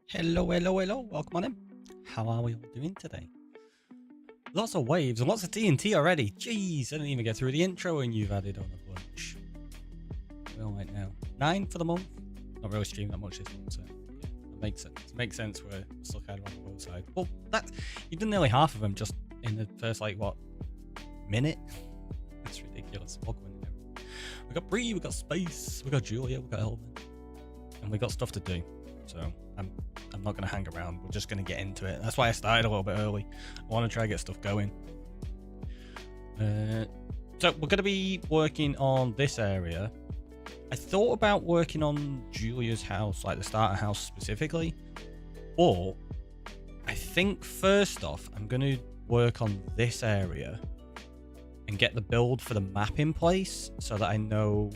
Hello, hello, hello. Welcome on in. How are we all doing today? Lots of waves and lots of TNT already. Jeez, I didn't even get through the intro and you've added on a bunch. We're all right now. 9 for the month. Not really streamed that much this month, so yeah, that makes sense. It makes sense we're still kind of on the low side. Well, you've done nearly half of them just in the first, like, what, minute? That's ridiculous. Welcome in. We got Bree, we got Space, we got Julia, we got Elvin. And we got stuff to do. So I'm not going to hang around. We're just going to get into it. That's why I started a little bit early. I want to try to get stuff going. So we're going to be working on this area. I thought about working on Julia's house, like the starter house specifically. Or I think first off, I'm going to work on this area and get the build for the map in place so that I know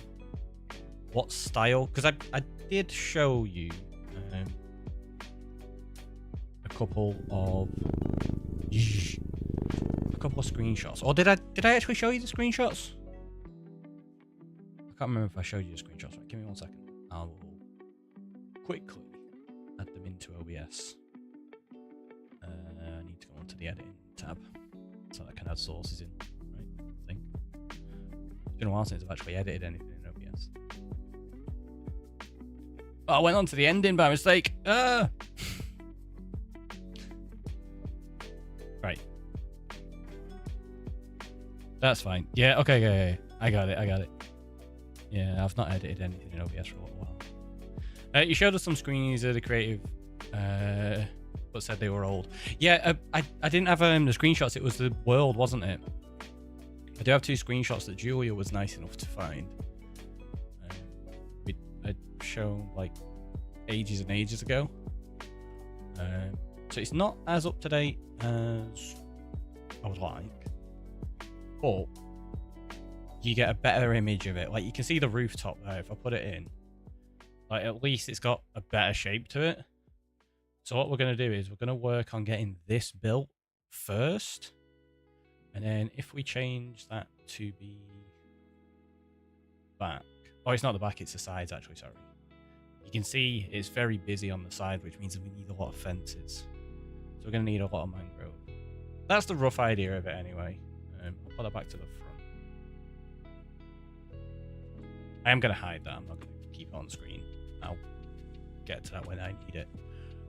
what style. Because I did show you a couple of screenshots, or did I actually show you the screenshots? I can't remember if I showed you the screenshots. Right, give me 1 second. I will quickly add them into OBS. I need to go onto the editing tab so I can add sources in. Right, I think it's been a while since I've actually edited anything in OBS. Oh, I went on to the ending by mistake. Right. That's fine. Yeah, okay, yeah. I got it. Yeah, I've not edited anything in OBS for a little while. You showed us some screens of the creative, but said they were old. Yeah, I didn't have the screenshots. It was the world, wasn't it? I do have 2 screenshots that Julia was nice enough to find. I'd shown like ages and ages ago. So it's not as up to date as I would like, but you get a better image of it. Like you can see the rooftop there. If I put it in, like at least it's got a better shape to it. So what we're going to do is we're going to work on getting this built first, and then if we change that to be back, oh, it's not the back, it's the sides actually, sorry. You can see it's very busy on the side, which means we need a lot of fences. So we're going to need a lot of mangrove. That's the rough idea of it anyway. I'll put that back to the front. I am going to hide that. I'm not going to keep it on screen. I'll get to that when I need it.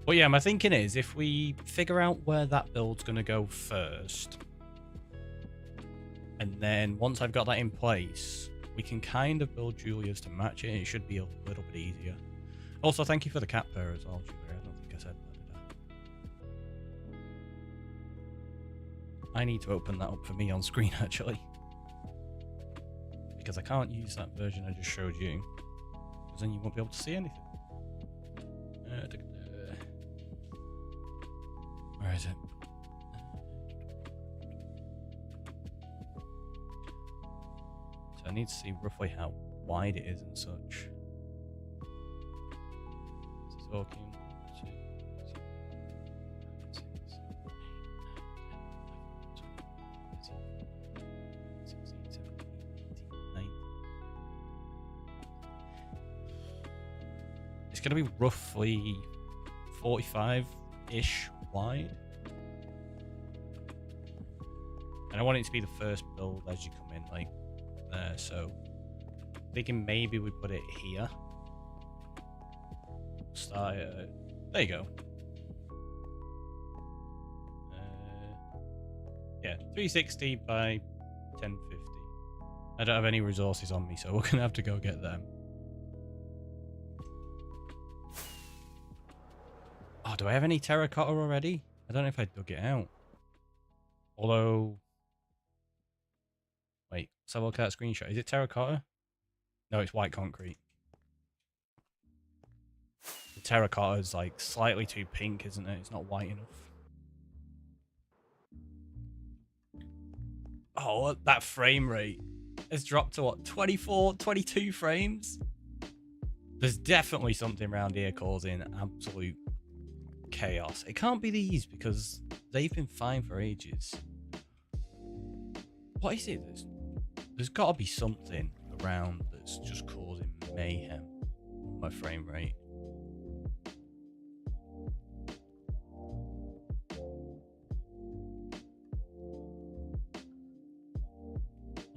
But yeah, my thinking is if we figure out where that build's going to go first, and then once I've got that in place, we can kind of build Julia's to match it. It should be a little bit easier. Also, thank you for the cat pair as well, Julia. I don't think I said that, did I? I need to open that up for me on screen, actually. Because I can't use that version I just showed you. Because then you won't be able to see anything. Where is it? So I need to see roughly how wide it is and such. Talking 2, 3, 4, 5, 6, 7, 8, 9, 10, 11, 12, 13, 14, 15, 16, 17, 18, 19. It's going to be roughly 45-ish wide. And I want it to be the first build as you come in, like there. So thinking maybe we put it here. Start it. There you go. Yeah, 360 by 1050. I don't have any resources on me, so we're gonna have to go get them. Oh, do I have any terracotta already? I don't know if I dug it out. Although, wait, let's have a look at that screenshot. Is it terracotta? No, it's white concrete. The terracotta is like slightly too pink, isn't it? It's not white enough. Oh, that frame rate has dropped to what, 24, 22 frames? There's definitely something around here causing absolute chaos. It can't be these because they've been fine for ages. What is it? There's got to be something around that's just causing mayhem on my frame rate.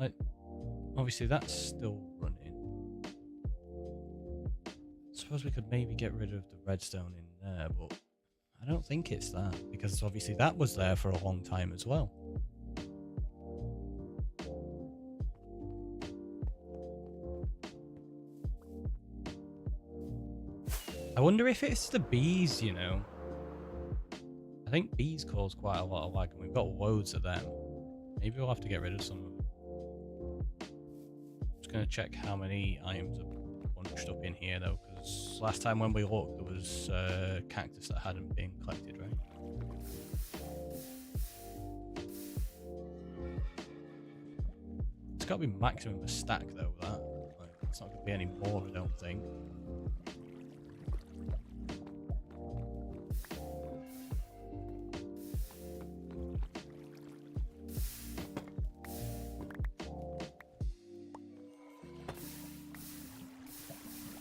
Like, obviously that's still running. Suppose we could maybe get rid of the redstone in there, but I don't think it's that, because obviously that was there for a long time as well. I wonder if it's the bees, you know. I think bees cause quite a lot of lag, and we've got loads of them. Maybe we'll have to get rid of some of them. Just gonna check how many items are bunched up in here though, because last time when we looked there was cactus that hadn't been collected, right? It's got to be maximum a stack though, that. Like, it's not going to be any more, I don't think.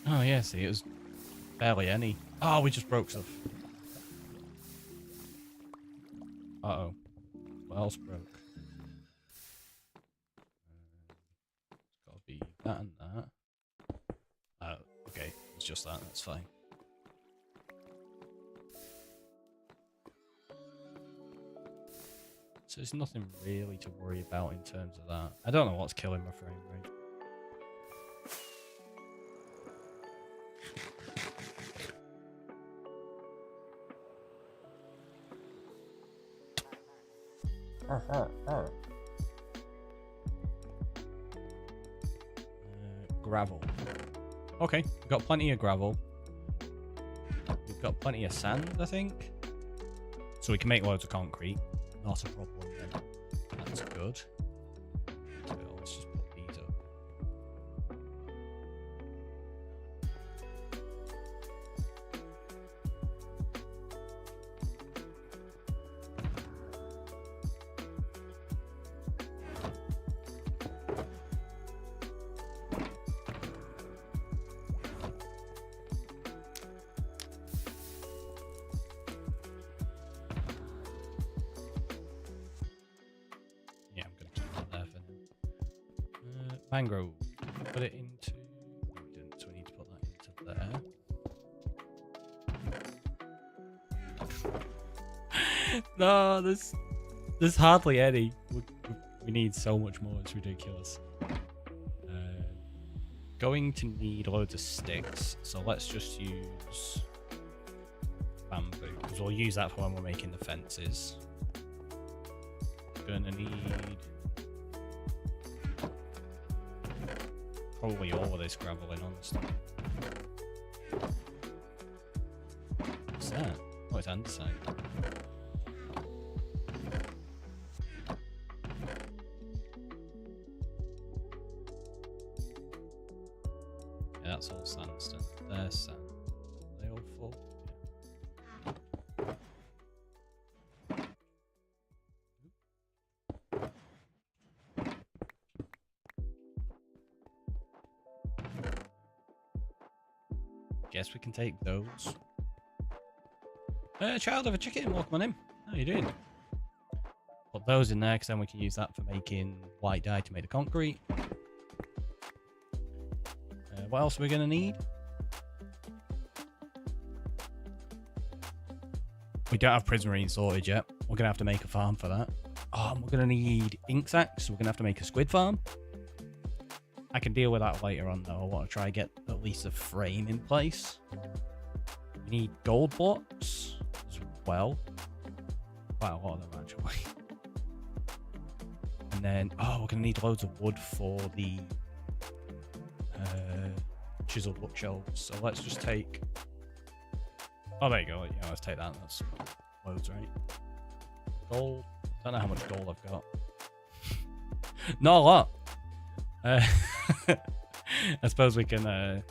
Oh yeah, see, it was barely any. Oh, we just broke stuff. Uh-oh. What else broke? It's got to be that and that. Oh, okay. It's just that. That's fine. So there's nothing really to worry about in terms of that. I don't know what's killing my frame rate. Gravel. Okay, we've got plenty of gravel. We've got plenty of sand, I think. So we can make loads of concrete. Not a problem then. That's good. So let's just put these up. Mangrove. Put it into... No, we didn't, so we need to put that into there. No, there's hardly any. We need so much more, it's ridiculous. Going to need loads of sticks, so let's just use bamboo, because we'll use that for when we're making the fences. Gonna need... probably all of this gravel in honesty. What's that? Oh, it's andesite. Yeah, that's all sandstone. There's sand. Are they all full? Guess we can take those. Child of a chicken, welcome on in. How you doing? Put those in there because then we can use that for making white dye to make the concrete. What else are we going to need? We don't have prismarine sorted yet. We're going to have to make a farm for that. Oh, we're going to need ink sacs, so we're going to have to make a squid farm. I can deal with that later on though. I want to try and get at least a frame in place. We need gold blocks as well. Quite a lot of them actually. And then, oh, we're going to need loads of wood for the chiseled bookshelves. So let's just take... Oh, there you go. Yeah, let's take that. That's loads, right? Gold. Don't know how much gold I've got. Not a lot. I suppose we can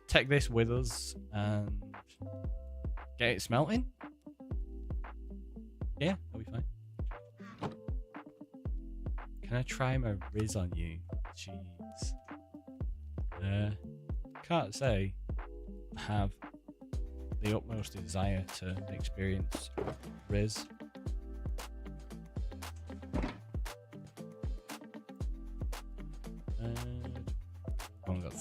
take this with us and get it smelting. Yeah, that'll be fine. Can I try my Riz on you? Jeez. Can't say I have the utmost desire to experience Riz.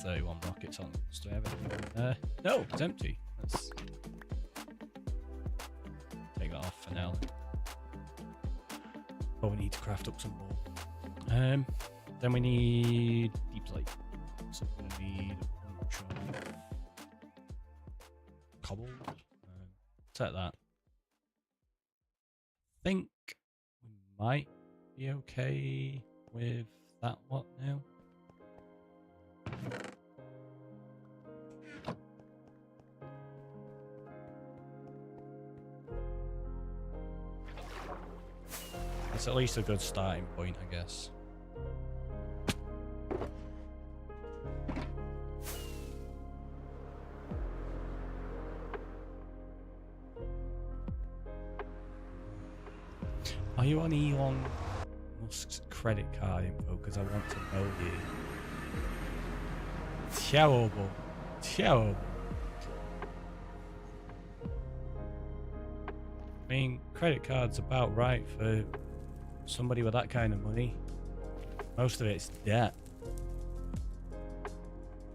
31 rockets on. Do we have anything in there? No, it's empty. Let's take that off for now. But we need to craft up some more. Then we need deep slate. So we're going to need a bunch of cobble. Set that. I think we might be okay with that. What now? It's at least a good starting point, I guess. Are you on Elon Musk's credit card info? Because I want to know you. Terrible. Terrible. I mean, credit card's about right for somebody with that kind of money. Most of it's debt.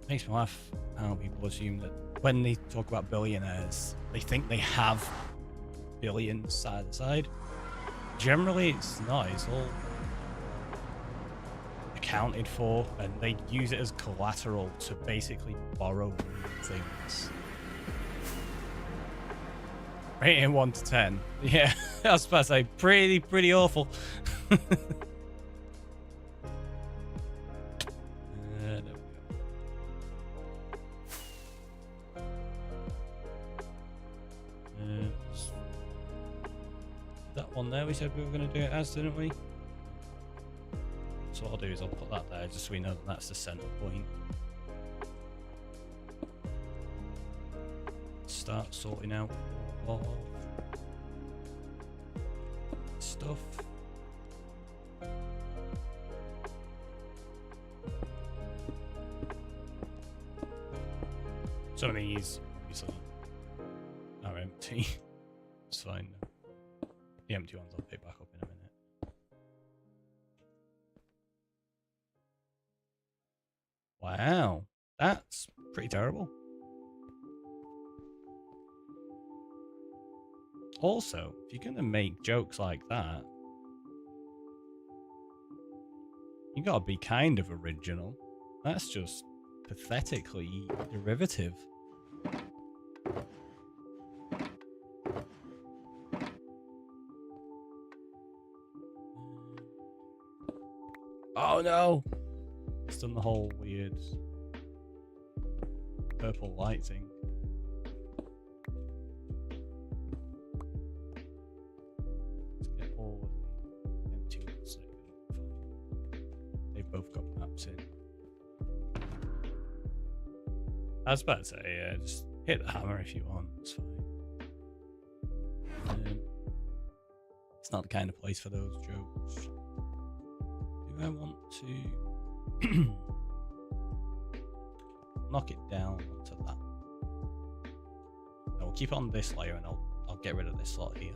Makes me laugh how people assume that when they talk about billionaires, they think they have billions side to side. Generally, it's not. It's all accounted for, and they use it as collateral to basically borrow things. Rating 1 to 10. Yeah, I was about to say pretty awful. There we go. That one there, we said we were going to do it as, didn't we? So what I'll do is I'll put that there just so we know that that's the center point. Start sorting out all stuff. Some of these obviously are empty. It's fine. The empty ones I'll pick back up in a minute. Wow, that's pretty terrible. Also, if you're gonna make jokes like that, you gotta be kind of original. That's just pathetically derivative. Oh no! It's done the whole weird purple light thing. Let's get all of the empty ones. They've both got maps in. I was about to say, yeah, just hit the hammer if you want, it's fine. It's not the kind of place for those jokes. Do I want to knock it down onto that? No, we'll keep it on this layer and I'll get rid of this slot here.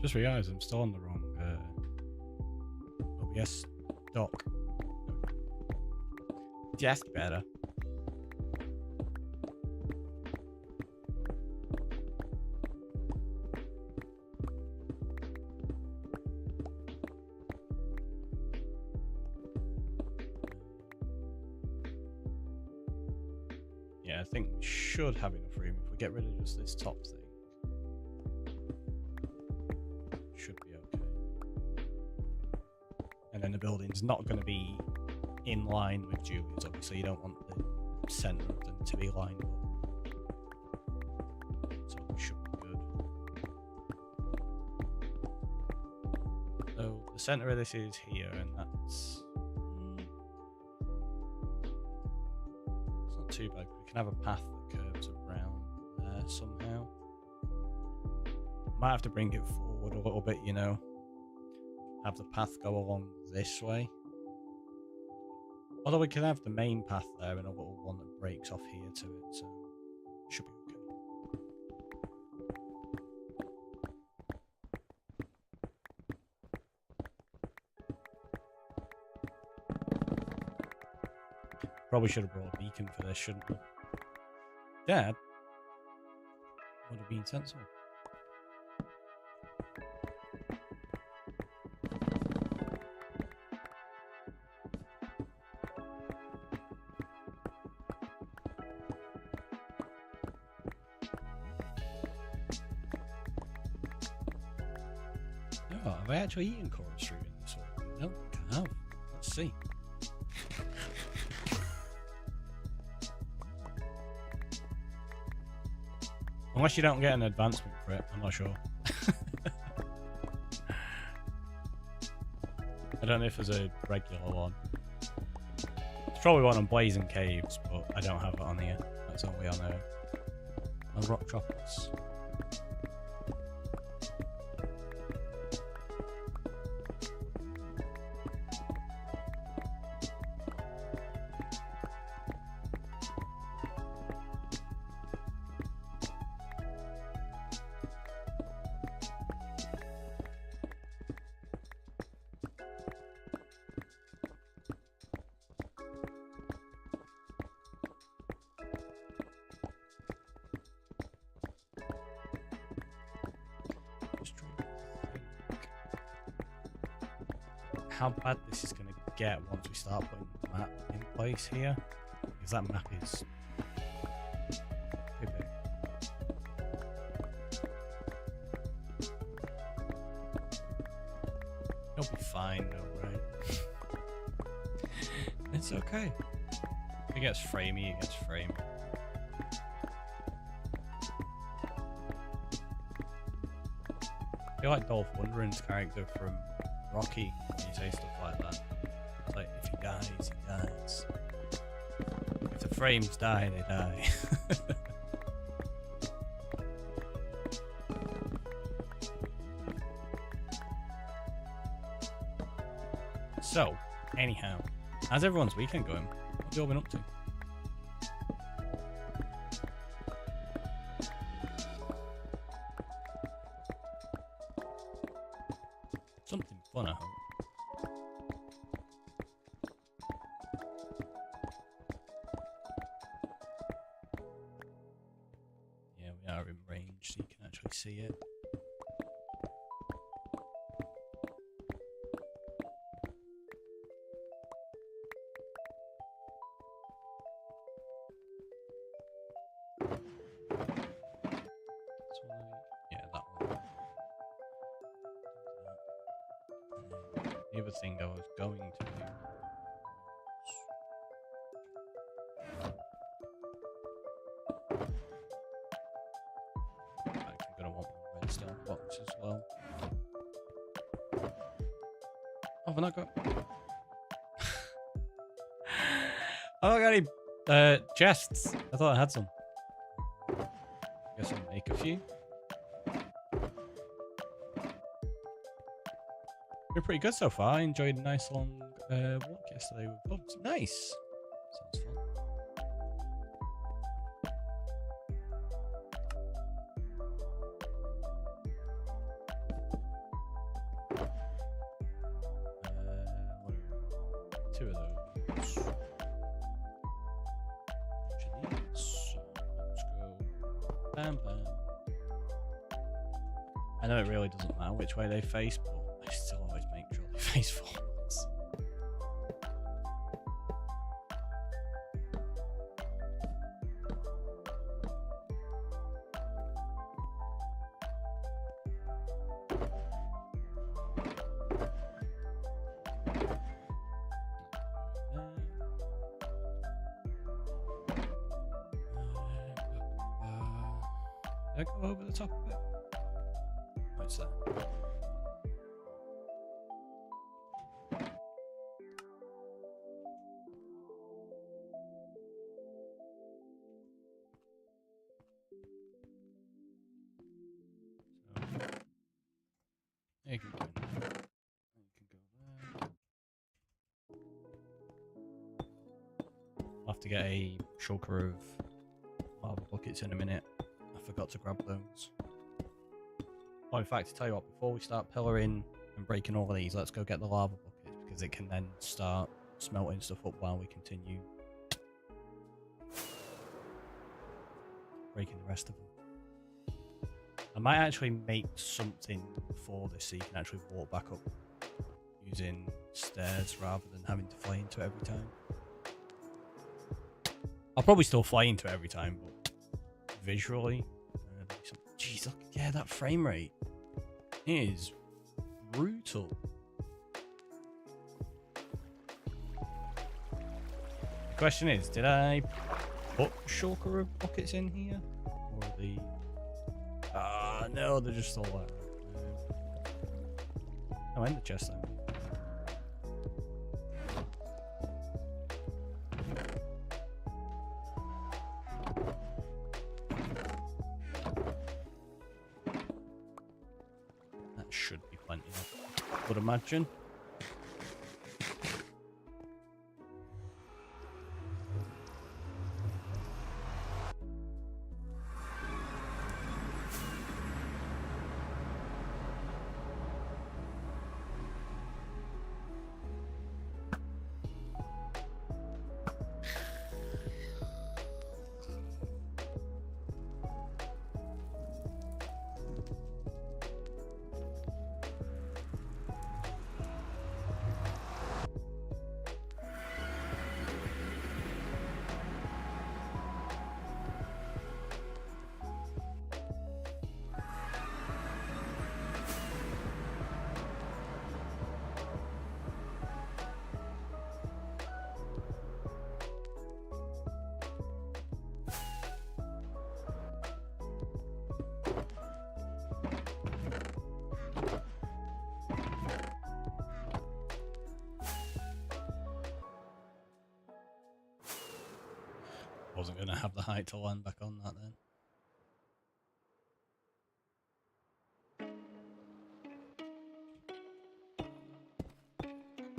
Just realised I'm still on the wrong OBS dock. Just better. Yeah, I think we should have enough room if we get rid of just this top thing. And then the building's not going to be in line with Julia's. Obviously, you don't want the centre of them to be lined up. So it should be good. So the centre of this is here, and that's... it's not too bad. We can have a path that curves around there somehow. Might have to bring it forward a little bit, you know. Have the path go along this way. Although we can have the main path there and a little one that breaks off here to it, so should be okay. Probably should have brought a beacon for this, shouldn't we? Dad would have been sensible. Oh, have I actually eaten chorus fruit in this one? No, I have. Let's see. Unless you don't get an advancement for it, I'm not sure. I don't know if there's a regular one. There's probably one on Blazing Caves, but I don't have it on here. That's only on Rock Chocolates. How bad this is going to get once we start putting the map in place here, because that map is pretty big. It'll be fine though, right? It's okay. If it gets framey, it gets framey. I feel like Dolph Lundgren's character from Rocky when you say stuff like that. It's like, if he dies, he dies. If the frames die, they die. So, anyhow, how's everyone's weekend going? What have you all been up to? Something fun, I hope. Yeah, we are in range, so you can actually see it. Yeah, that one. The other thing I was going to do I'm going to want my redstone box as well. Oh, we're not got... Oh, I got any chests. I thought I had some. Guess I'll make a few. We're pretty good so far. I enjoyed a nice long walk yesterday with Bubs. Nice. Sounds fun. Two of those. So let's go. Bam, bam. I know it really doesn't matter which way they face, but I still always make sure they face forwards. Did I go over the top of it? What's that? So, you can go there. You can go there. have to get a shulker of lava buckets in a minute. I forgot to grab those. Oh, in fact, to tell you what, before we start pillaring and breaking all of these, let's go get the lava buckets, because it can then start smelting stuff up while we continue breaking the rest of them. I might actually make something for this so you can actually walk back up using stairs rather than having to fly into it every time. I'll probably still fly into it every time, but visually, jeez, look, yeah, that frame rate is brutal. The question is, did I put shulker of buckets in here? Or are they... no, they're just all there. Oh, and the chest then. That should be plenty, I would imagine. Wasn't going to have the height to land back on that then.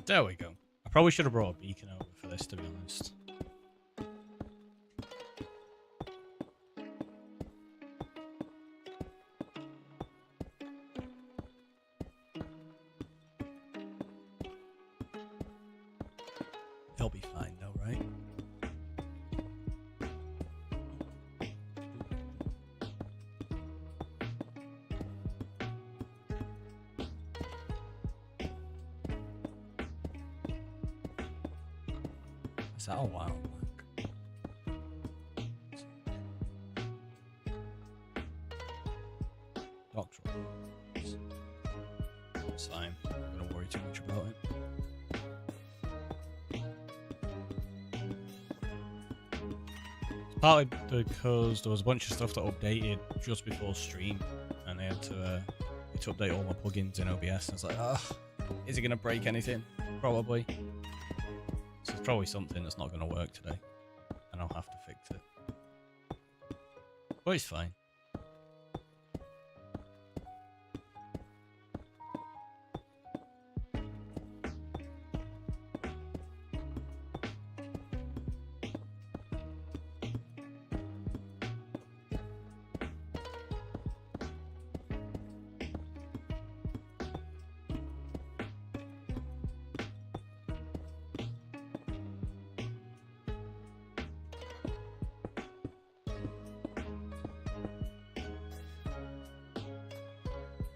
There we go. I probably should have brought a beacon over for this, to be honest. He'll be fine though, right? Is that a wild mark? Doctoral. It's fine. I'm not going to worry too much about it. It's partly because there was a bunch of stuff that updated just before stream, and they had to update all my plugins in OBS. And I was like, oh, is it going to break anything? Probably. So it's probably something that's not going to work today, and I'll have to fix it. But it's fine.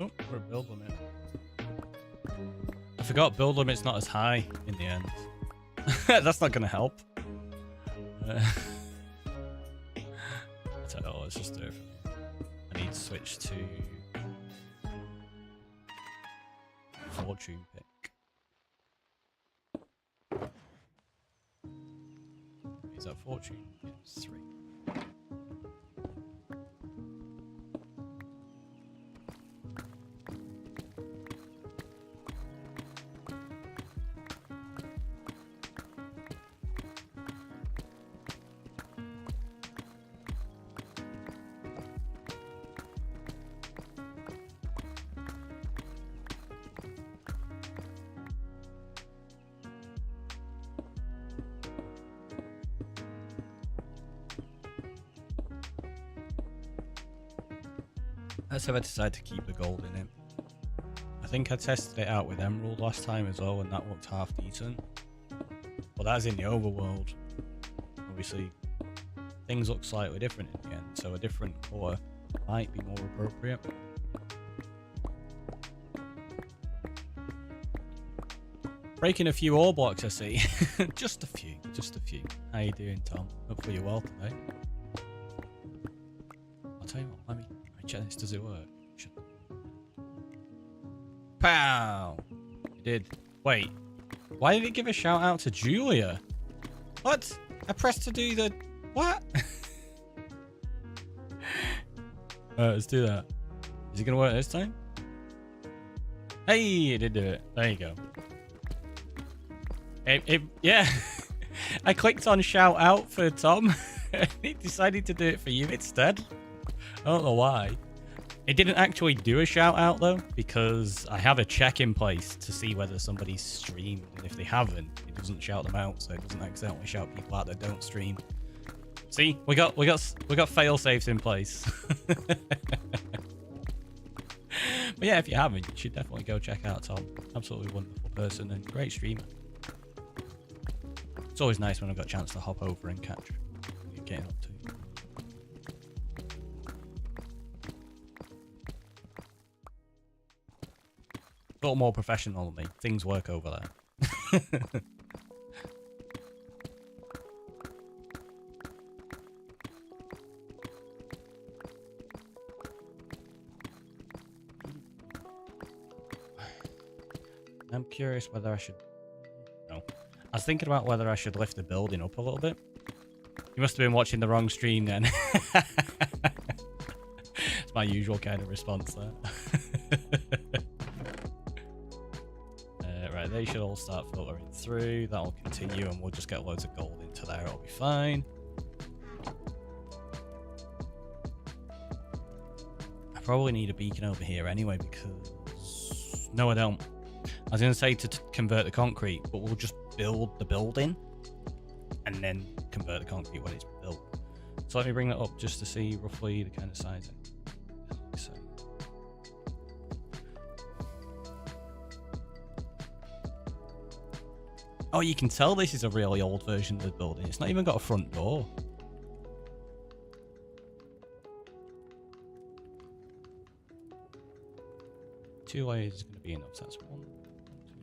Oh, we're at build limit. I forgot build limit's not as high in the end. That's not going to help. I don't know, let's just do it from here. I need to switch to fortune pick. Is that fortune? It's 3. Let's say I decide to keep the gold in it. I think I tested it out with emerald last time as well, and that looked half decent. But that's in the overworld. Obviously, things look slightly different in the end, so a different colour might be more appropriate. Breaking a few ore blocks, I see. Just a few, just a few. How you doing, Tom? Hopefully you're well today. I'll tell you what, let me check this. Does it work? Pow! It did. Wait, why did it give a shout out to Julia? What? I pressed to do the... What? Alright, let's do that. Is it gonna work this time? Hey, it did do it. There you go. Yeah. I clicked on shout out for Tom. It decided to do it for you instead. I don't know why. It didn't actually do a shout out though, because I have a check in place to see whether somebody's streamed, and if they haven't, it doesn't shout them out, so it doesn't accidentally shout people out that don't stream. See, we got fail safes in place. But yeah, if you haven't, you should definitely go check out Tom. Absolutely wonderful person and great streamer. It's always nice when I've got a chance to hop over and catch what you're getting up to. A little more professional than me. Things work over there. I'm curious whether I should... No. I was thinking about whether I should lift the building up a little bit. You must have been watching the wrong stream then. It's my usual kind of response there. Right, they should all start filtering through. That'll continue and we'll just get loads of gold into there. It'll be fine. I probably need a beacon over here anyway because... No, I don't. I was going to say to convert the concrete, but we'll just build the building and then convert the concrete when it's built. So let me bring that up just to see roughly the kind of sizing. So. Oh, you can tell this is a really old version of the building. It's not even got a front door. Two layers is going to be enough. So that's 1, 2,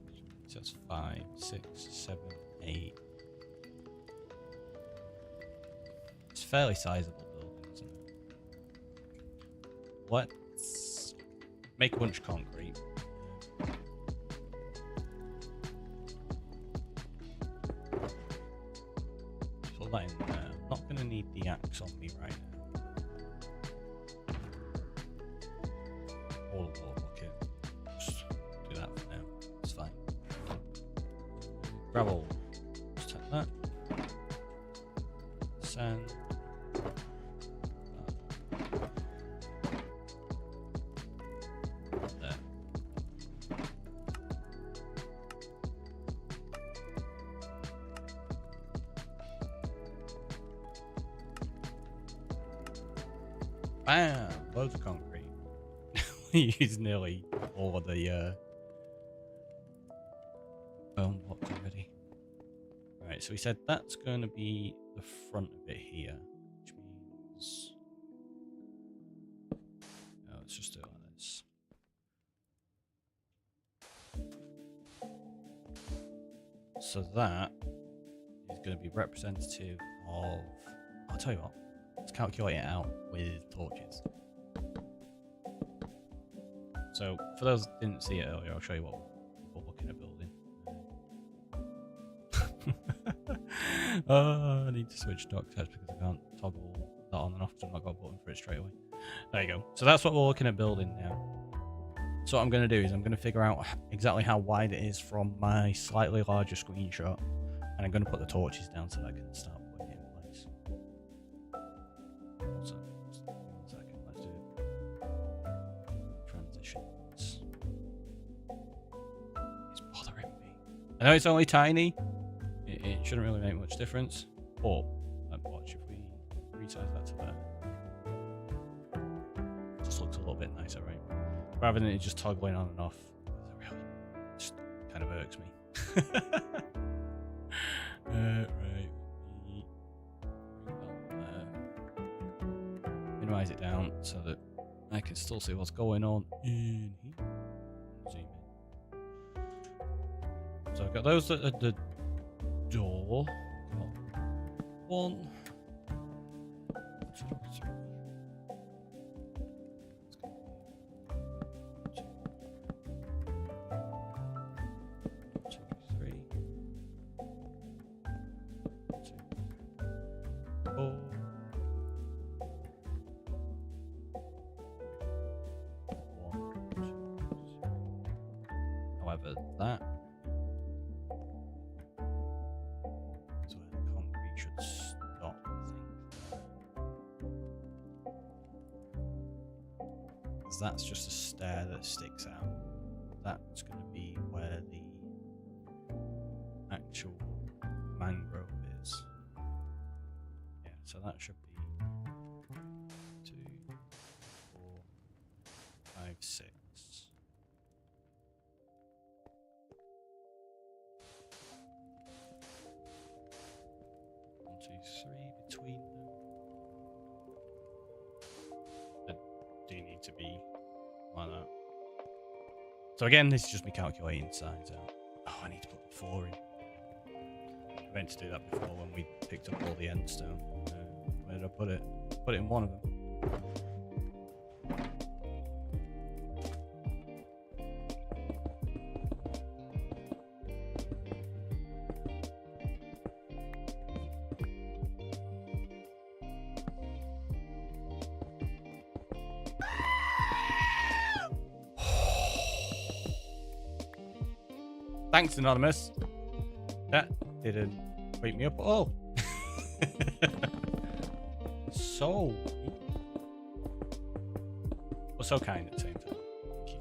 3, so that's 5, 6, 7, 8. It's a fairly sizable building, isn't it? Let's make a bunch of concrete. Put that in there. I'm not going to need the axe on me right now. Or the wall bucket. Just do that for now. It's fine. Gravel. Just take that. Sand. There. Bam! Loads of concrete. We used nearly all of the bone blocks already. Right, so we said that's going to be the front of it here, which means... Oh, let's just do it like this. So that is going to be representative of... I'll tell you what, let's calculate it out with torches. So, for those that didn't see it earlier, I'll show you what we're looking at building. I need to switch dock types because I can't toggle that on and off because I've not got a button for it straight away. There you go. So that's what we're looking at building now. So what I'm going to do is I'm going to figure out exactly how wide it is from my slightly larger screenshot. And I'm going to put the torches down so that I can start putting it in place. So, just 1 second. Let's do transitions. It's bothering me. I know it's only tiny. It shouldn't really make much difference. But watch if we resize that to there. Just look looks a little bit nicer, right? Rather than it just toggling on and off. It really just kind of irks me. Right. Minimize it down so that I can still see what's going on in here. Zoom in. So I've got those at the door. One, two, three. However, that is where the concrete should stop, I think. Because that's just a stair that sticks out. That's going to be where the actual mangrove is. Yeah, so that should be 2, 4, 5, 6. 1, 2, 3 between them. They do need to be like that. So again, this is just me calculating size out. Oh, I need to put the 4 in. I meant to do that before when we picked up all the end stone. Where did I put it? Put it in one of them. Thanks, Anonymous. That didn't wake me up at all. So, well, so kind at the same time. Thank you.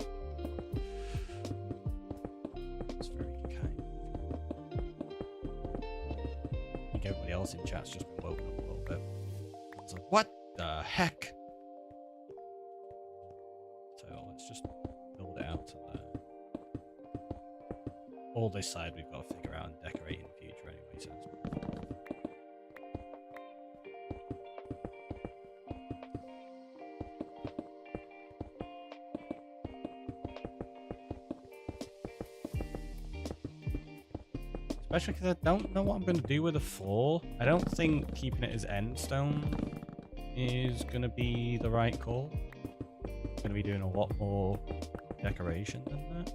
It's very kind. I think everybody else in chat's just been woken up a little bit. It's like, what the heck? So let's just build it out to there. All this side we've got to figure out and decorate in the future anyway, so especially because I don't know what I'm going to do with the floor. I don't think keeping it as end stone is going to be the right call. I'm going to be doing a lot more decoration than that.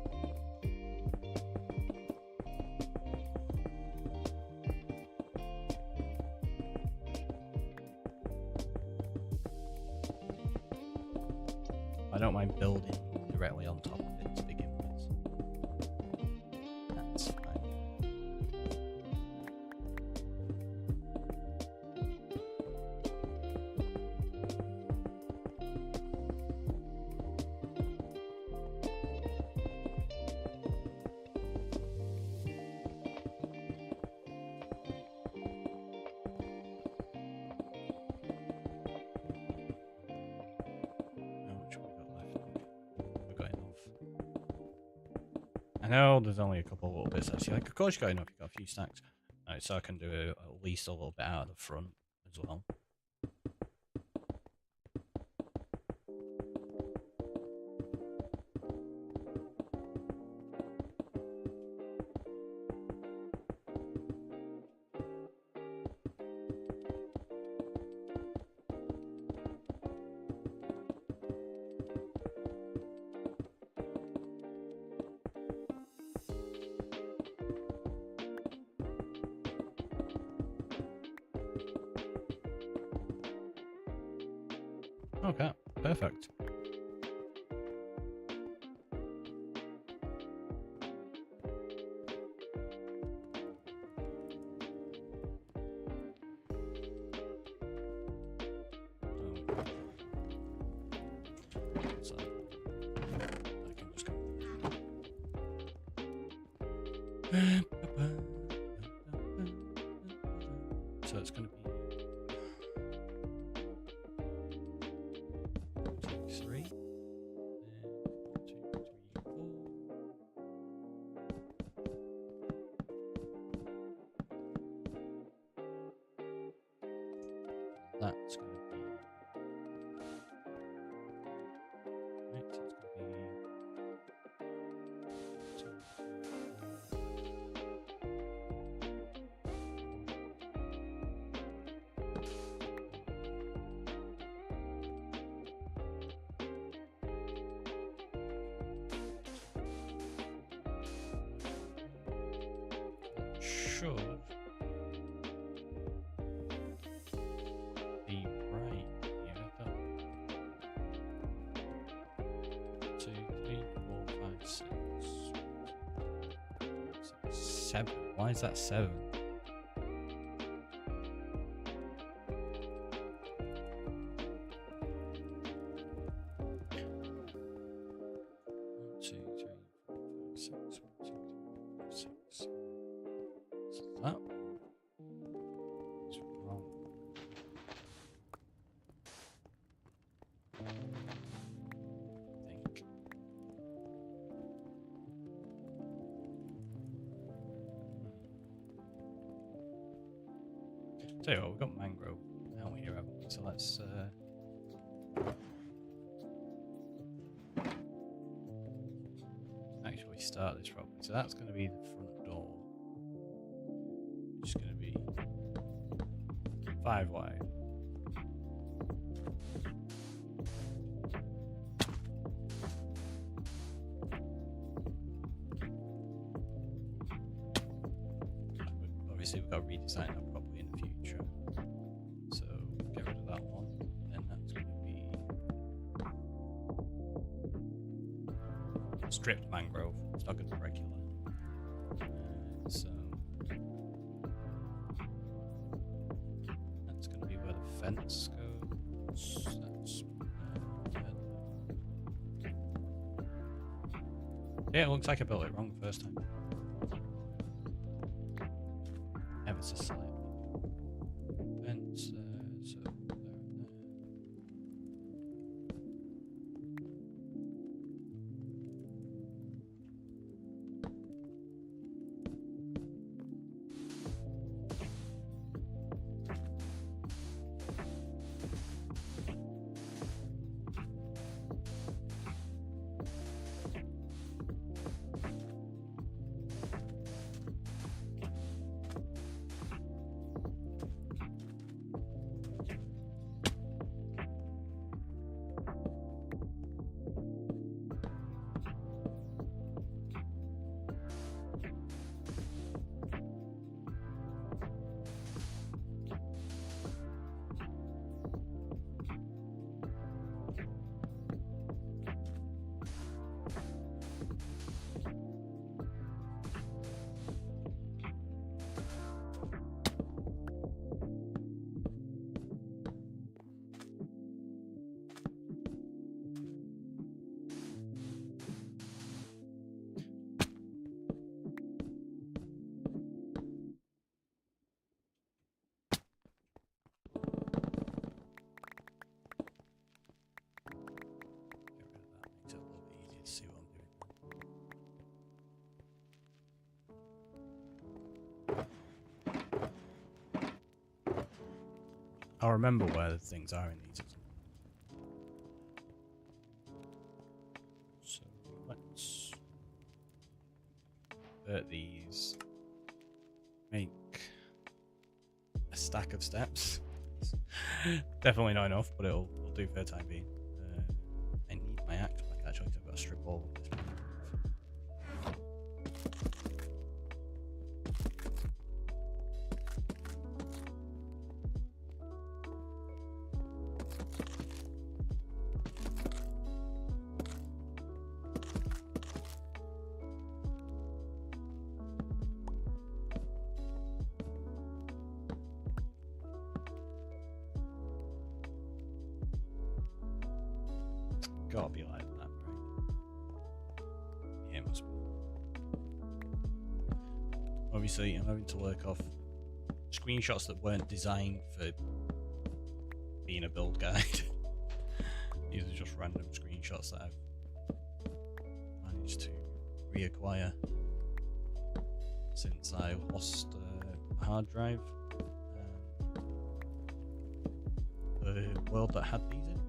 I don't mind building directly on top of it to begin with. That's fine. I know there's only a couple of little bits actually. Like, of course you got enough, you got a few stacks. Alright, so I can do at least a little bit out of the front as well. Okay, perfect. So I can just go. So it's going to be 2, 3. should be right here. 2, 3, 4, 5, 6, 7. Why is that 7? That is wrong. I think. Tell you what, we've got mangrove out here, haven't we? So let's actually start this properly. So that's going to be the front door. It's going to be 5 wide. Obviously, we've got to redesign that properly in the future. So get rid of that one. Then that's going to be stripped mangrove. It's not going to be regular. So that's going to be where the fence goes. That's yeah, it looks like I built it wrong the first time. Ever so slightly. Fence, so there and there. See what I'm doing. I'll remember where the things are in these. So let's convert these. Make a stack of steps. Definitely not enough, but it'll do for the time being. I need my axe back actually, because I've got to strip all of this. Gotta be like that, right? Yeah, it must be. Obviously, I'm having to work off screenshots that weren't designed for being a build guide. These are just random screenshots that I've managed to reacquire since I lost a hard drive. The world that had these in.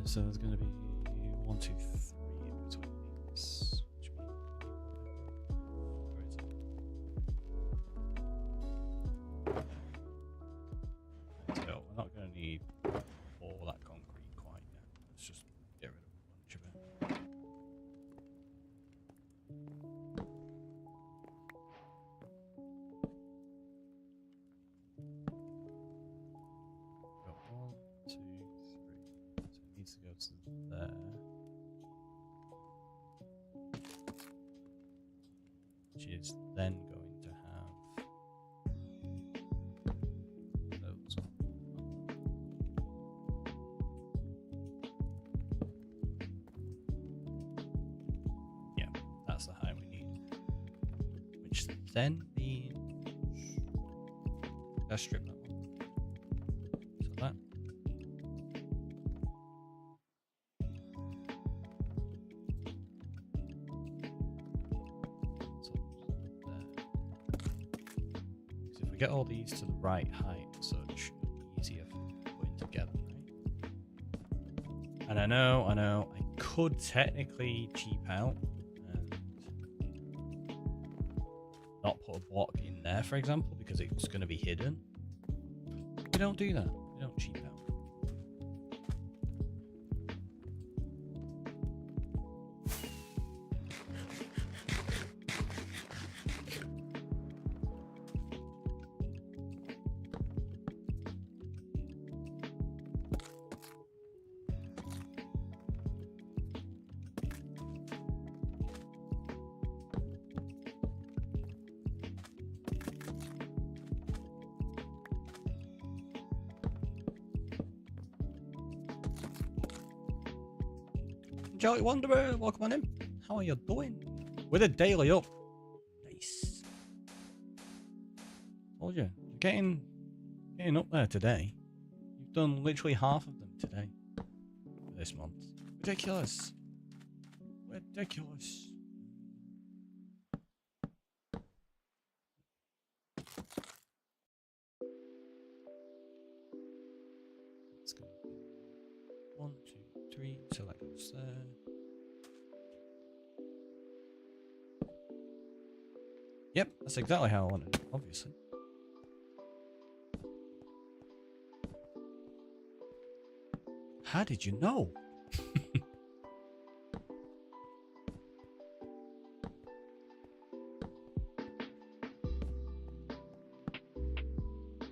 So there's going to be 1, 2, 3 in between these. Which means where is it? So we're not going to need all that concrete quite yet. Let's just get rid of a bunch of it. That's there. Which is then going to have those. Yeah, that's the height we need. Which then means let's strip that one. So that. Get all these to the right height, so it should be easier for putting together, right? And I know, I could technically cheap out and not put a block in there, for example, because it's going to be hidden. We don't do that. We don't cheap out. Jolly Wanderer, welcome on in. How are you doing? With a daily up. Nice. Told you. Getting up there today. You've done literally half of them today. For this month. Ridiculous. Ridiculous. Let's go. 1, 2, 3. So that goes there. Yep, that's exactly how I wanted it, obviously. How did you know?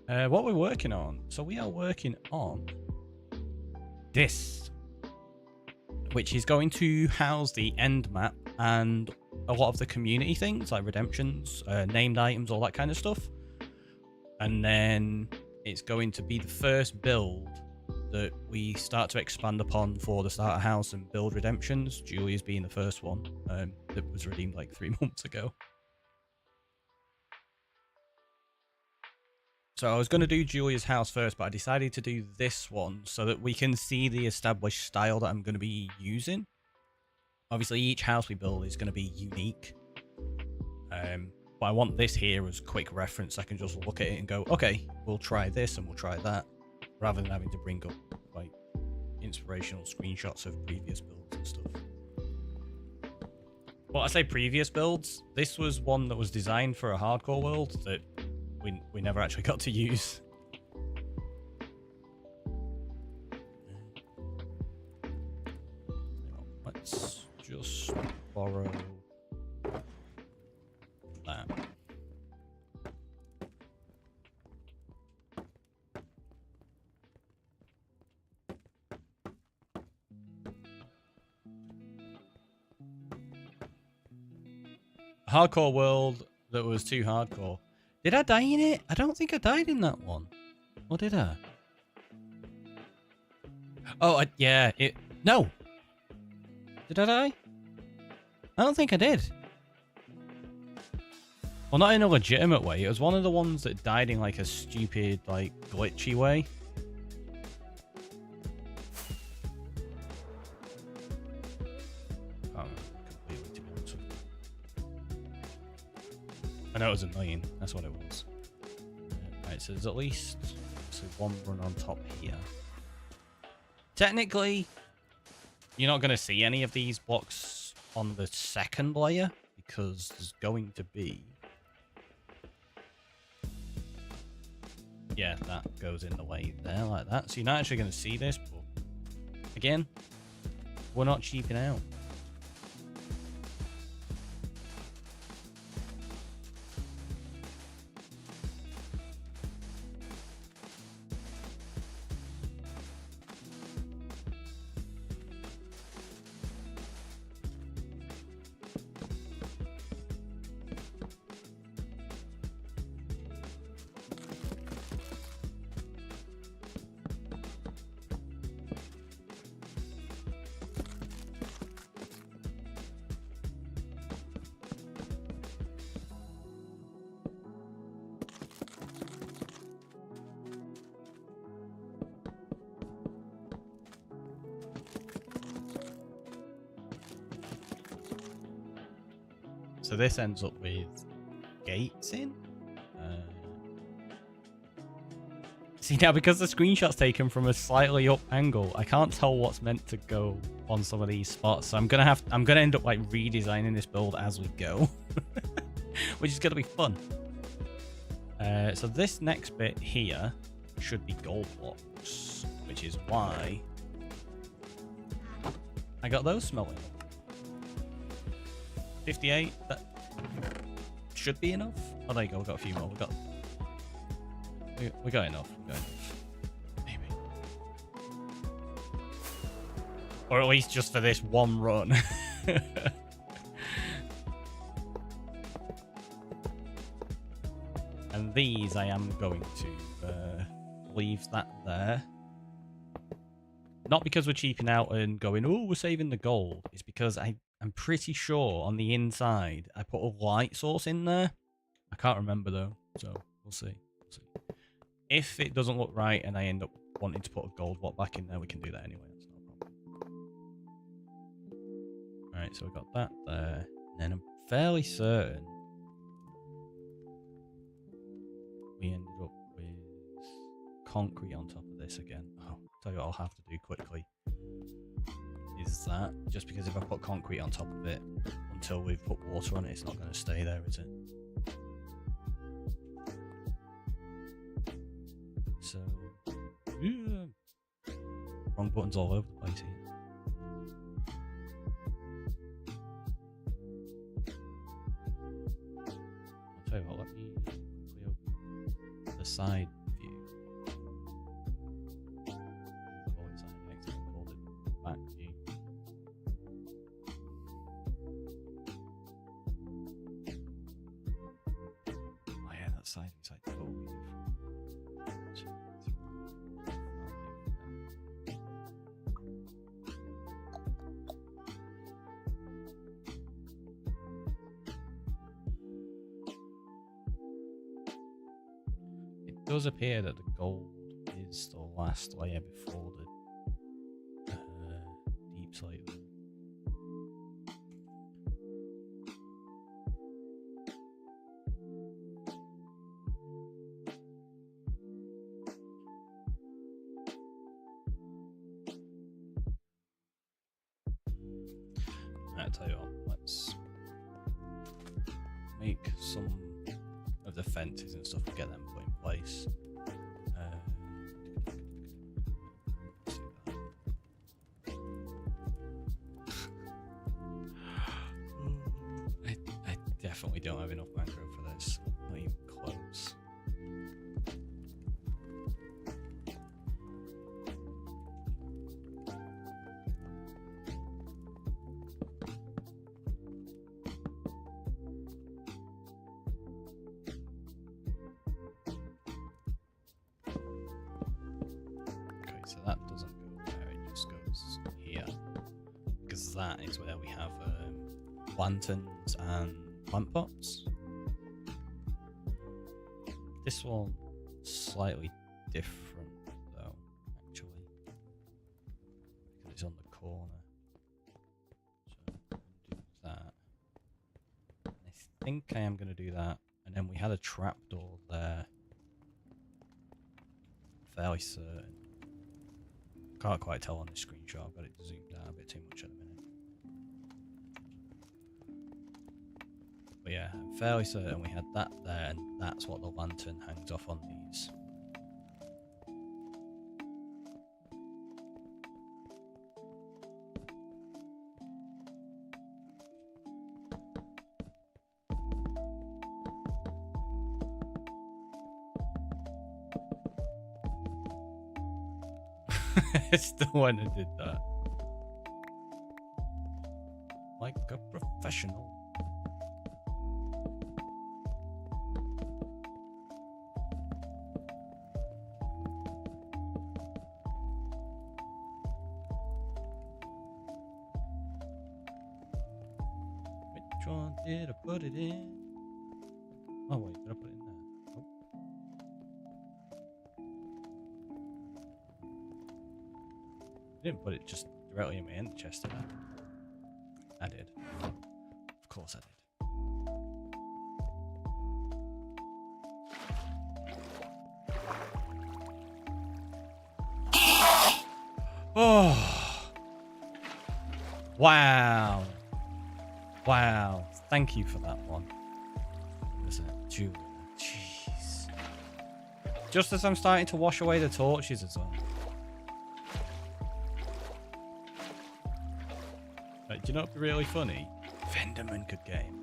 What we're working on. So we are working on this, which is going to house the end map and a lot of the community things like redemptions, named items, all that kind of stuff. And then it's going to be the first build that we start to expand upon for the starter house and build redemptions. Julia's being the first one that was redeemed like 3 months ago. So I was going to do Julia's house first, but I decided to do this one so that we can see the established style that I'm going to be using. Obviously, each house we build is going to be unique. But I want this here as quick reference. I can just look at it and go, okay, we'll try this and we'll try that, rather than having to bring up like inspirational screenshots of previous builds and stuff. Well, I say previous builds. This was one that was designed for a hardcore world that we never actually got to use. Let's just borrow that. Hardcore world that was too hardcore. Did I die in it? I don't think I died in that one. Or did I? Oh, yeah. No. Did I die? I don't think I did. Well, not in a legitimate way. It was one of the ones that died in like a stupid, like, glitchy way. I know it was annoying. That's what it was. Right, so there's at least one run on top here. Technically, you're not going to see any of these blocks on the second layer because there's going to be... Yeah, that goes in the way there like that. So you're not actually going to see this, but again, we're not cheaping out. So this ends up with gates in. See, now because the screenshot's taken from a slightly up angle, I can't tell what's meant to go on some of these spots. So I'm gonna end up like redesigning this build as we go, which is gonna be fun. So this next bit here should be gold blocks, which is why I got those smelling. 58, that should be enough. Oh, there you go, we got a few more. We got enough. Maybe. Or at least just for this one run. And these I am going to leave that there. Not because we're cheaping out and going, oh, we're saving the gold. It's because I'm pretty sure on the inside I put a light source in there. I can't remember though, so we'll see. If it doesn't look right and I end up wanting to put a gold block back in there, we can do that anyway. That's no problem. Alright, so we got that there. And then I'm fairly certain we ended up with concrete on top of this again. Oh, I'll tell you what I'll have to do quickly. Is that, just because if I put concrete on top of it until we've put water on it, it's not going to stay there, is it? So, yeah. Wrong buttons all over the place here. I'll tell you what, let me quickly open the side view. Call it side X, I called it back view. Oh yeah, that side is like totally different. It does appear that the gold is the last layer before the deep slate. I'll tell you what, let's make some of the fences and stuff and get them put in place. I definitely don't have enough mangrove for this, not even close. So that doesn't go there, it just goes here. Because that is where we have lanterns and plant pots. This one's slightly different though, actually. Because it's on the corner. So I'm going to do that. I think I am going to do that. And then we had a trapdoor there. Fairly certain. Can't quite tell on this screenshot, I've got it zoomed out a bit too much at the minute. But yeah, I'm fairly certain we had that there, and that's what the lantern hangs off on these. It's the one who did that. Like a professional. Which one did I put it in? Oh wait, did I put it in there? Nope. I didn't put it just directly in my end chest, did I? I did. Of course I did. Oh. Wow. Wow. Thank you for that one. Isn't it? Julia. Jeez. Just as I'm starting to wash away the torches as well. Right, do you know what'd be really funny? Venderman could game.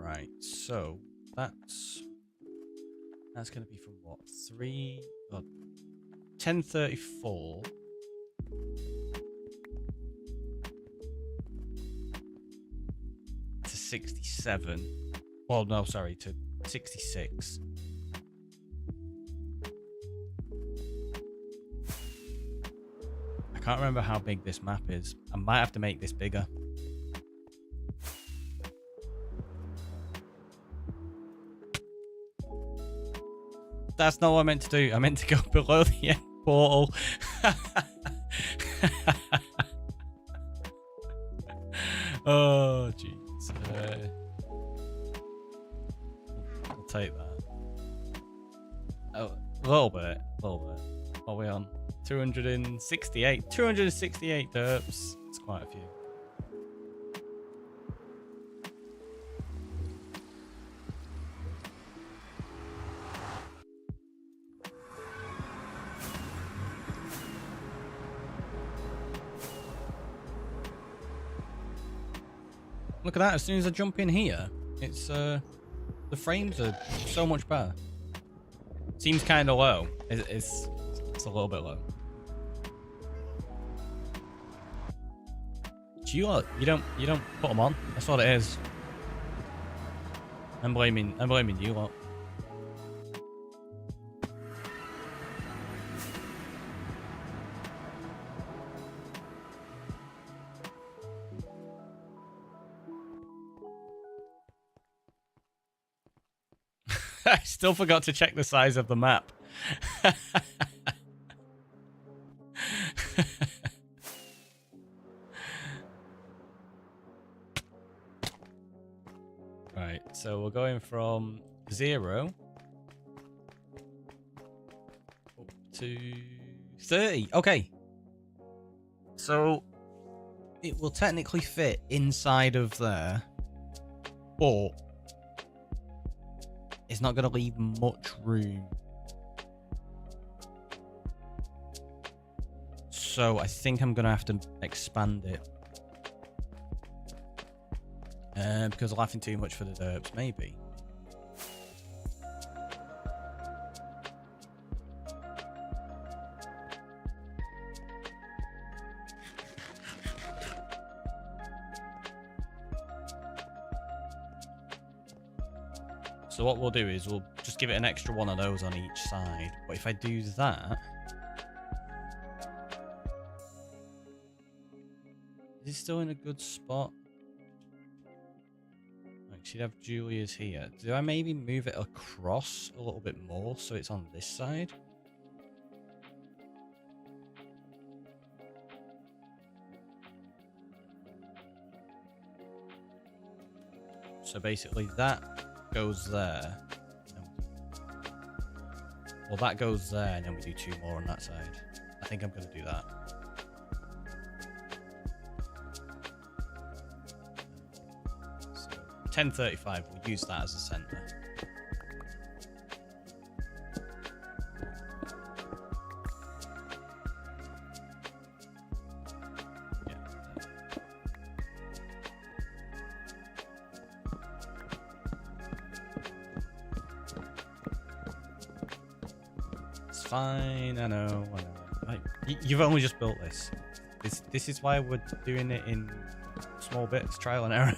Right, so that's going to be from what? 10:34 to 67. Well, no, sorry, to 66. I can't remember how big this map is. I might have to make this bigger. That's not what I meant to do. I meant to go below the end portal. Oh, jeez. I'll take that. Oh, a little bit. What are we on? 268. 268 derps. It's quite a few. Look at that, as soon as I jump in here, it's the frames are so much better. Seems kind of low. It's a little bit low. Do you lot, you don't put them on? That's what it is. I'm blaming you lot. I still forgot to check the size of the map. Right, so we're going from 0 up to 30. Okay. So it will technically fit inside of there, but it's not going to leave much room. So I think I'm going to have to expand it. Because I'm laughing too much for the derps, maybe. So what we'll do is we'll just give it an extra one of those on each side. But if I do that... Is it still in a good spot? Like, she'd have Julia's here. Do I maybe move it across a little bit more so it's on this side? So basically that goes there. Well, that goes there, and then we do 2 more on that side. I think I'm going to do that. So 10:35, we'll use that as a center. Fine, I know. Like, you've only just built this. This is why we're doing it in small bits, trial and error.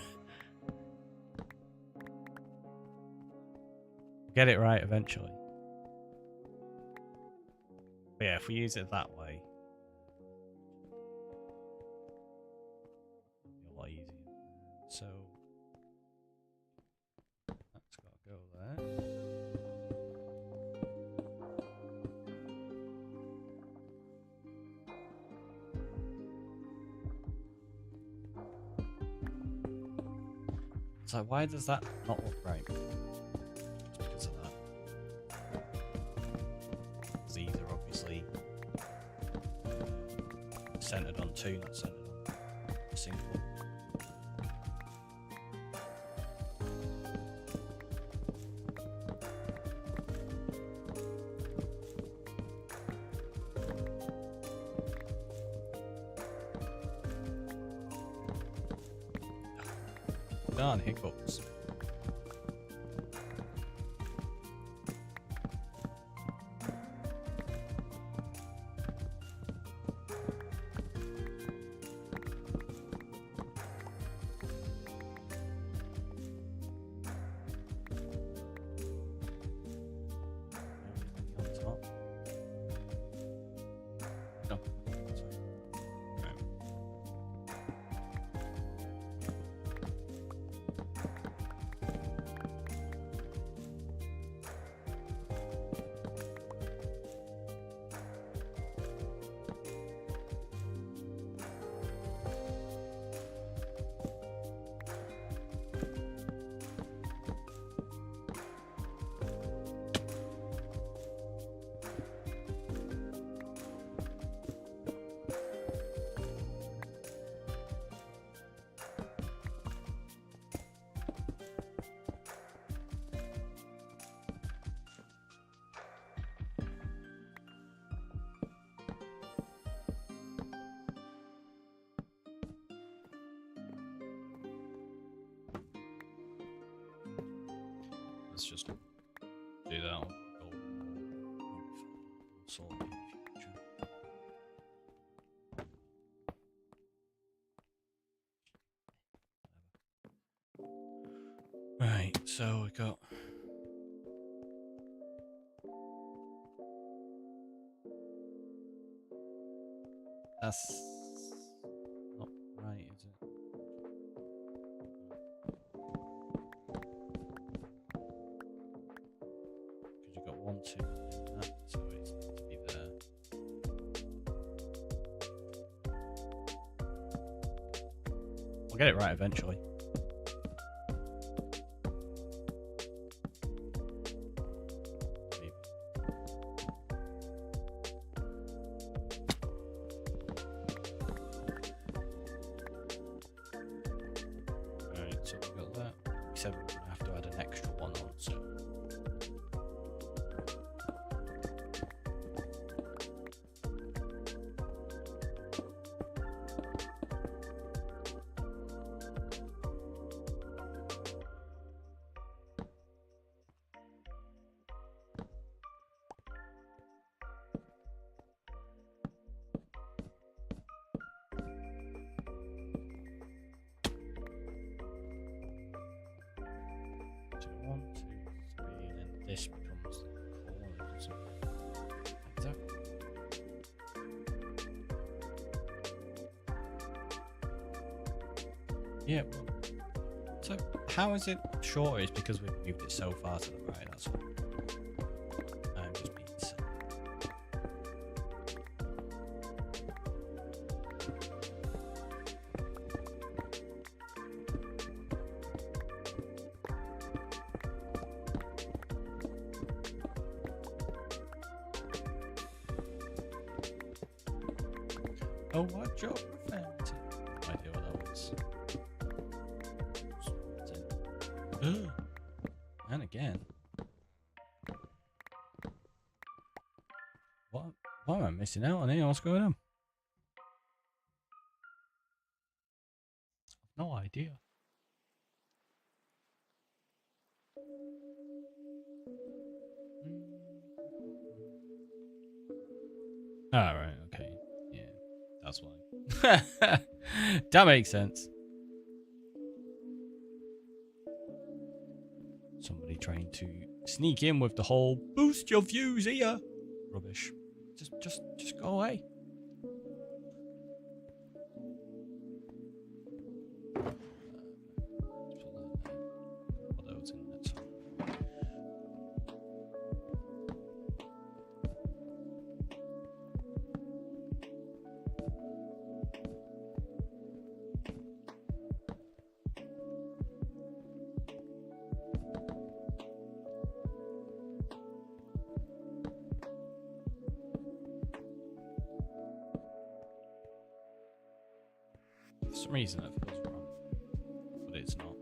Get it right eventually. But yeah, if we use it that way, it'll be a lot easier. So that's got to go there. So why does that not look right? Just because of that. These are obviously centered on 2, not centered on a single. Darn hiccups. Let's just do that one. Solve it in the future. Right, so we got that's not right, is it? Because you got 1, 2, and that, so it needs to be there. We'll get it right eventually. So we've got that. We said we're going to have to add an extra one on, so. So 1, 2, 3, and then this becomes the corner, doesn't it? Like that. Yeah. So how is it shorter? It's because we've moved it so far to the right. That's all. I'm just being silly. Oh, what job found? No idea what that was. And again. What am I missing out on here? What's going on? No idea. Alright, okay. Yeah, that's why. That makes sense. Somebody trying to sneak in with the whole boost your views here rubbish. Just go away. Put those in there. For some reason it feels wrong, but it's not.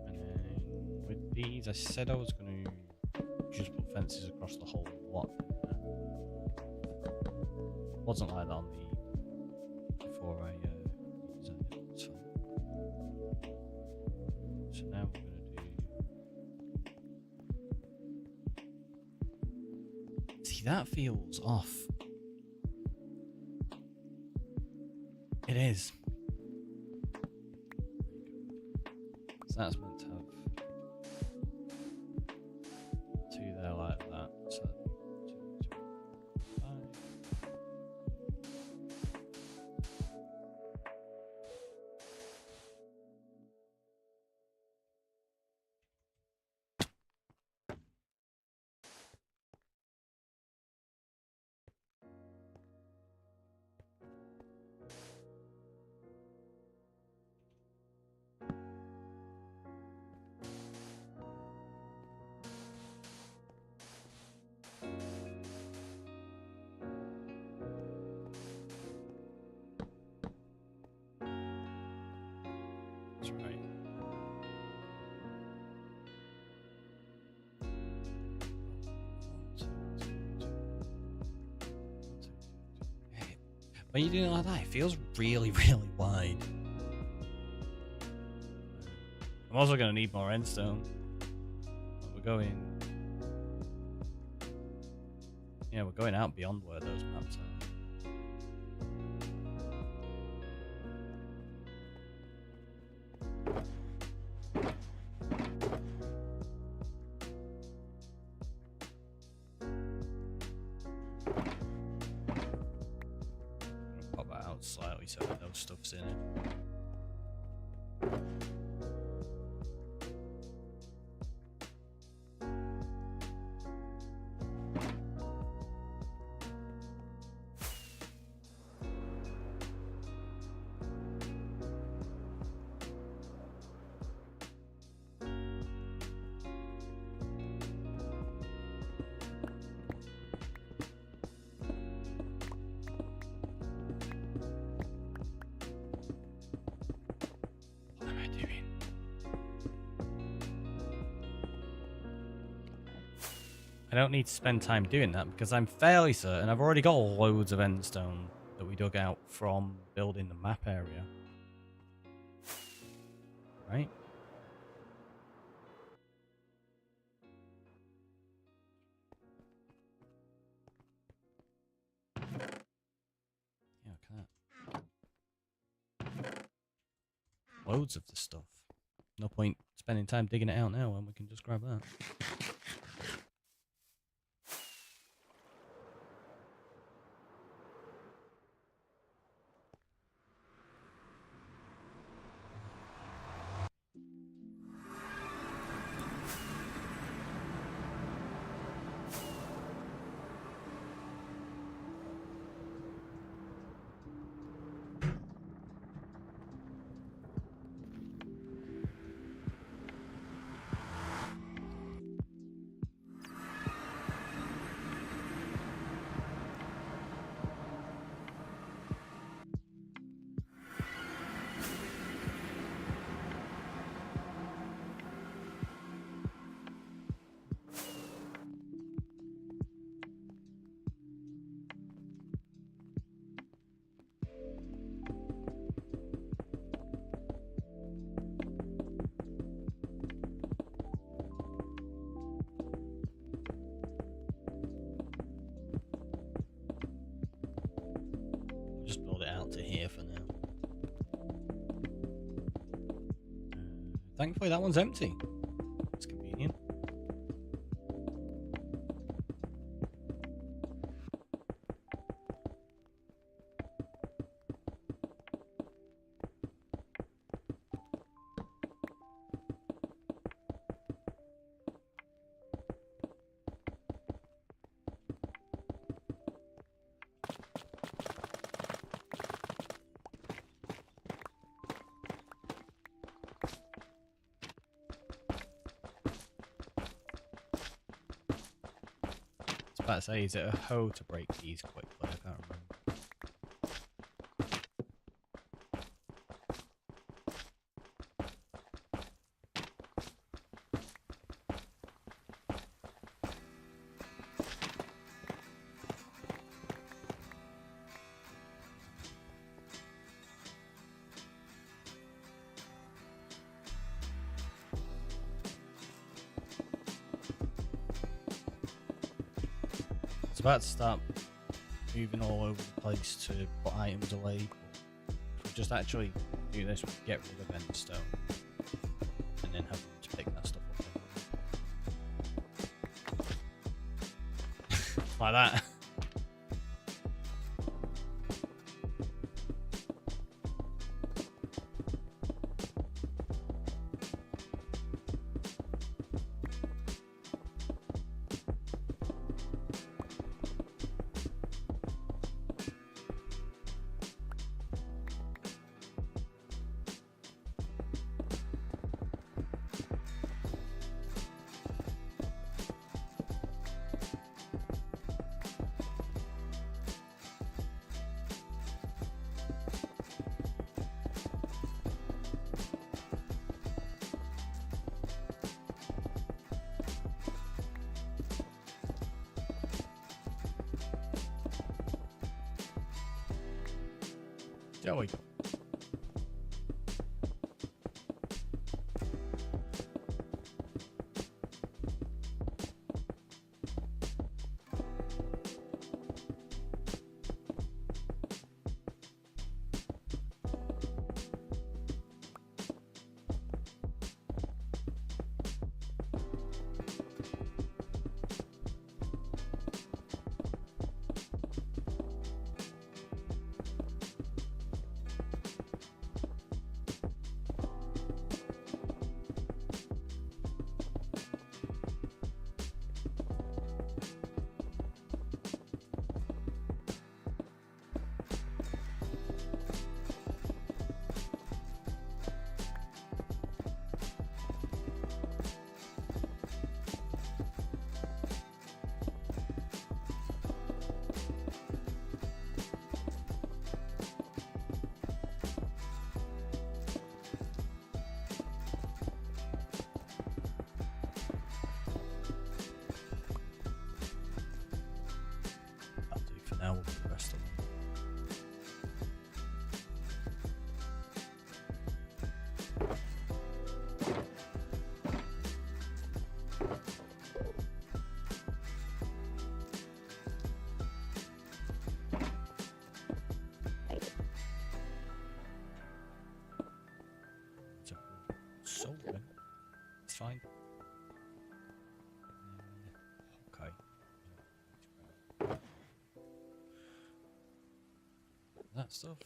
And then with these, I said I was going to just put fences across the whole lot. Wasn't like that on the before I designed it. So now we're going to do. See, that feels off. It is. So that's meant to have two there like that. So 2, 2, 5. That's right. Hey, when you do it like that, it feels really, really wide. I'm also going to need more endstone. We're going... Yeah, we're going out beyond where those maps are. Pop that out slightly so that those stuff's in it. I don't need to spend time doing that because I'm fairly certain I've already got loads of endstone that we dug out from building the map area. Right? Yeah, look at that. Loads of the stuff. No point spending time digging it out now when we can just grab that. Thankfully, that one's empty. It's convenient. About to say, is it a hoe to break these quickly? I can't remember. It's about to start moving all over the place to put items away. We'll just actually do this, we'll get rid of end stone and then have them to pick that stuff up. Like that. Joey. Now we'll put the rest of them. So it's fine. Okay. That stuff.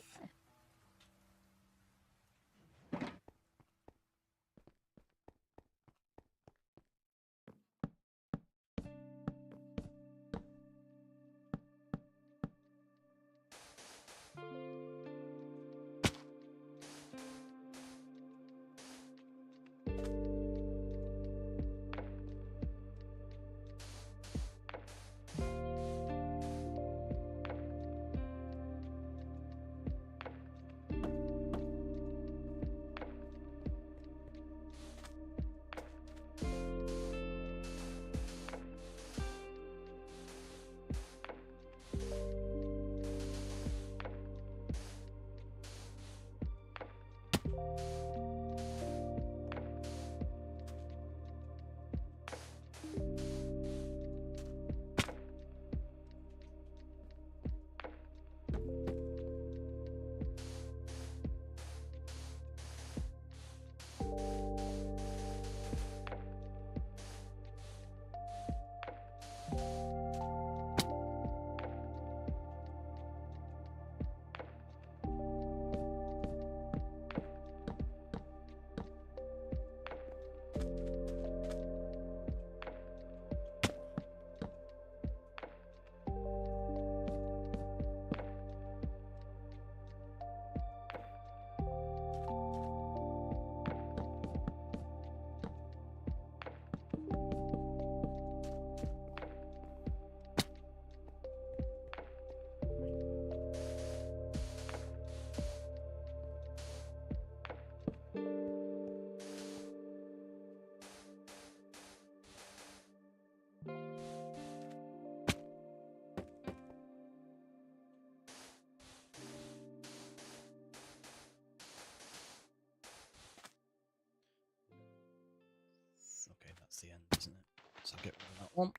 the end, isn't it? So I'll get rid of that one.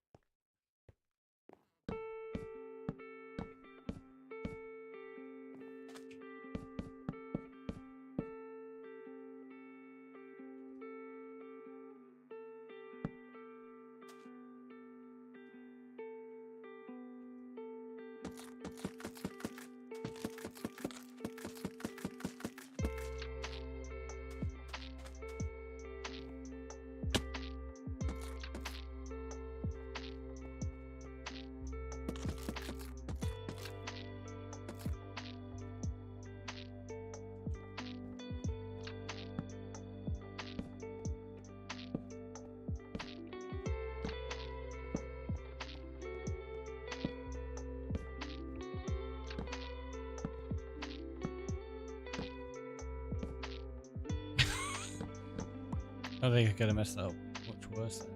I think I could have messed that up much worse then.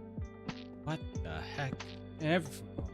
What the heck? Everything wrong.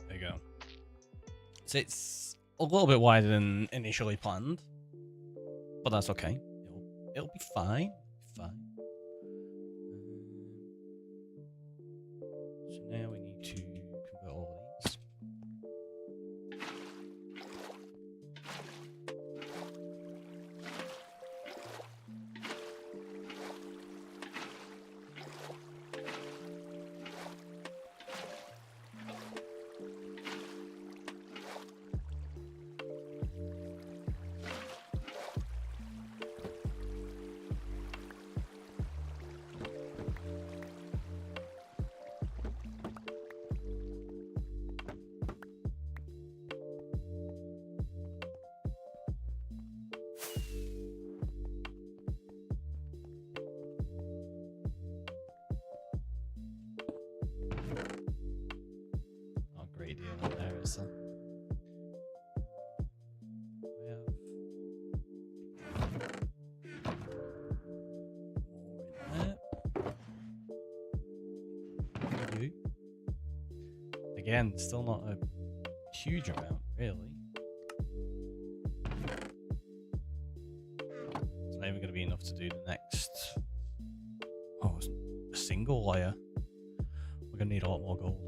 There you go. So it's a little bit wider than initially planned, but that's okay. It'll be fine. Fine. So now we need to convert all of these. Oh, great deal in there, is there? We have more in there. Do. Again, still not a huge amount, really. It's not even going to be enough to do the next. Oh, a single layer. We're going to need a lot more gold.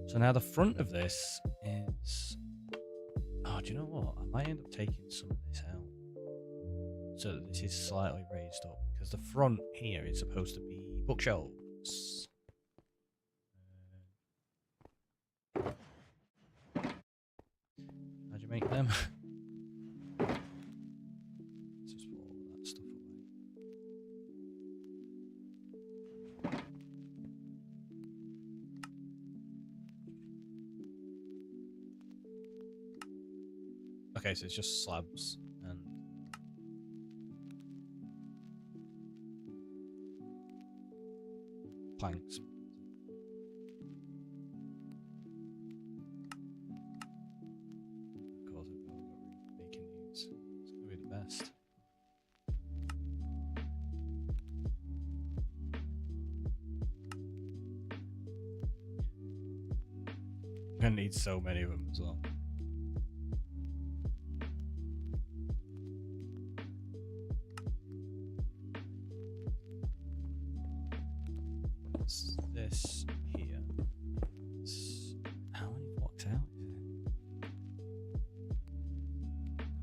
So now the front of this is. Oh, do you know what? I might end up taking some of this out so that this is slightly raised up, because the front here is supposed to be bookshelves. How'd you make them? Let's just put all that stuff away. Okay, so it's just slabs and planks. Of course, I've got making these. It's gonna be the best. I'm gonna need so many of them as well. what's this here? How many blocks out is it?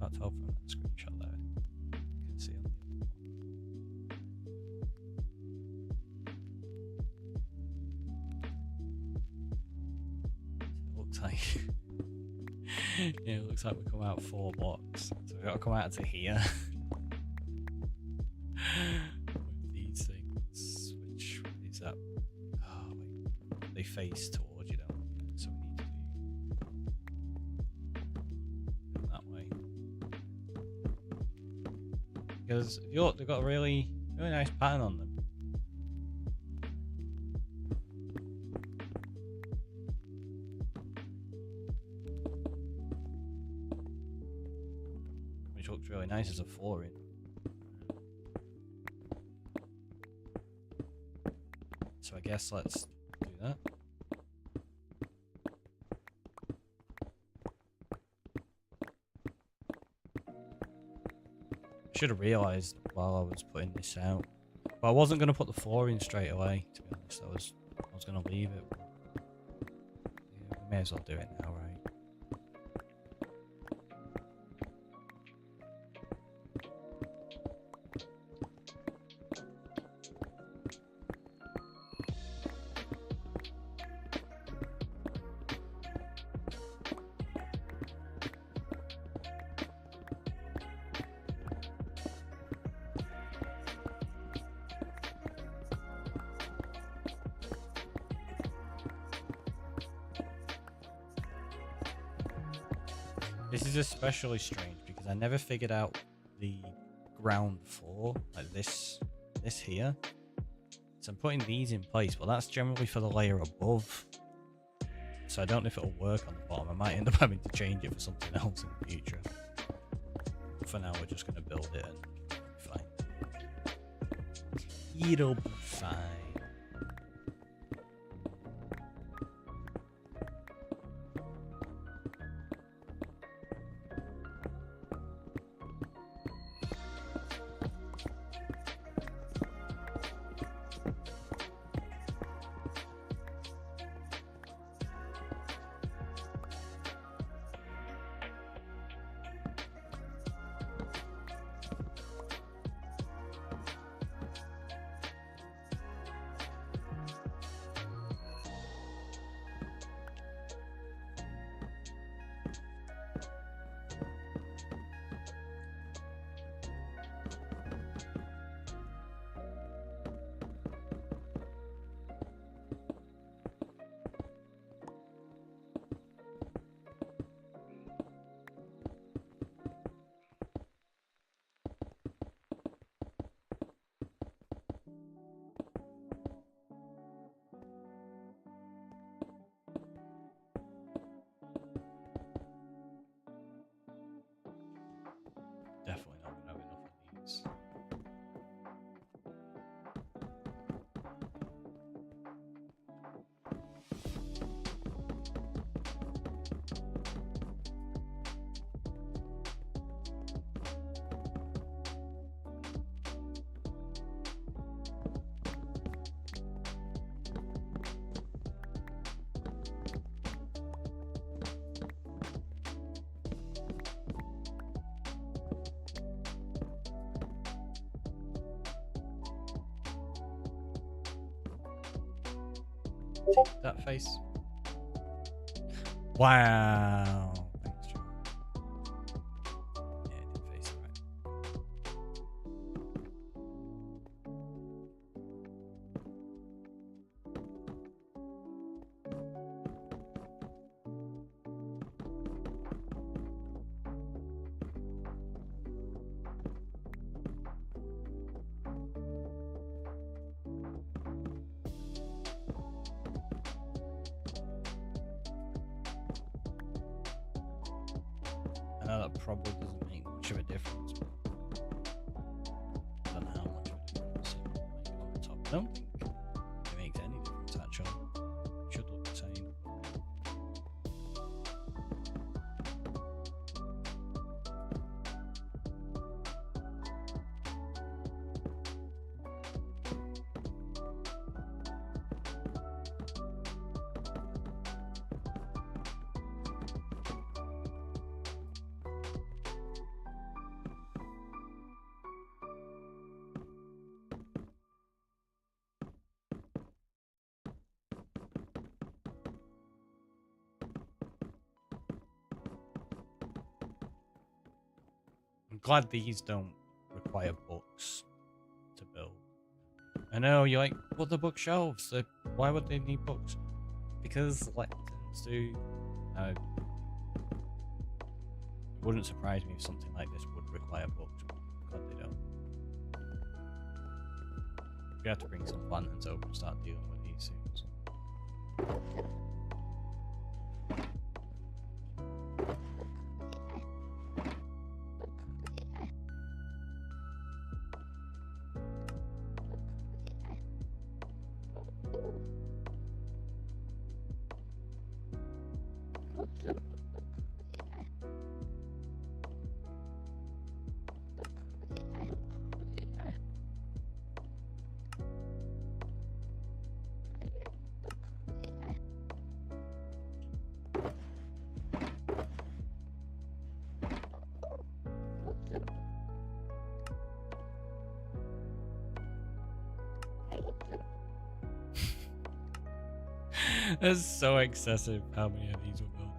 Can't tell from that screenshot there. You can see on the it looks like yeah, it looks like we come out 4 blocks. So we've got to come out to here. With these things, which is that? Oh wait, they face towards you, don't they? So we need to do it that way. Because if you look, they've got a really nice pattern on them. Which looks really nice as a flooring. So I guess let's do that. Should have realised while I was putting this out. But I wasn't going to put the floor in straight away, to be honest. I was going to leave it. But yeah, we may as well do it now, right? This is especially strange because I never figured out the ground floor, like this here. So I'm putting these in place, but that's generally for the layer above. So I don't know if it'll work on the bottom. I might end up having to change it for something else in the future. But for now, we're just going to build it and it'll be fine. It'll be fine. Definitely not going to have enough of these. That face. Wow. Thanks, Joe. Yeah, it did face it right. I know that probably doesn't make much of a difference, but I don't know how much of a difference it will make on the top. I don't think it makes any difference actually. It should look the same. glad these don't require books to build. I know you're like, what the bookshelves? Why would they need books? Because lecterns do. It wouldn't surprise me if something like this would require books, but glad they don't. We have to bring some lanterns over and start dealing with these soon. So. That's so excessive how many of these we're building.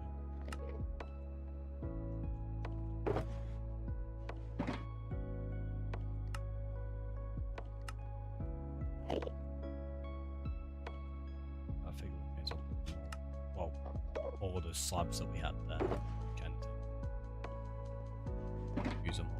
I figure we may as well, all the slabs that we had there, kind of thing. Use them all.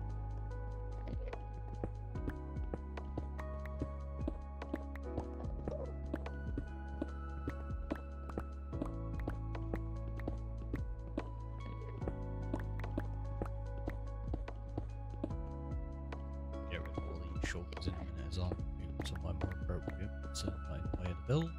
Shoulders in a minute as well. Move somewhere more appropriate. So like way to build.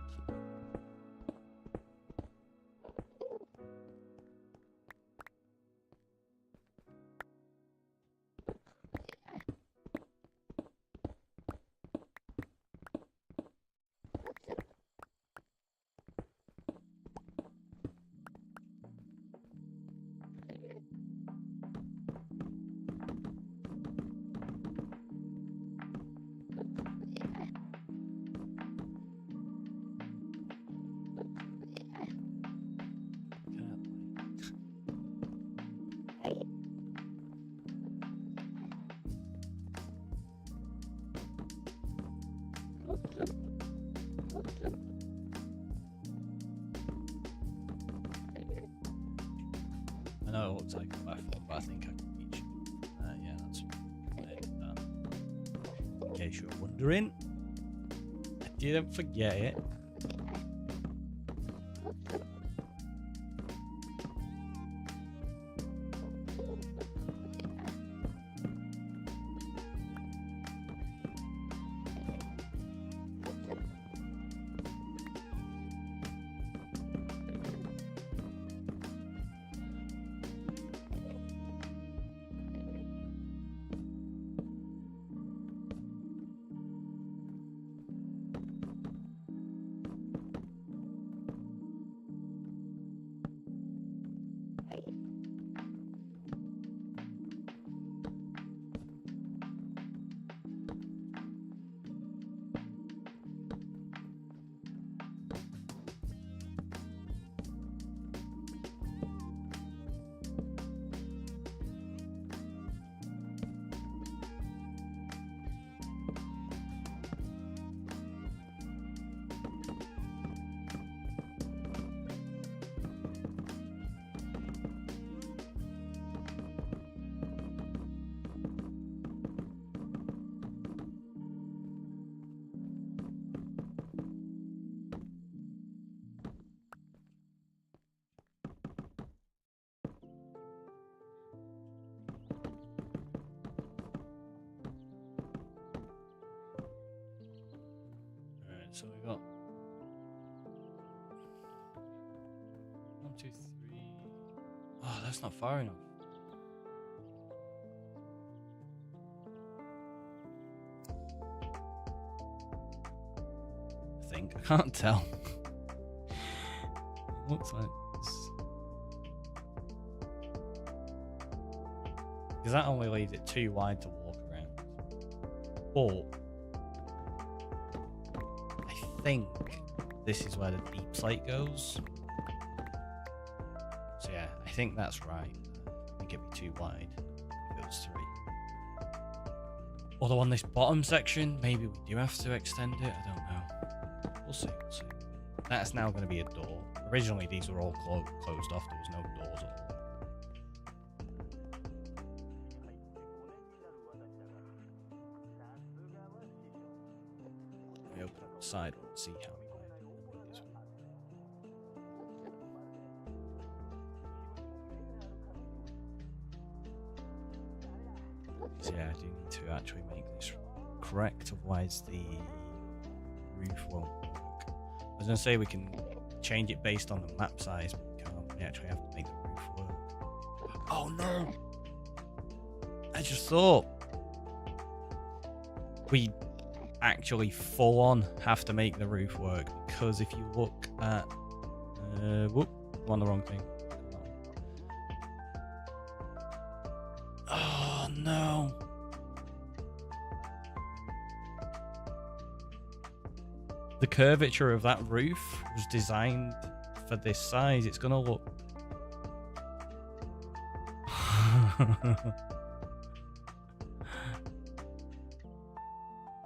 I know it looks like a left one, but I think I can reach it. Yeah, that's it. In case you're wondering, I didn't forget it. So we got 1, 2, 3. Oh, that's not far enough. I think I can't tell. It looks like this. Because that only leaves it too wide to walk around. But I think this is where the deep slate goes. So yeah, I think that's right. I think it'd be too wide if it was 3. Although on this bottom section, maybe we do have to extend it. I don't know. We'll see. We'll see. That's now going to be a door. Originally, these were all closed off. There was no doors at all. Let me open up the side one and see how we play this one. So yeah, I do need to actually make this correct, otherwise the roof won't work. I was going to say we can change it based on the map size, but we can't. We actually have to make the roof work. Oh no! I just thought we actually full on have to make the roof work, because if you look at whoop, I'm on the wrong thing. Oh no! The curvature of that roof was designed for this size. It's gonna look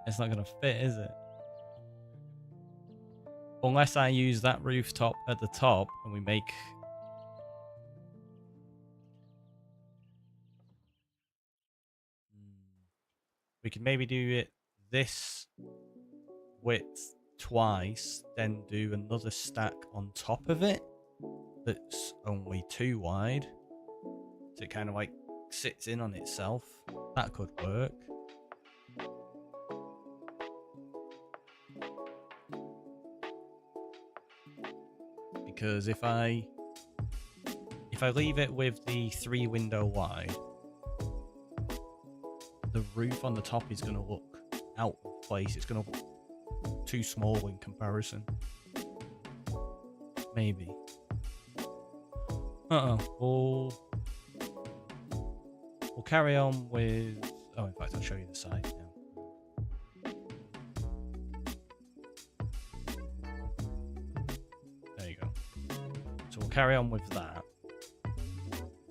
it's not gonna fit, is it? Unless I use that rooftop at the top and we make... We could maybe do it this width twice, then do another stack on top of it that's only 2 wide. So it kind of like sits in on itself. That could work. Because if I leave it with the 3 window wide, the roof on the top is going to look out of place. It's going to look too small in comparison. Maybe. We'll carry on with... Oh, in fact, I'll show you the side now. There you go. So we'll carry on with that.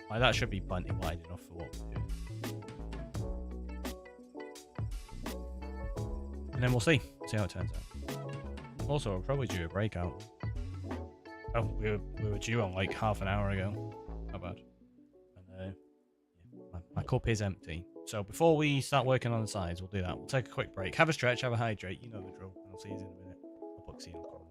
Like, that should be plenty wide enough for what we're doing. And then we'll see how it turns out. Also, we'll probably do a breakout. Oh, we were due on like half an hour ago. Not bad. And yeah, my cup is empty. So before we start working on the sides, we'll do that. We'll take a quick break, have a stretch, have a hydrate. You know the drill. And I'll see you in a minute. I'll put C on corner.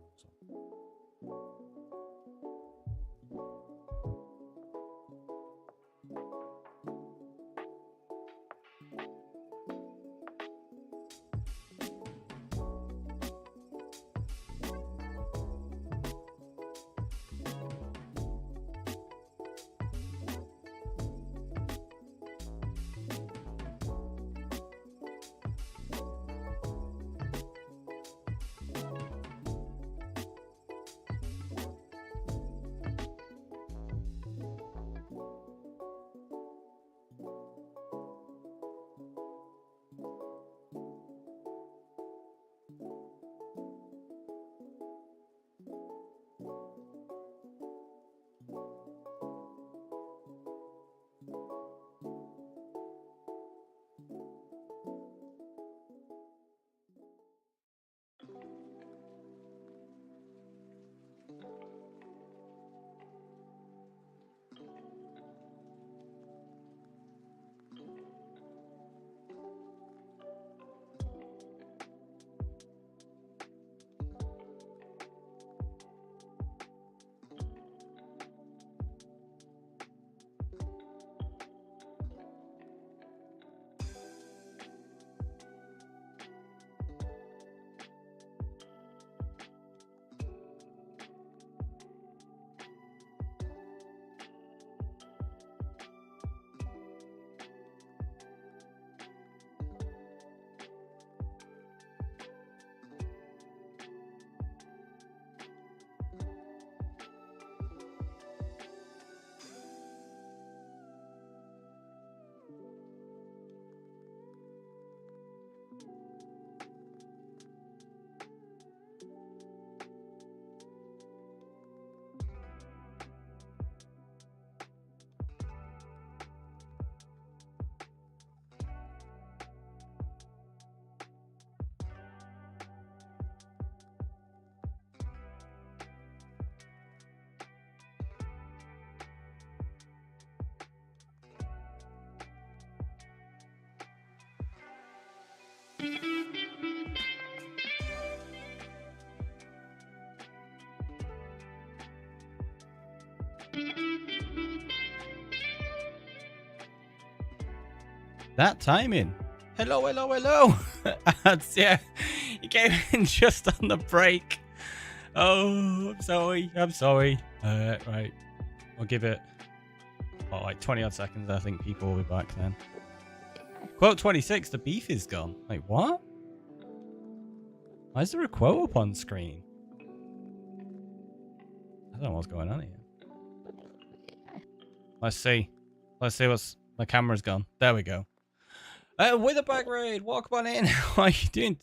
That timing. Hello, hello, hello. Yeah, you came in just on the break. Oh, I'm sorry. I'm sorry. Right. I'll give it, like 20 odd seconds. I think people will be back then. Quote 26, the beef is gone. Wait, what? Why is there a quote up on screen? I don't know what's going on here. Let's see. Let's see what's... My camera's gone. There we go. With a bag raid, welcome on in. How are you doing?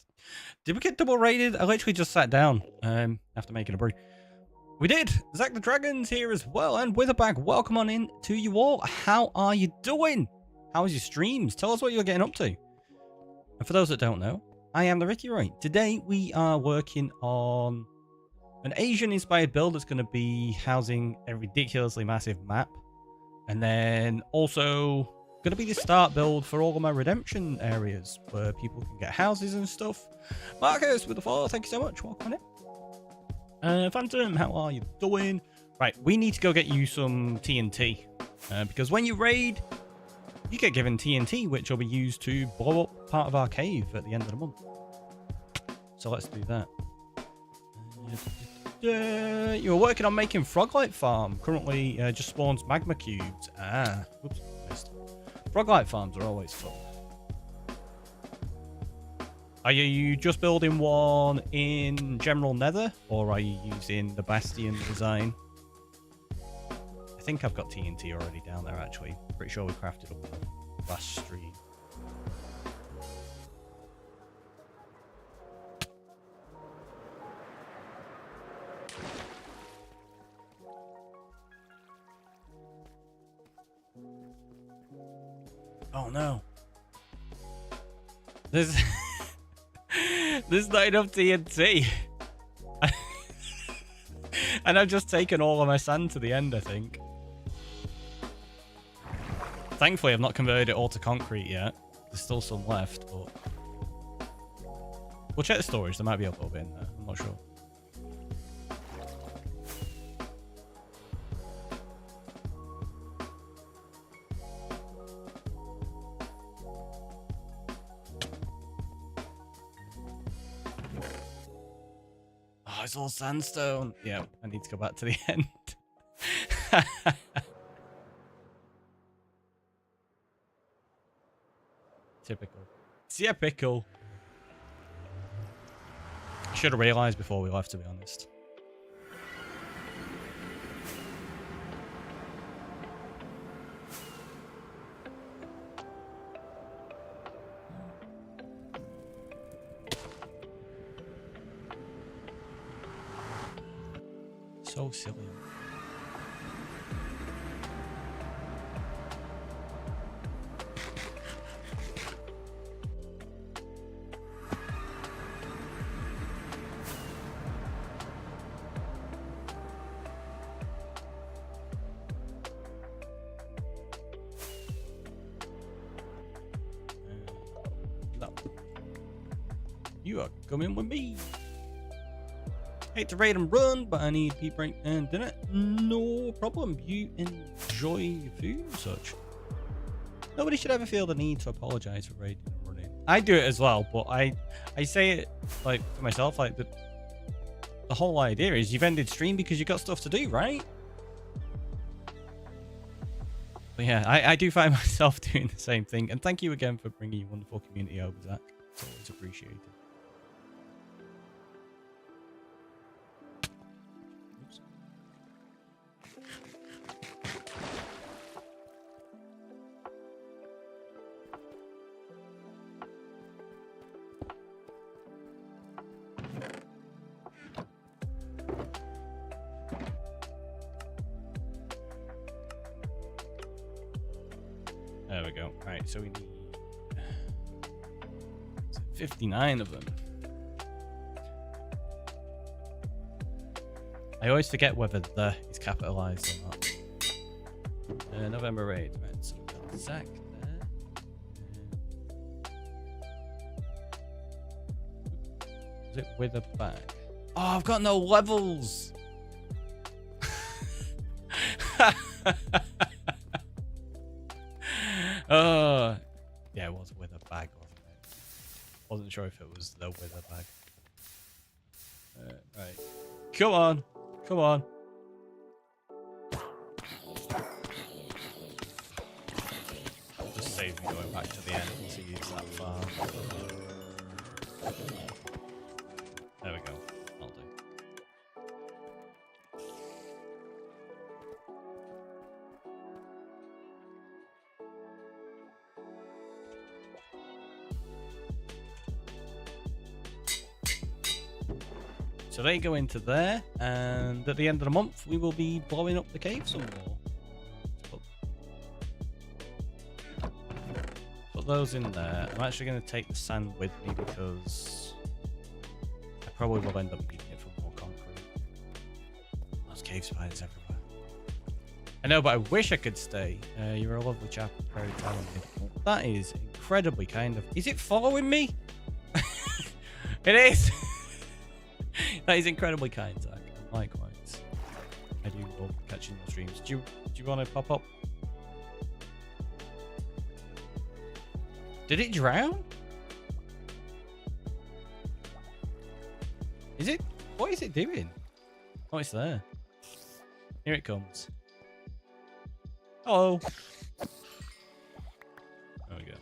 Did we get double raided? I literally just sat down after making a brew. We did. Zach the Dragon's here as well, and with a bag, welcome on in to you all. How are you doing? How was your streams? Tell us what you're getting up to. And for those that don't know, I am TheRickyroy. Today we are working on an Asian-inspired build that's going to be housing a ridiculously massive map, and then also going to be the start build for all of my redemption areas where people can get houses and stuff. Marcus with the follow, thank you so much. Welcome on in. Phantom, how are you doing? Right, we need to go get you some TNT because when you raid, you get given TNT, which will be used to blow up part of our cave at the end of the month. So let's do that. You're working on making Froglight Farm. Currently just spawns magma cubes. Oops, missed. Froglight farms are always fun. Are you just building one in general nether, or are you using the bastion design? I think I've got TNT already down there, actually. Pretty sure we crafted up last stream. Oh no. There's not enough TNT. And I've just taken all of my sand to the end, I think. Thankfully, I've not converted it all to concrete yet. There's still some left, but... We'll check the storage. There might be a little bit in there. I'm not sure. Oh, it's all sandstone. Yeah, I need to go back to the end. Typical. Typical. Should have realised before we left, to be honest. So silly. No. You are coming with me. Hate to raid and run, but I need peep break and dinner. No problem. You enjoy your food and such. Nobody should ever feel the need to apologize for raiding and running. I do it as well, but I say it like to myself, like the whole idea is you've ended stream because you got stuff to do, right? But yeah, I do find myself doing the same thing. And thank you again for bringing your wonderful community over, Zach. It's always appreciated. There we go. Right, so we need 59 of them. I always forget whether the is capitalized or not. November raid, right? So we got Zach there. Is it with a bag? Oh, I've got no levels. Yeah, it was with a bag, wasn't it? Wasn't sure if it was the with a bag. Right. Come on. Come on. Just save me going back to the end and see it's that far. There we go. I'll do. So they go into there, and at the end of the month, we will be blowing up the cave some more. Put those in there. I'm actually going to take the sand with me because I probably will end up needing it for more concrete. There's cave spiders everywhere. I know, but I wish I could stay. You're a lovely chap, very talented. Oh, that is incredibly kind of. Is it following me? It is. That is incredibly kind, Zach. Likewise. I do love catching your streams. Do you want to pop up? Did it drown? Is it? What is it doing? Oh, it's there. Here it comes. Hello. There we go.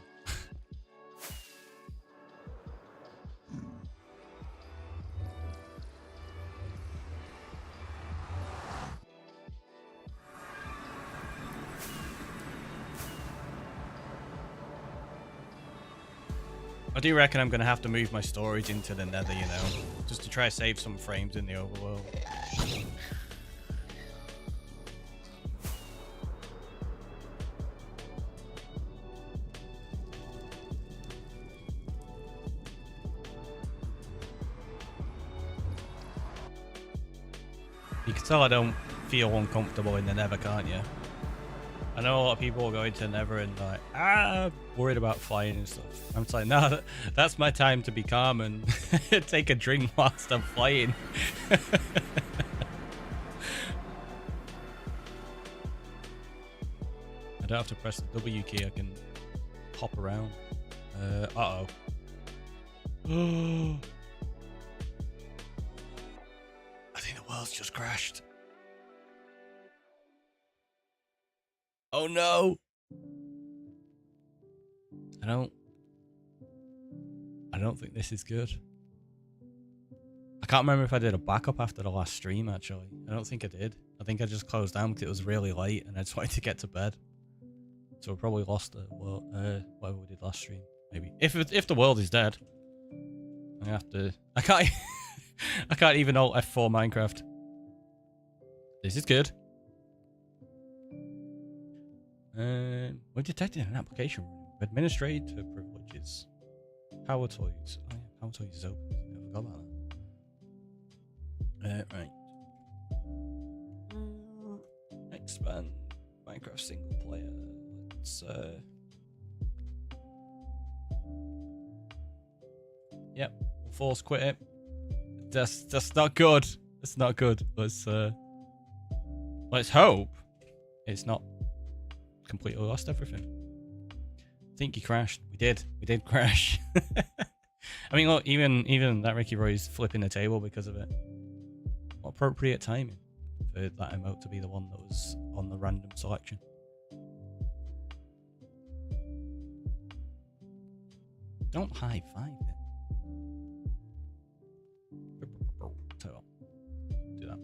I do reckon I'm going to have to move my storage into the nether, you know, just to try to save some frames in the overworld. You can tell I don't feel uncomfortable in the nether, can't you? I know a lot of people will go into Nether and like, worried about flying and stuff. I'm just like, no, that's my time to be calm and take a drink whilst I'm flying. I don't have to press the W key, I can hop around. Uh-oh. I think the world's just crashed. Oh no! I don't think this is good. I can't remember if I did a backup after the last stream, actually. I don't think I did. I think I just closed down because it was really late and I just wanted to get to bed. So we probably lost the world, whatever we did last stream. Maybe. If the world is dead, I have to... I can't... I can't even alt F4 Minecraft. This is good. We've detected an application room. Administrator privileges. Power toys. Oh yeah, power toys is open. I forgot about that. Right. Expand Minecraft single player. Let's yep, we'll force quit it. That's not good. It's not good. Let's hope it's not completely lost everything. I think you crashed. We did crash. I mean, look, even that TheRickyroy is flipping the table because of it. What appropriate timing for that emote to be the one that was on the random selection. Don't high five it. Do that.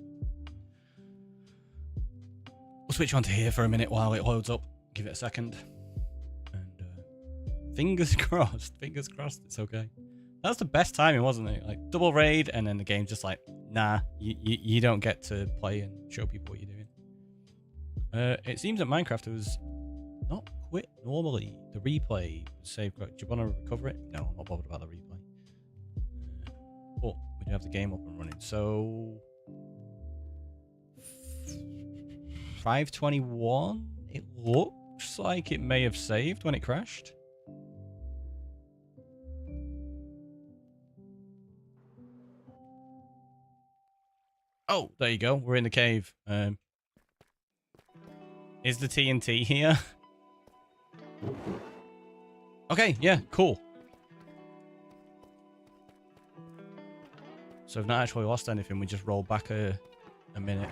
We'll switch on to here for a minute while it loads up. Give it a second. And fingers crossed. Fingers crossed it's okay. That was the best timing, wasn't it? Like double raid and then the game's just like, nah, you don't get to play and show people what you're doing. It seems that Minecraft was not quit normally. The replay was saved. Do you want to recover it? No, I'm not bothered about the replay. But we do have the game up and running. So 5:21. It looks like it may have saved when it crashed. Oh, there you go. We're in the cave. Is the TNT here? Okay, yeah, cool. So we've not actually lost anything. We just rolled back a minute.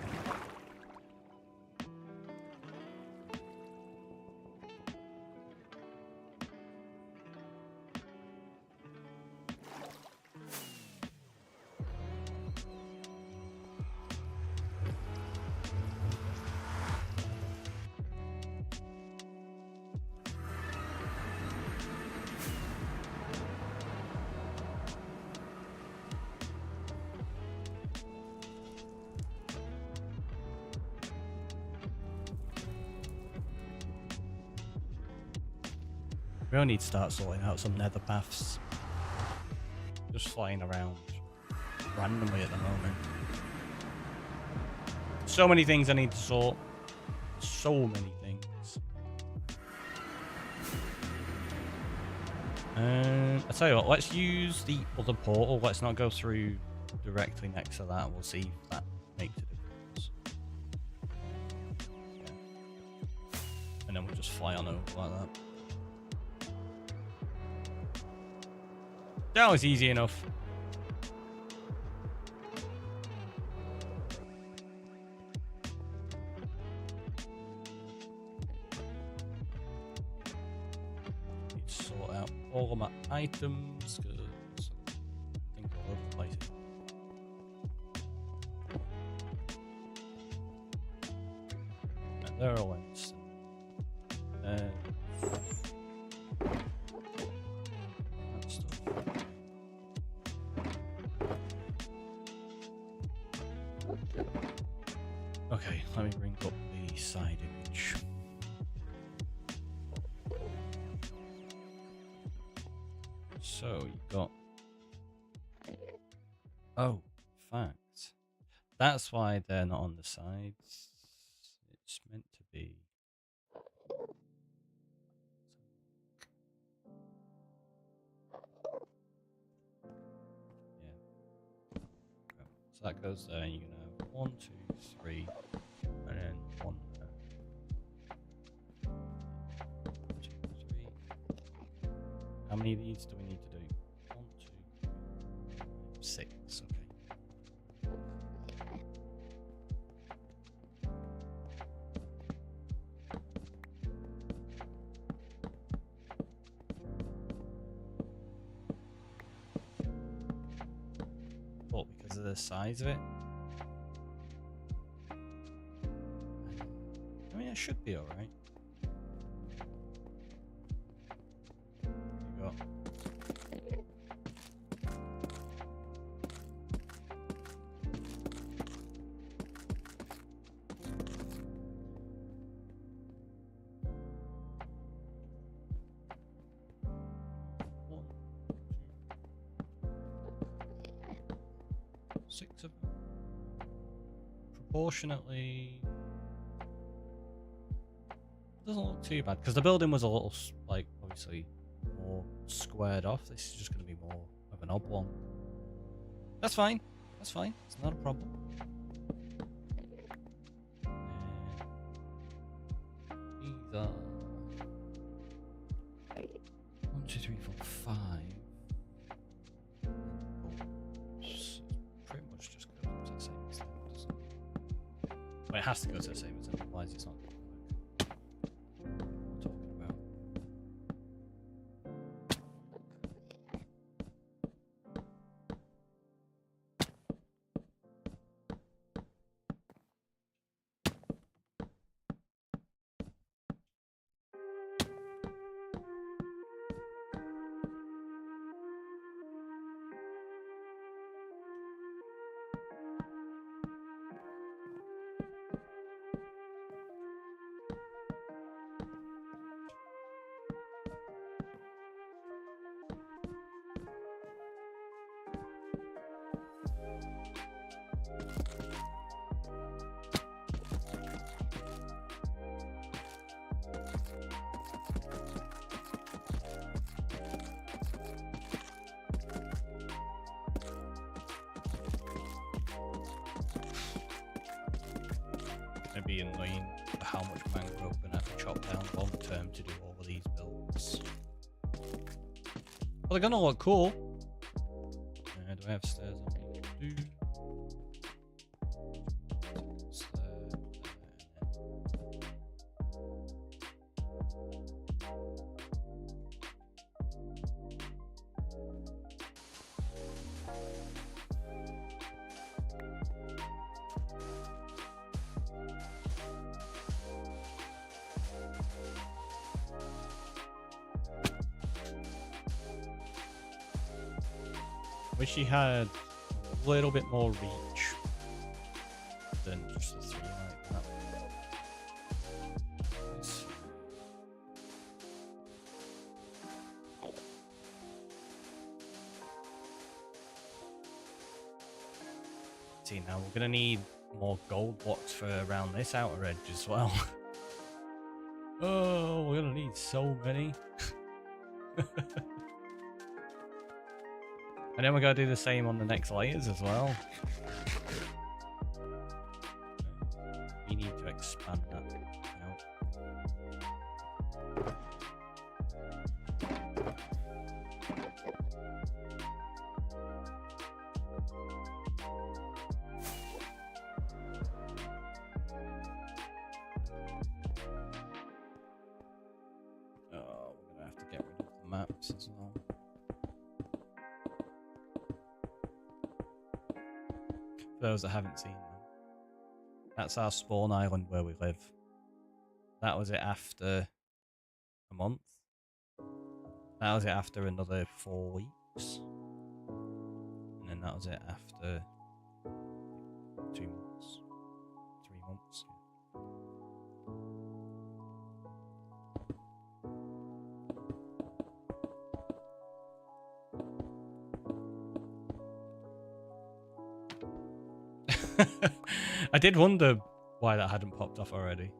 We only need to start sorting out some nether paths. Just flying around randomly at the moment. So many things I need to sort. So many things. I'll tell you what, let's use the other portal. Let's not go through directly next to that. We'll see if that makes a difference. Yeah. And then we'll just fly on over like that. That was easy enough. Need to sort out all of my items because I think all over the place. And they're all instant. Okay, let me bring up the side image. So you got... Oh, fact. That's why they're not on the sides. It's meant to be... Yeah. So that goes there, and you can have 1, 2, 3, and then 1 there. 1, 2, 3. How many of these do we need to do? 1, 2, 3, 6. Okay. Well, because of the size of it. I mean, it should be alright. You got... One, 2, 6 of them. Proportionately... Doesn't look too bad because the building was a little, like, obviously more squared off. This is just going to be more of an oblong. That's fine. That's fine. It's not a problem. These are 1, 2, 3, 4, 5. Pretty much just goes to the same extent, doesn't it? But it has to go to the same extent, otherwise it's not. be annoying for how much mangrove I'm gonna have to chop down long term to do all of these builds. Well, they're gonna look cool. Do I have stairs on me? Do. Wish he had a little bit more reach than just the 3 like that. See, now we're gonna need more gold blocks for around this outer edge as well. Oh, we're gonna need so many. And then we're going to do the same on the next layers as well. We need to expand that out. Oh, we're going to have to get rid of the maps as well. For those that haven't seen them, that's our spawn island where we live. That was it after a month. That was it after another 4 weeks. And then that was it after 2 months. 3 months. I did wonder why that hadn't popped off already.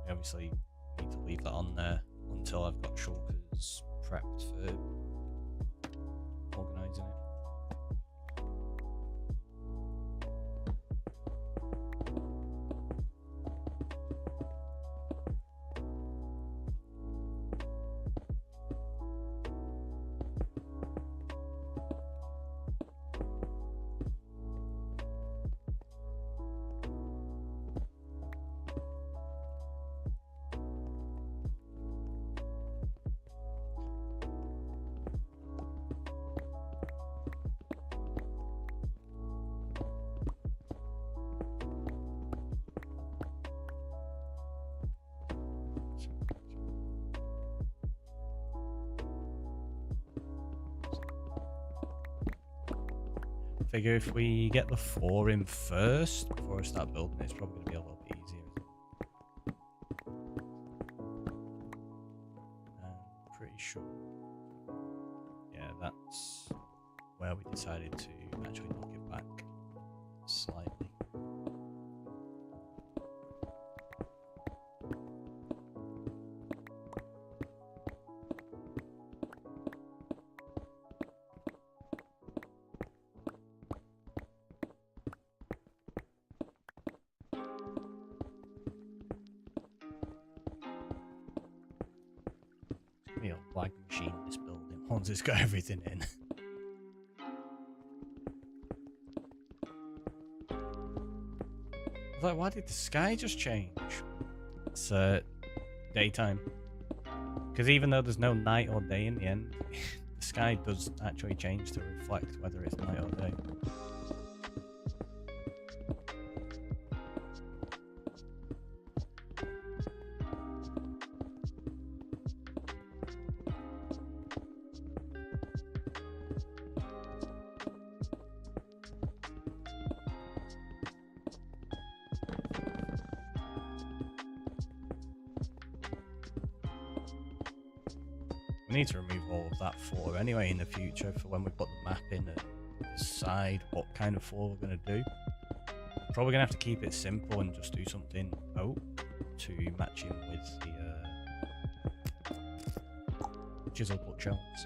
I obviously need to leave that on there until I've got shulkers prepped for organising it. Figure if we get the 4 in first before I start building, it's probably going to be a little bit easier. I'm pretty sure. Yeah, that's where we decided to actually knock it back slightly. A lag machine in this building once it's got everything in. I was like, why did the sky just change? It's daytime. Because even though there's no night or day in the end, the sky does actually change to reflect whether it's night or day. We need to remove all of that floor anyway in the future for when we put the map in and decide what kind of floor we're going to do. Probably going to have to keep it simple and just do something oak to match in with the chiseled bookshelves.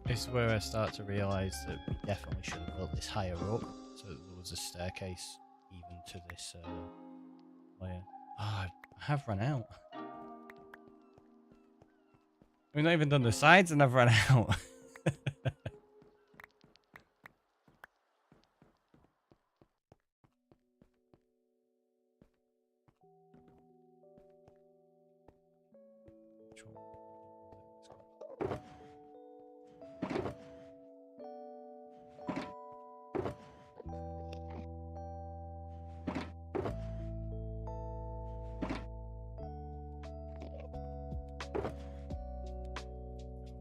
This is where I start to realise that we definitely should have built this higher up, so that there was a staircase even to this layer. Ah, I have run out. We've not even done the sides and I've run out.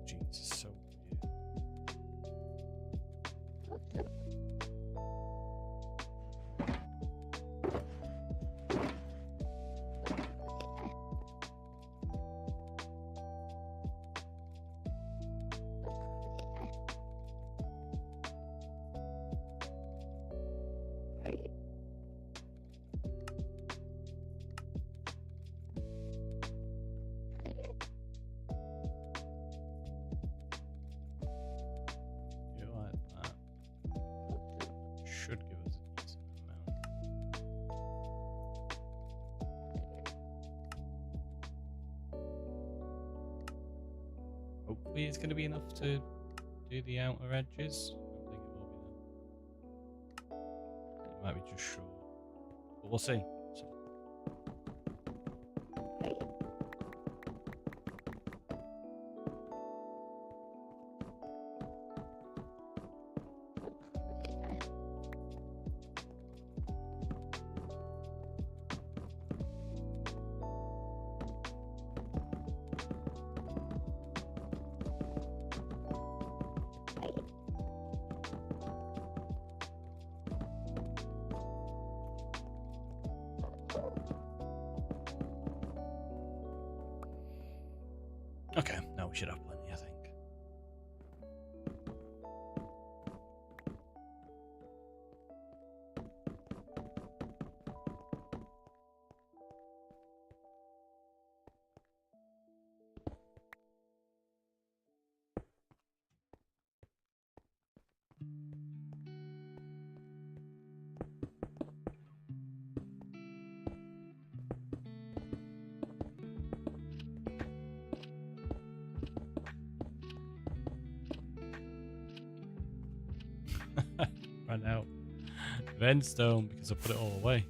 Jesus, so weird. You like that? Should give us a decent amount. Hopefully it's going to be enough to do the outer edges. I don't think it will be though. It might be just short. But we'll see. Okay, now we should have plenty, I think. Ran out of endstone because I put it all away.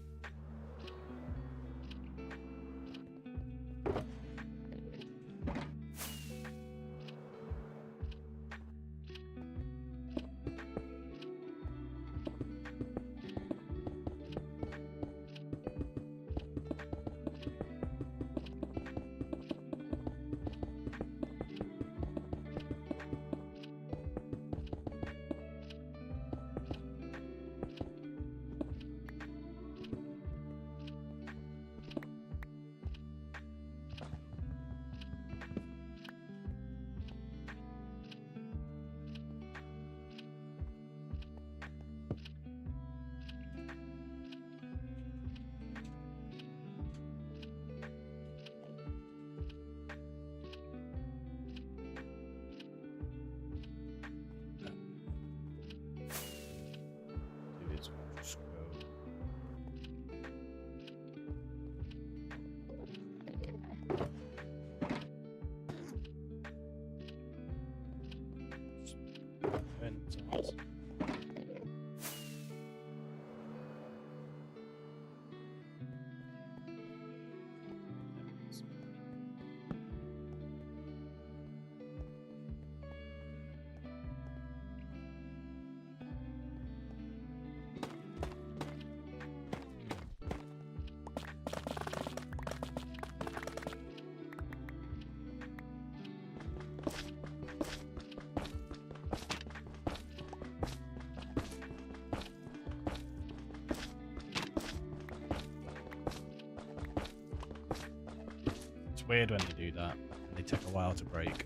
It's weird when they do that. They take a while to break.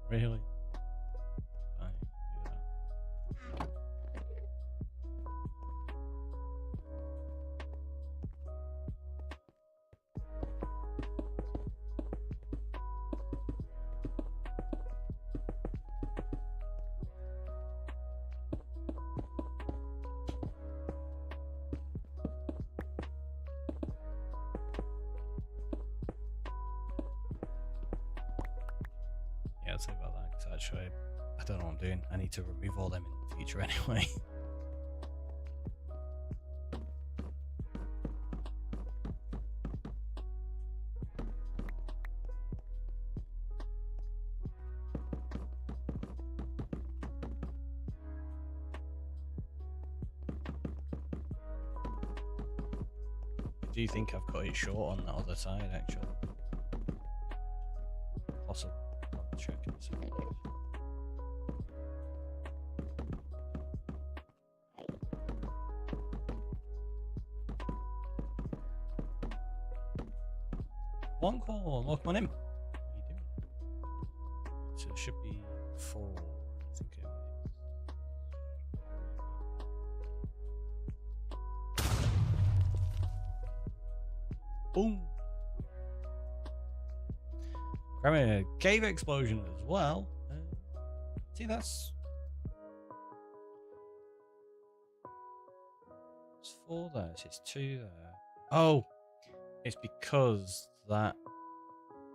Really? Fine, do that. Yeah, let's think about that, because actually, I don't know what I'm doing. I need to remove all them in the future anyway. Do you think I've cut it short on that other side, actually? Possible. I'll check in a second. One call, welcome on in. What are you doing? So it should be 4, I think it is. Boom! Grabbing a cave explosion as well. See, that's... It's 4 there, so it's 2 there. Oh! It's because that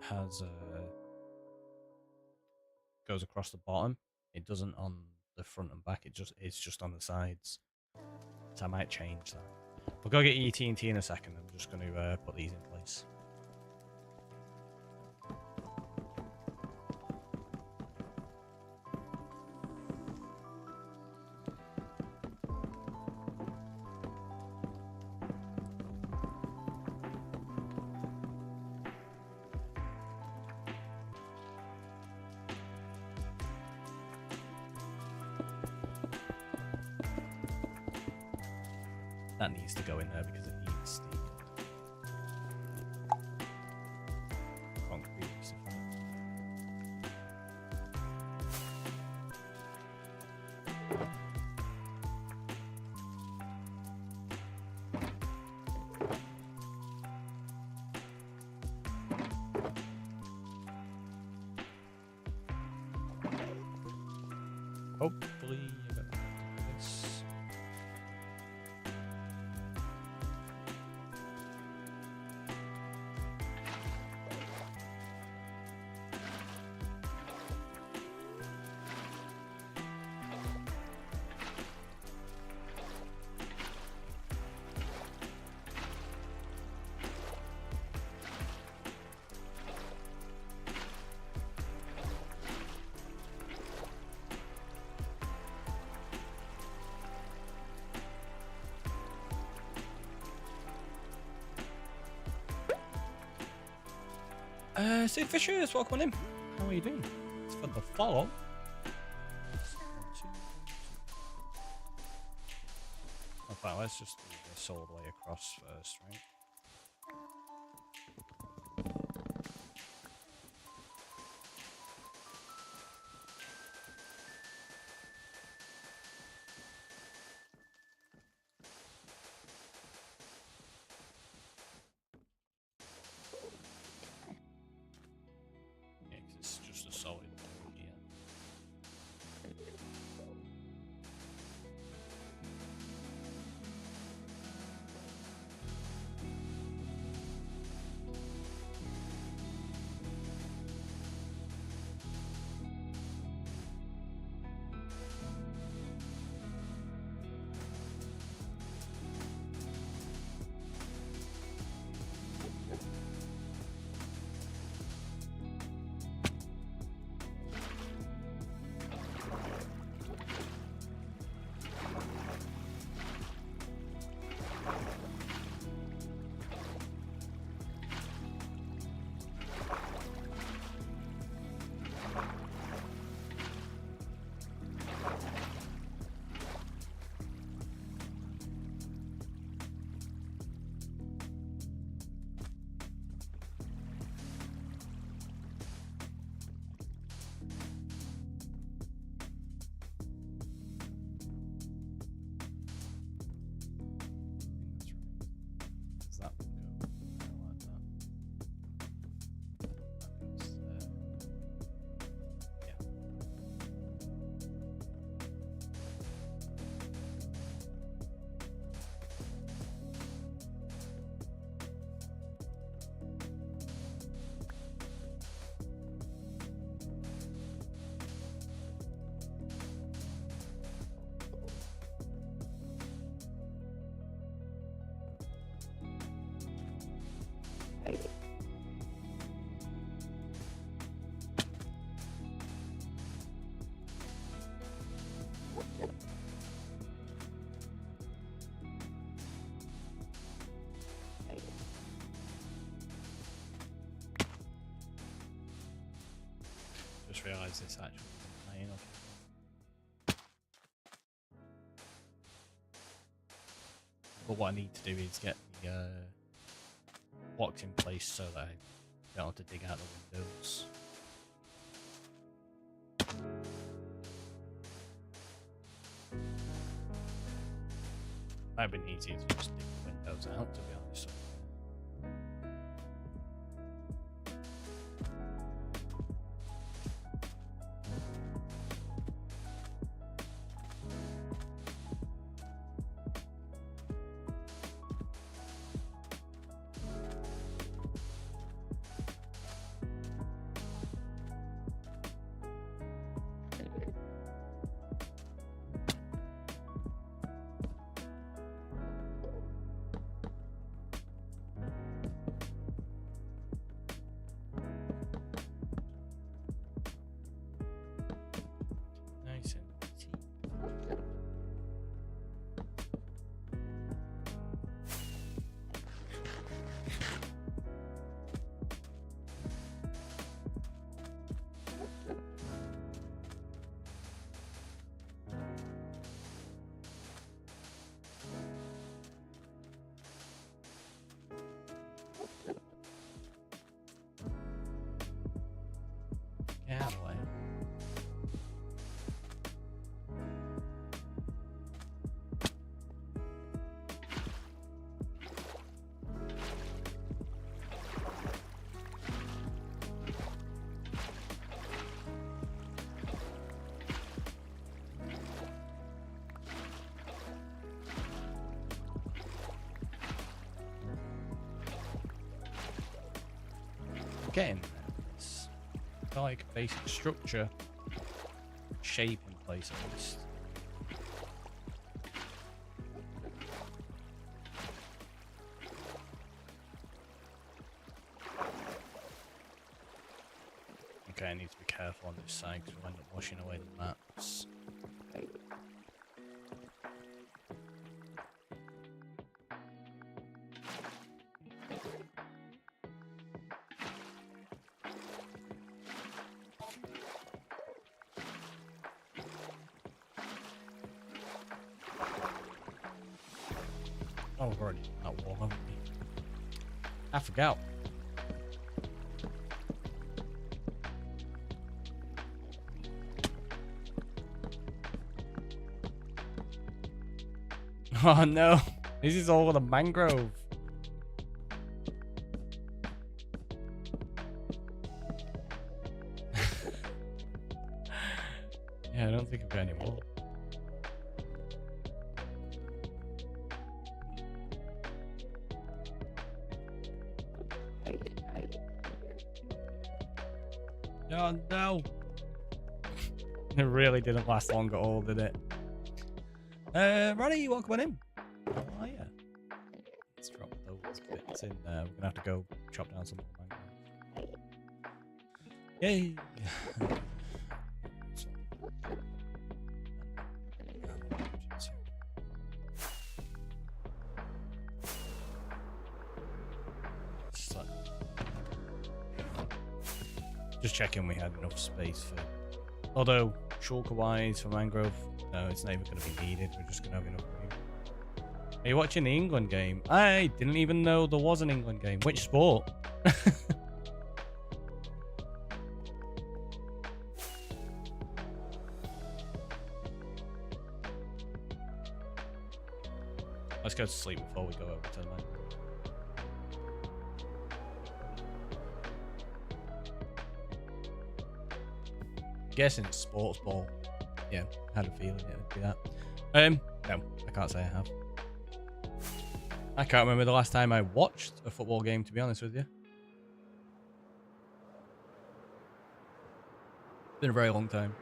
has goes across the bottom. It doesn't on the front and back. It's just on the sides. So I might change that. We'll go get ET&T in a second. I'm just going to put these in place. That needs to go in there because it needs the concrete. Hopefully you got this. Sid Fishers, welcome in. How are you doing? It's for the follow. In fact, let's just do this all the way across first, right? Yeah, 'cause it's just a solid wall here. just realised this actually. But what I need to do is get the blocks in place so that I don't have to dig out the windows. Might have been easier to just dig the windows out, to be honest. Nice and easy. Get out of the way. Getting this like basic structure shape in place at least. Okay, I need to be careful on this side because we'll end up washing away the mats. Oh, we've already done that wall, haven't we? I forgot. Oh no, this is all the mangrove. Yeah, I don't think I've got any more. Oh no. It really didn't last long at all, did it? Ronnie, welcome on in. How are ya? Let's drop those bits in there. We're gonna have to go chop down some more mangroves. Yay! Just checking we had enough space for. Although, shulker wise for mangrove, no, it's not even going to be needed. We're just going to have enough room. Are you watching the England game? I didn't even know there was an England game. Which sport? Let's go to sleep before we go over to the man. Guessing it's sports ball. Yeah, I had a feeling it would be that. No, I can't say I have. I can't remember the last time I watched a football game, to be honest with you. Been a very long time.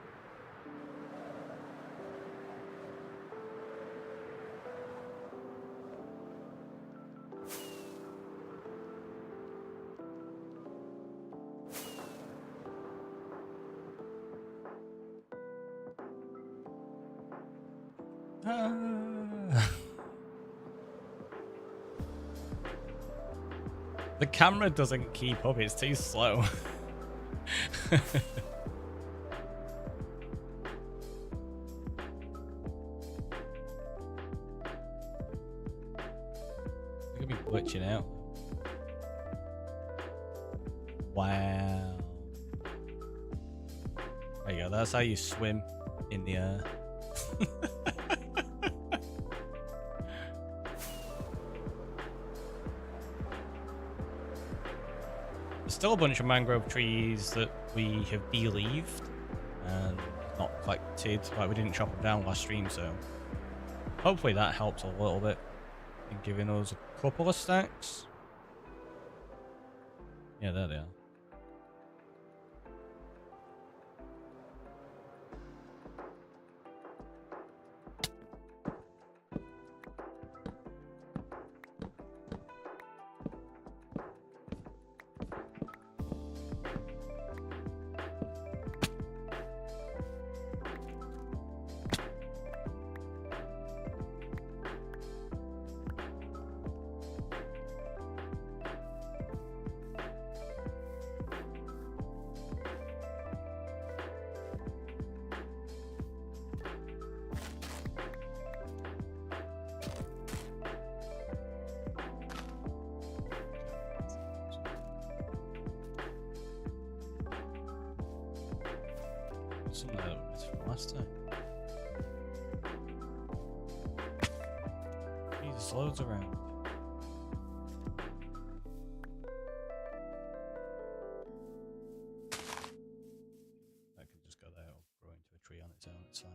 The camera doesn't keep up, it's too slow. Could be glitching out. Wow. There you go. That's how you swim in the air. There's still a bunch of mangrove trees that we have de-leaved and not collected. Like, we didn't chop them down last stream, so hopefully that helps a little bit in giving us a couple of stacks. Yeah, there they are. Some of that was from last time. Jesus, loads around. That can just go there or grow into a tree on its own, it's fine.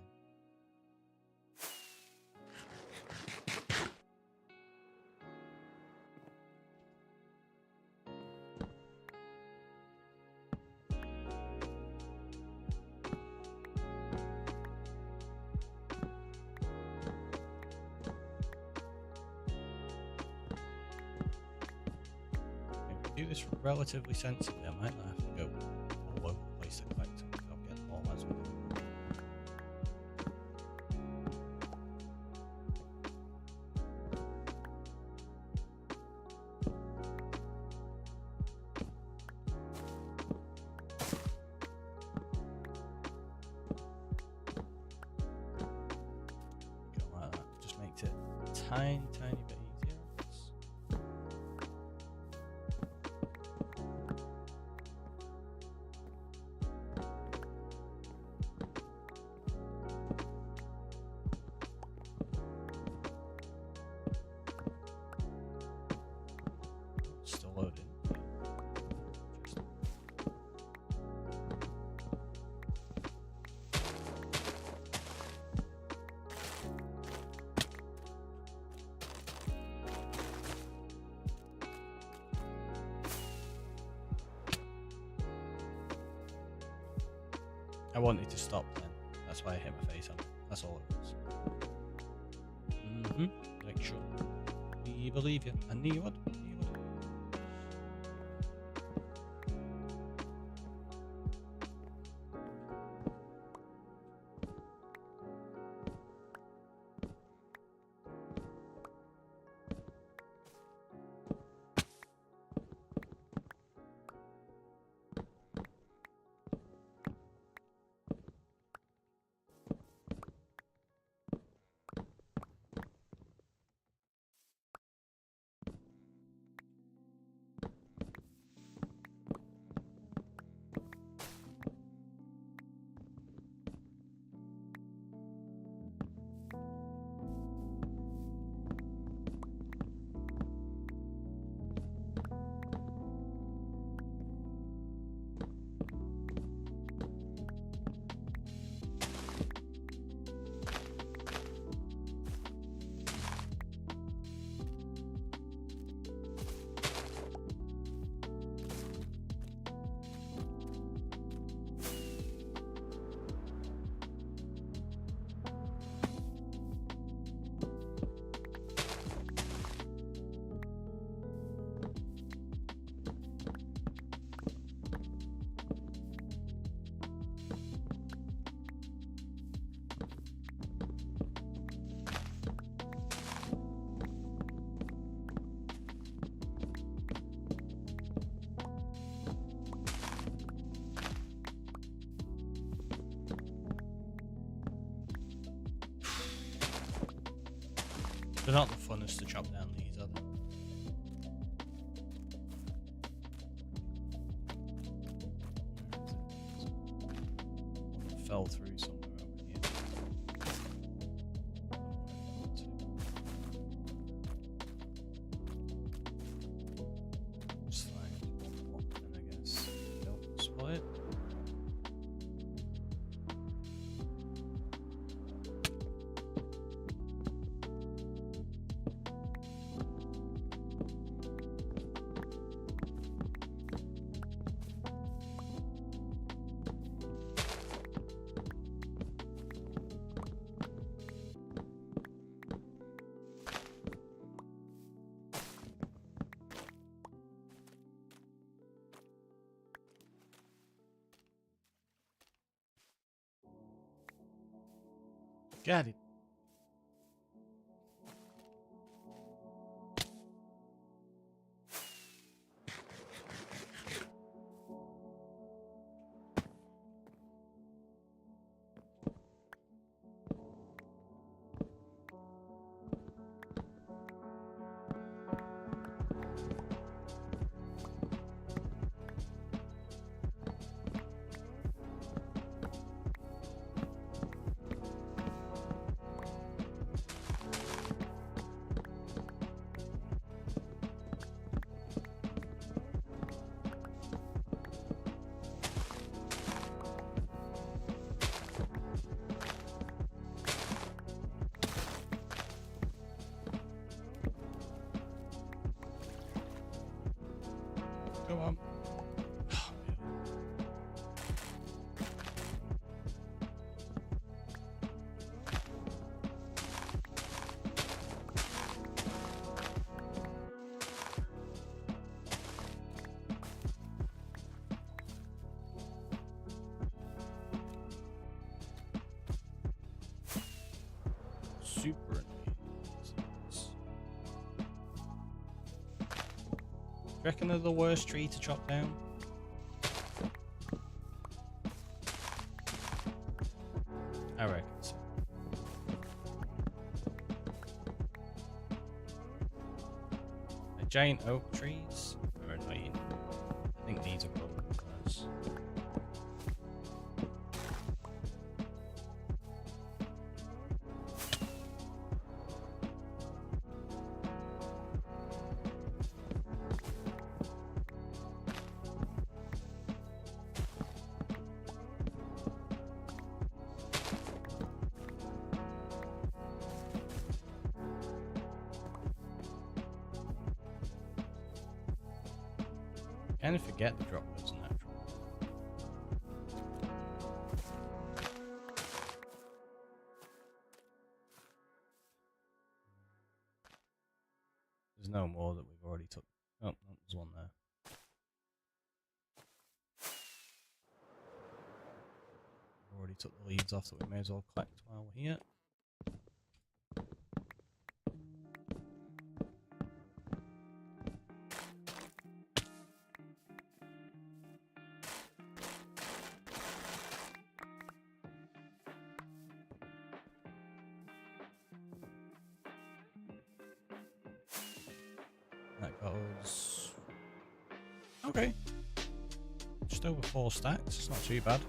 Do this relatively sensibly. I might not have to go all over the place to collect them because I'll get all as we go. Go like that. Just makes it a tiny bit easier. Still loaded. I wanted to stop then. That's why I hit my face on it. That's all it was. Make sure. We believe you. I knew you would. They're not the funnest to chop down these, are they? fell through somewhere over here. Just find one, I guess. Nope, split. Got it. Go on. Super. Do you reckon they're the worst tree to chop down? I reckon so. The giant oak trees are annoying. I think these are probably worse. I kind of forget the drop was natural. There's no more that we've already took. Oh, no, there's one there. We've already took the leaves off, so we may as well collect while we're here. That goes... Okay. Just over 4 stacks, it's not too bad.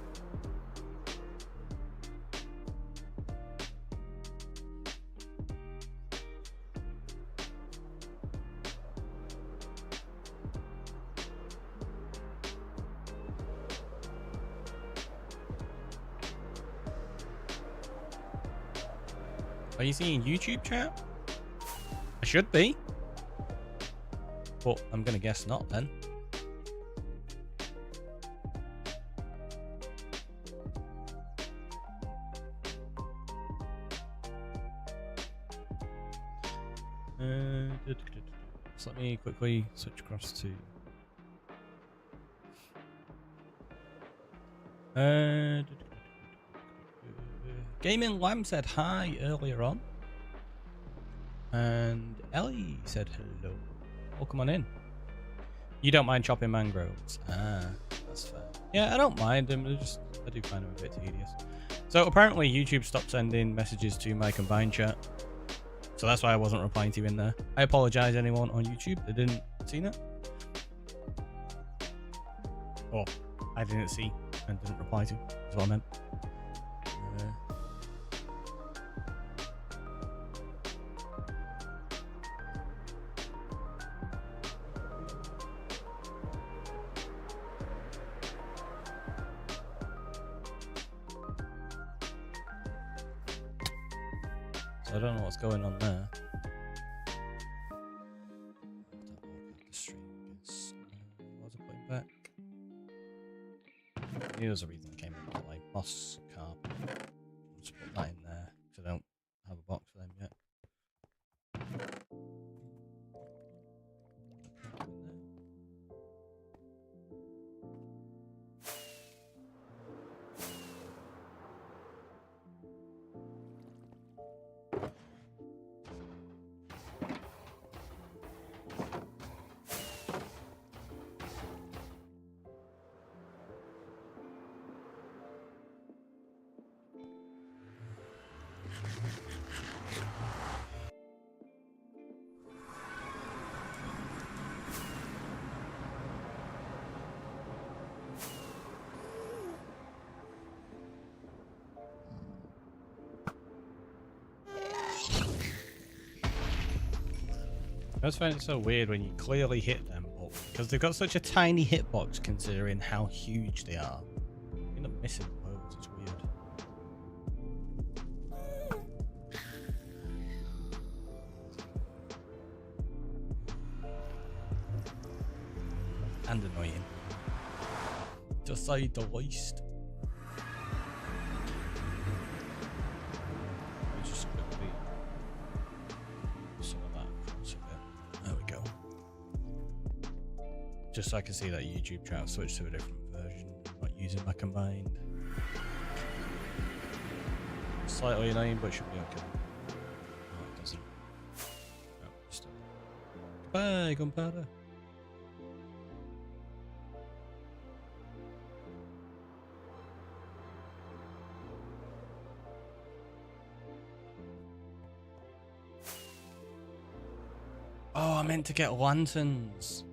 Are you seeing YouTube chat? I should be. But I'm gonna guess not then. So let me quickly switch across to Gaming Lamb said hi earlier on, and Ellie said hello. Welcome on in. You don't mind chopping mangroves? Ah, that's fair. Yeah, I don't mind them. I do find them a bit tedious. So apparently YouTube stopped sending messages to my combined chat, so that's why I wasn't replying to you in there. I apologize anyone on YouTube that didn't see that, or I didn't see and didn't reply to, is what I meant. so I don't know what's going on there. What was I putting back? I knew there was a reason I came into play. Moss carpet. Just put that in there because I don't have a box for them yet. I just find it so weird when you clearly hit them, but because they've got such a tiny hitbox considering how huge they are, you end up missing loads. It's weird. And annoying. To say the least. Just quickly some of that across a bit. There we go. Just so I can see that YouTube chat switch to a different version. I'm not using my combined. Slightly annoying, but should be okay. No, it doesn't. No, just goodbye, gunpowder. Oh, I meant to get lanterns.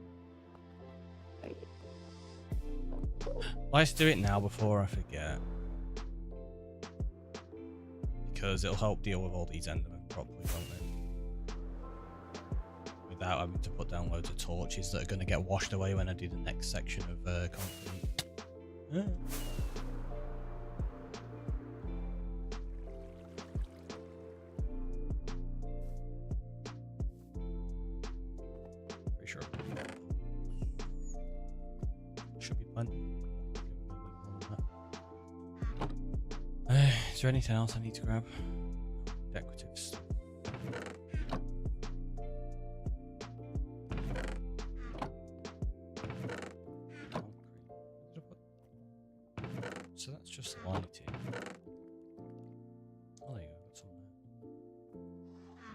Let's do it now before I forget. Because it'll help deal with all these endermen properly, won't it? Without having to put down loads of torches that are going to get washed away when I do the next section of concrete. Yeah. Pretty sure. Should be plenty. Is there anything else I need to grab? Decoratives. So that's just lighting. Oh, there you go. That's on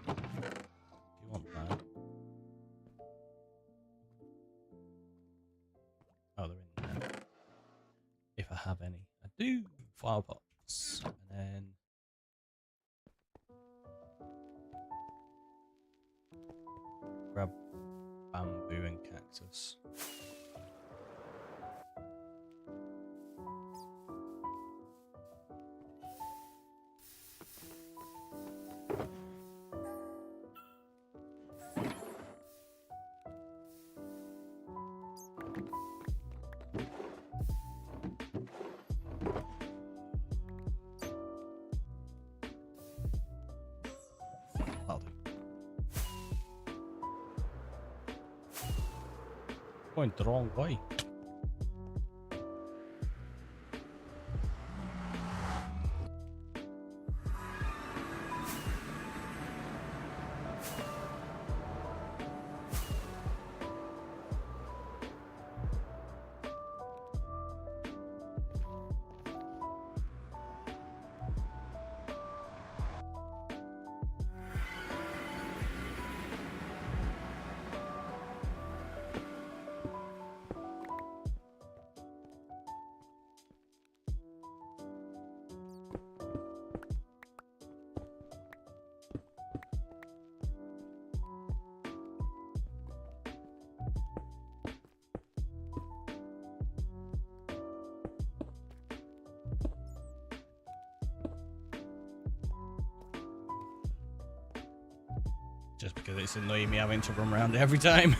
there. Do you want that? Oh, they're in there. If I have any. I do. Flower pots. And then grab bamboo and cactus. Going the wrong way. Just because it's annoying me having to run around every time.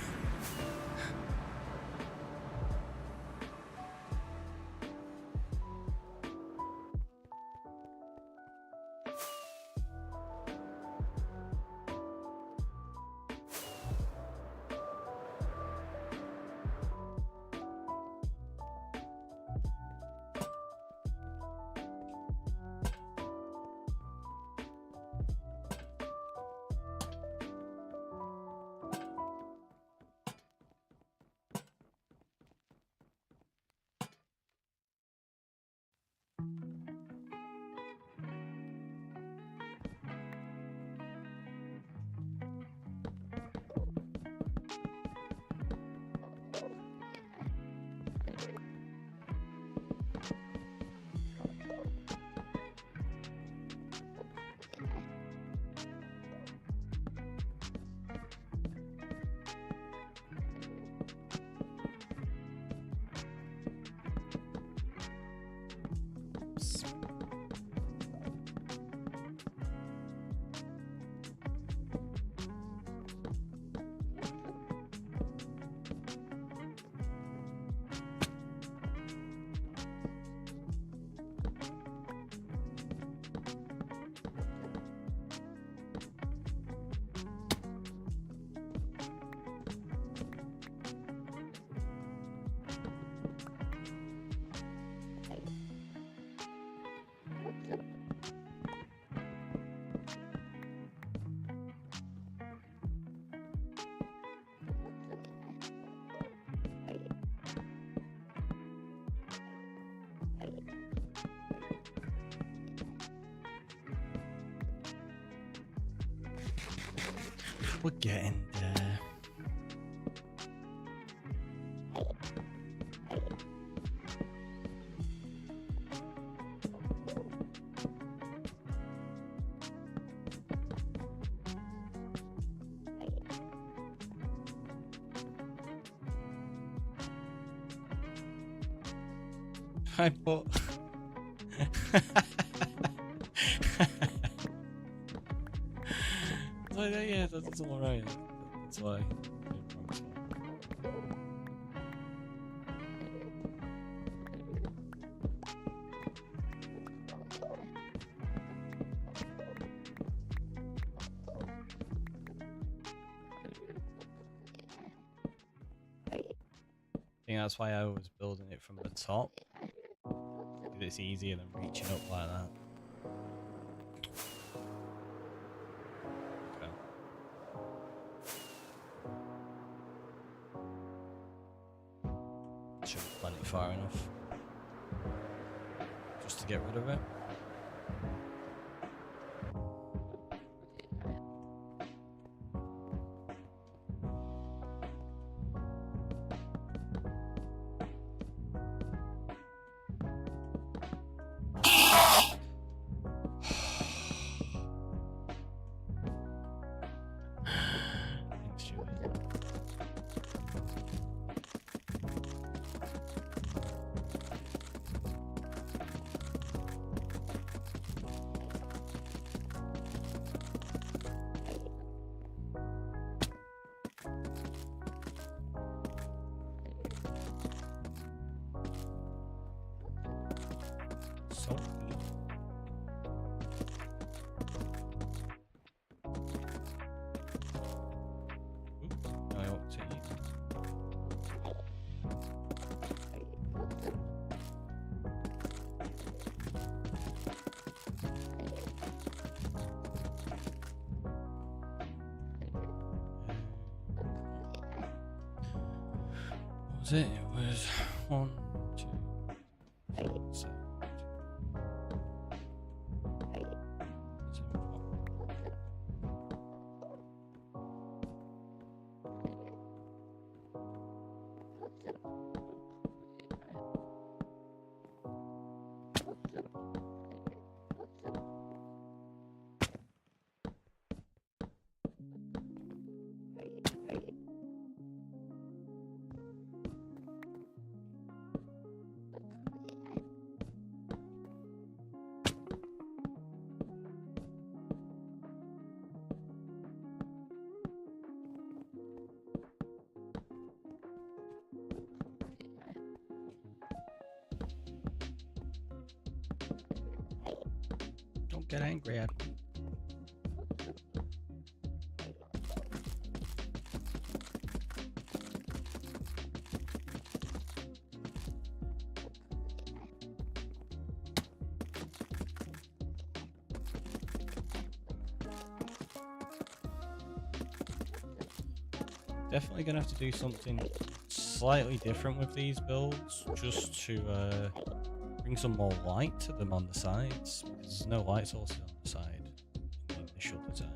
We're getting there. I put like, yeah, that's alright. That's why. I think that's why I was building it from the top. Because it's easier than reaching up like that. Okay. Shouldn't plant it far enough. Just to get rid of it. It was 1, 2, 3, 4, 7, Don't get angry at me. Definitely gonna have to do something slightly different with these builds, just to bring some more light to them on the sides. There's no light sources on the side in the initial design.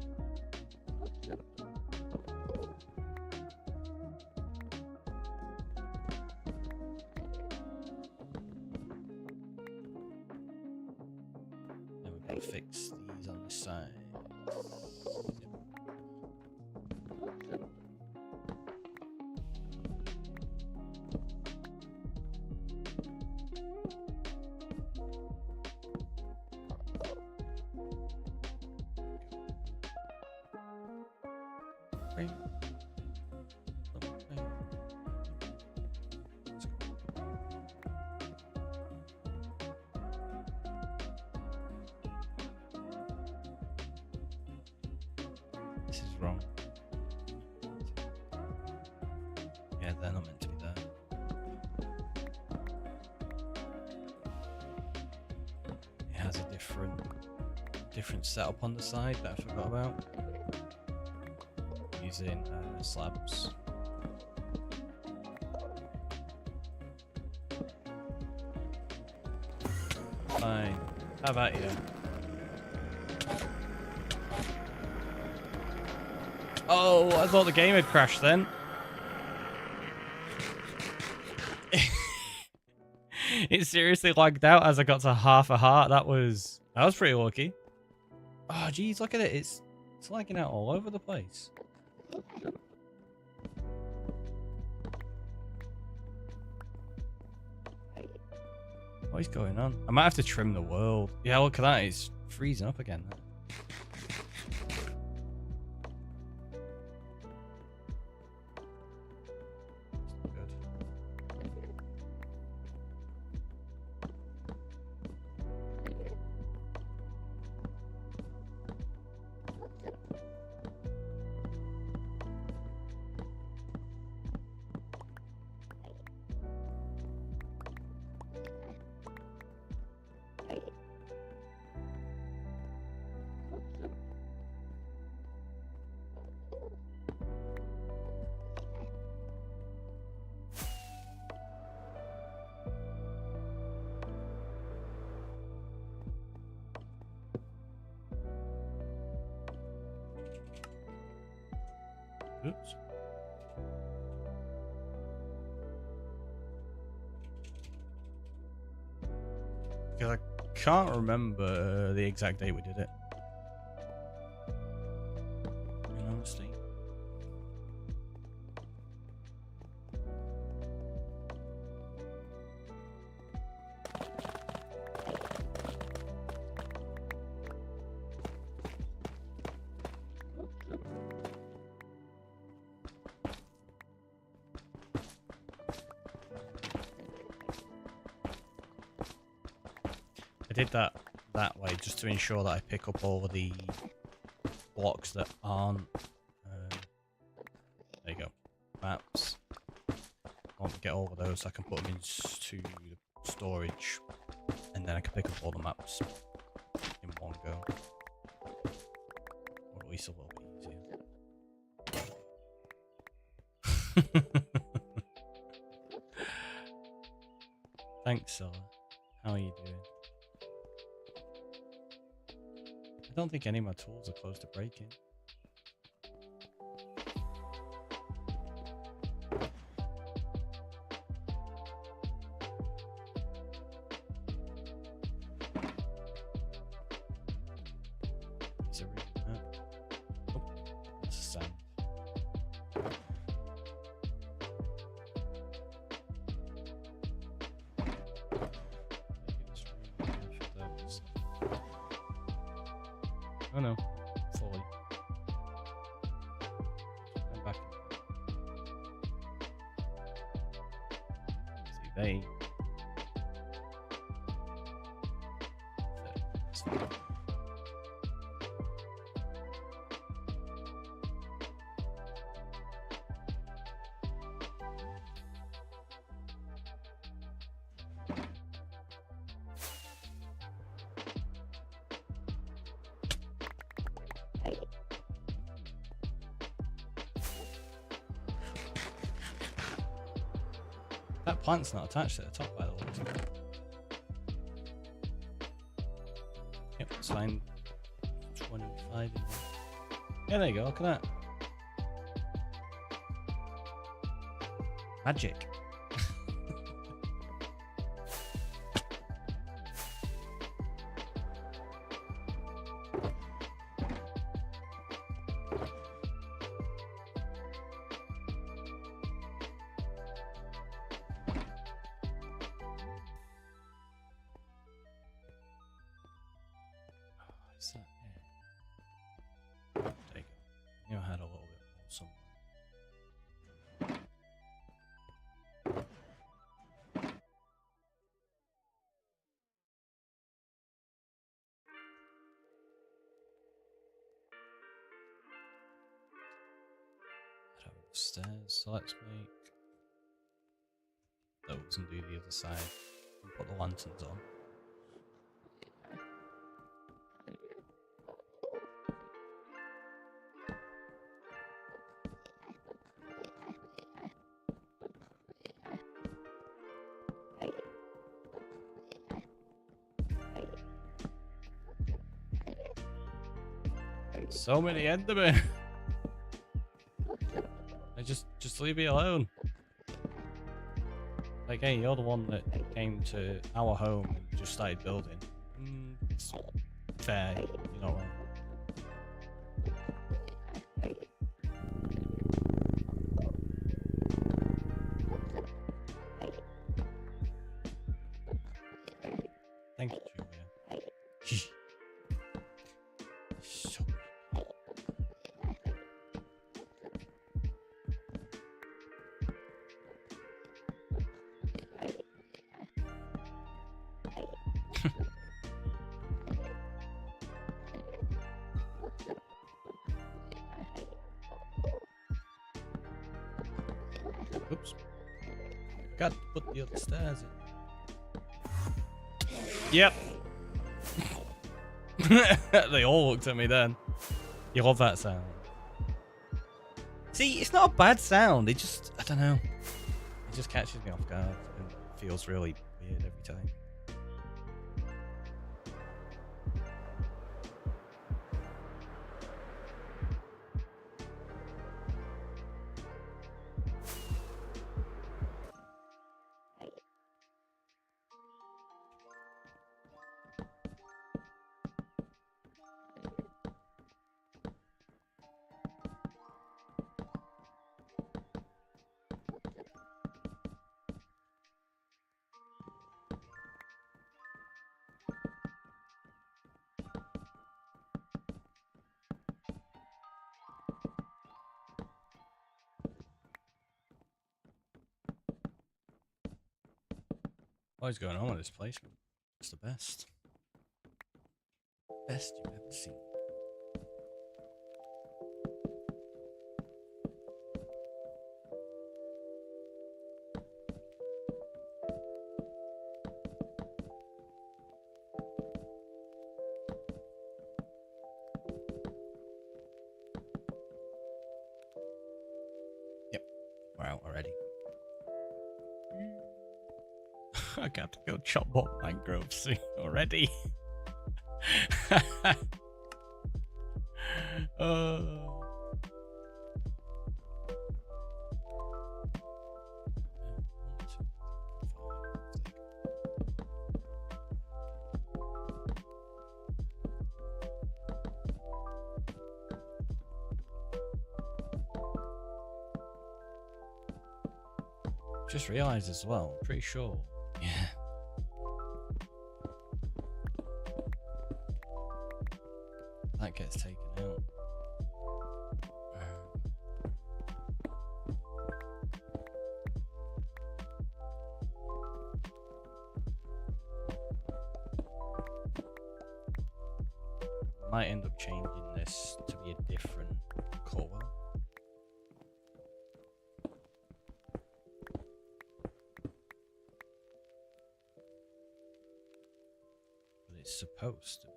Then we've got to fix these on the side. This is wrong. Yeah, they're not meant to be there. It has a different setup on the side that I forgot about. Using slabs. Fine. How about you? Oh, I thought the game had crashed then. It seriously lagged out as I got to half a heart. That was pretty lucky. Oh, geez, look at it. It's lagging out all over the place. What is going on? I might have to trim the world. Yeah, look at that. It's freezing up again. Oops. Because I can't remember the exact date we did it. In honesty. I did that way just to ensure that I pick up all of the blocks that aren't. There you go. Maps. I want to get all of those so I can put them into the storage, and then I can pick up all the maps in one go. Or at least a little bit easier. Thanks, Silla. How are you doing? I don't think any of my tools are close to breaking. Is there really that? Oh, that's a sound. Oh no, fully. I'm back. See, they. That's fine. That plant's not attached to the top, by the way. Yep, sign 25 in there. Yeah, there you go, look at that. Magic. Is that it? There you go. You know, I had a little bit more somewhere. Upstairs, so let's make those and do the other side and put the lanterns on. So many Endermen. Just leave me alone. Like, hey, you're the one that came to our home and just started building. It's fair, you're not wrong. Thank you, Julia. So oops. Got to put the other stairs in. Yep. They all looked at me then. You love that sound. See, it's not a bad sound. It just, I don't know. It just catches me off guard and feels really weird every time. What is going on with this placement? It's the best. Best you've ever seen. Yep, we're out already. I got to go chop up mangroves soon already. Just realised as well, I'm pretty sure. Yeah. That gets taken out. Might end up changing this to be a different colour. But it's supposed to be.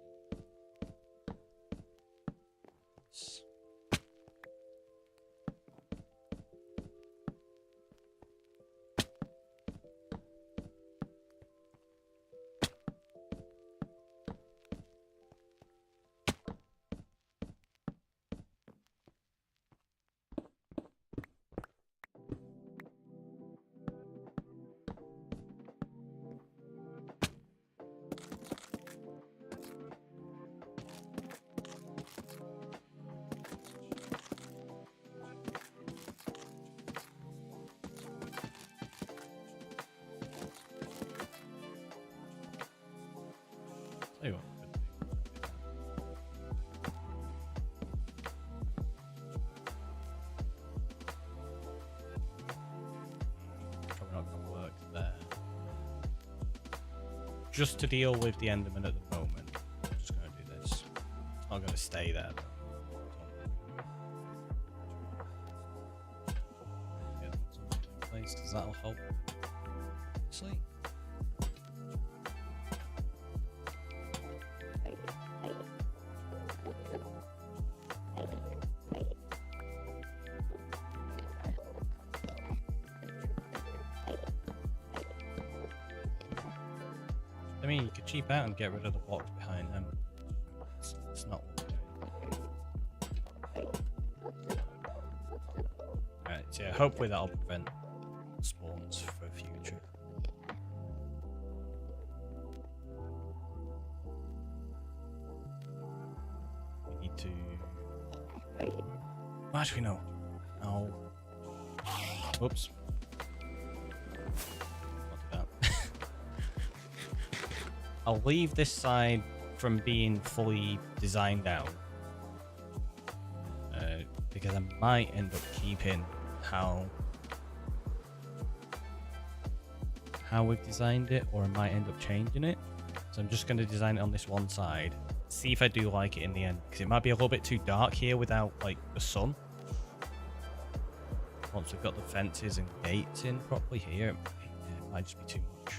Tell you what, probably not going to work there. Just to deal with the Enderman at the moment, I'm just going to do this. It's not going to stay there. Get something in place because that'll help. Sleep. I mean, you could cheap out and get rid of the blocks behind them. It's not what we're doing. Right, it's yeah, hopefully that'll prevent spawns for future. We need to... Actually, no. No. Oops. Not do that. I'll leave this side from being fully designed out. Because I might end up keeping how we've designed it, or I might end up changing it. So I'm just going to design it on this one side, see if I do like it in the end, because it might be a little bit too dark here without like the sun. Once we've got the fences and gates in properly here, it might just be too much.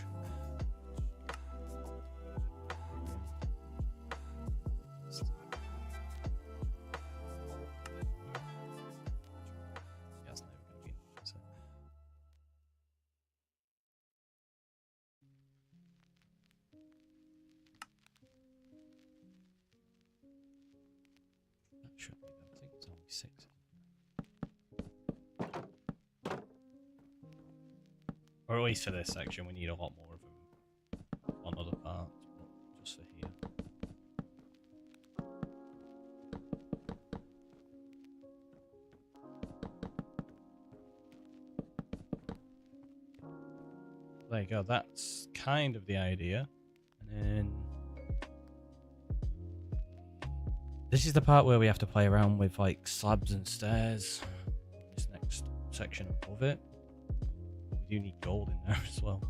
Should be, I think it's only 6. Or at least for this section, we need a lot more of them on other parts, but just for here. There you go, that's kind of the idea. And then this is the part where we have to play around with like slabs and stairs. This next section above it. We do need gold in there as well.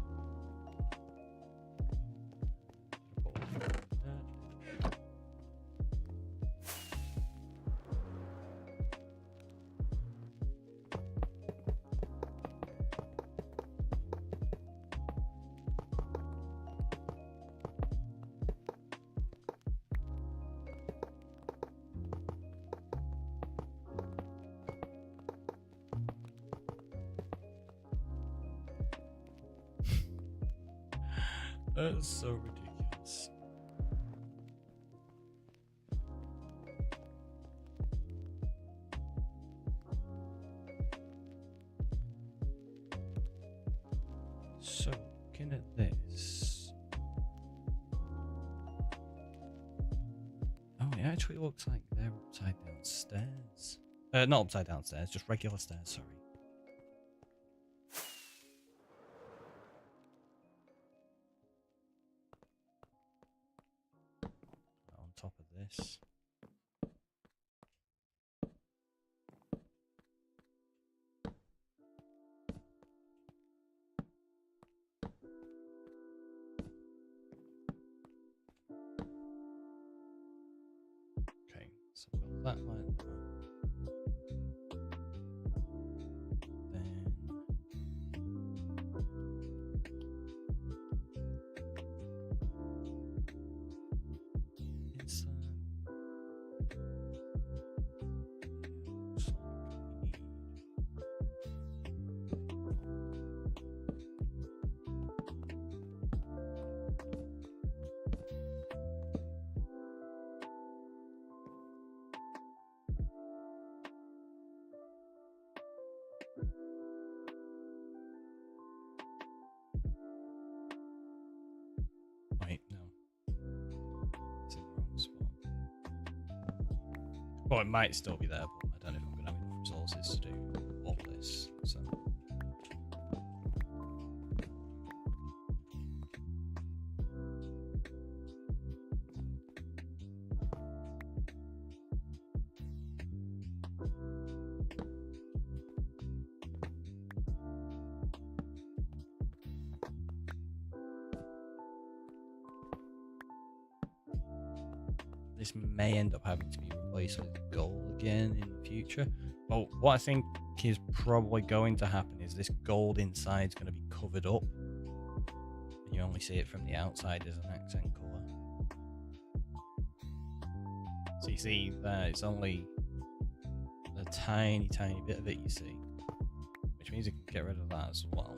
That's so ridiculous. So, looking at this. Oh, it actually looks like they're upside down stairs. Not upside down stairs, just regular stairs, sorry. On top of this. Okay, so I've got that like that. Then inside. Looks like we need wait, no. It's in the wrong spot. Well, it might still be there, but I don't know if I'm going to have enough resources to do all this. So. This may end up having to be replaced with gold again in the future. But what I think is probably going to happen is this gold inside is going to be covered up. And you only see it from the outside as an accent colour. So you see there, it's only a tiny, tiny bit of it you see. Which means you can get rid of that as well.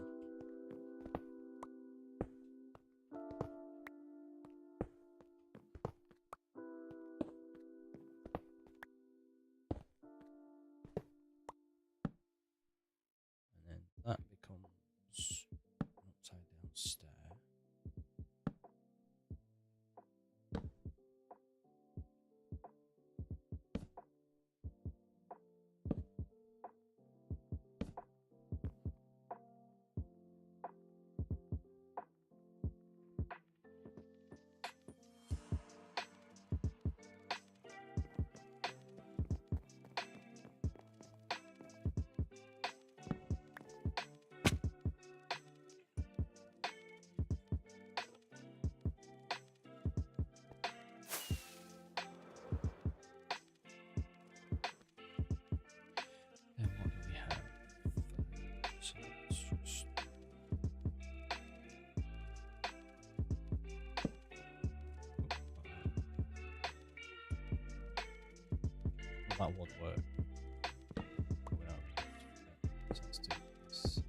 that would work. So let's do this.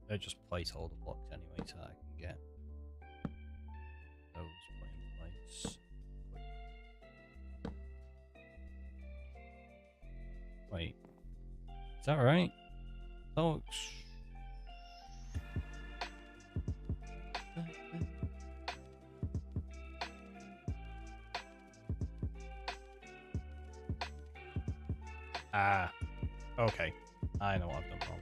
They're just placeholder blocks anyway, so I can get those put in place. Wait, is that right? Oh, ah, okay. I know what I've done wrong.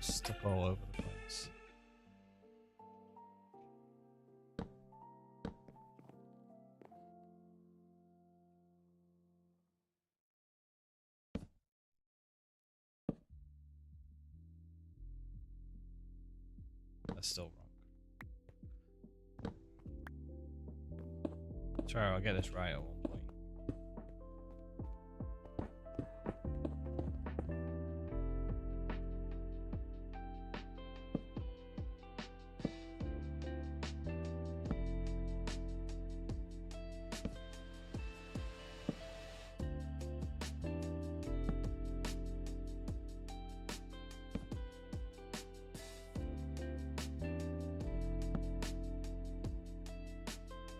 Stuck all over the place. That's still wrong. Sorry, I'll get this right at one point.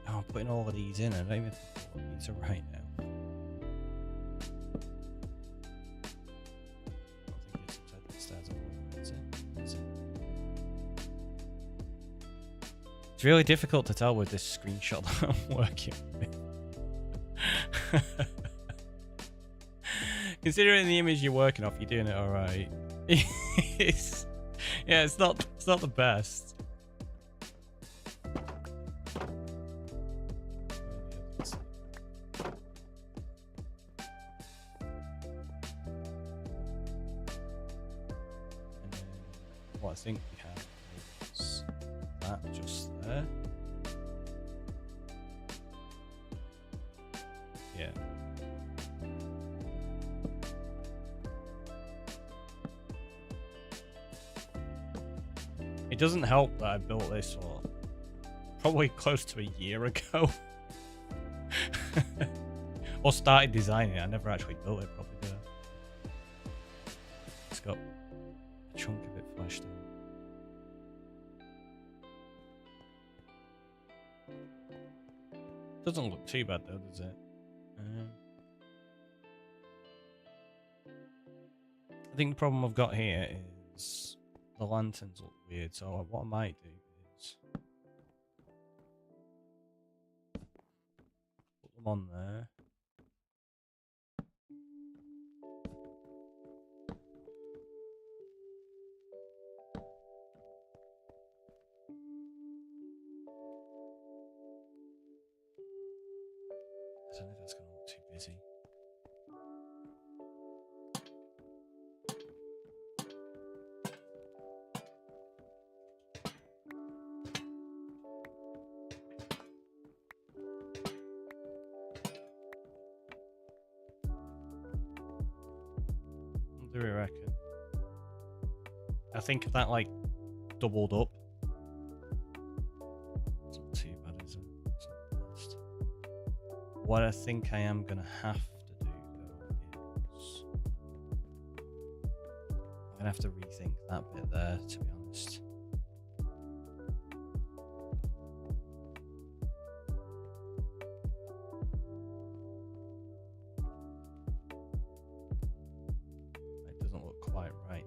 I'm putting all of these in. I don't even think what these are right now. I don't think it's inside the stairs. That's it. That's it. It's really difficult to tell with this screenshot that I'm working with. Considering the image you're working off, you're doing it all right. Yeah, it's not the best. What I think we have is that just there. Yeah. It doesn't help that I built this probably close to a year ago. Or started designing it. I never actually built it properly, did I? It's got a chunk of it fleshed out. Doesn't look too bad though, does it? I think the problem I've got here is the lanterns look weird, so what I might do is put them on there. I don't know if that's going to look too busy. What do we reckon? I think if that like doubled up. It's not too bad, is it? It's not the best. What I think I am going to have to do though is I'm going to have to rethink that bit there, to be honest. It doesn't look quite right.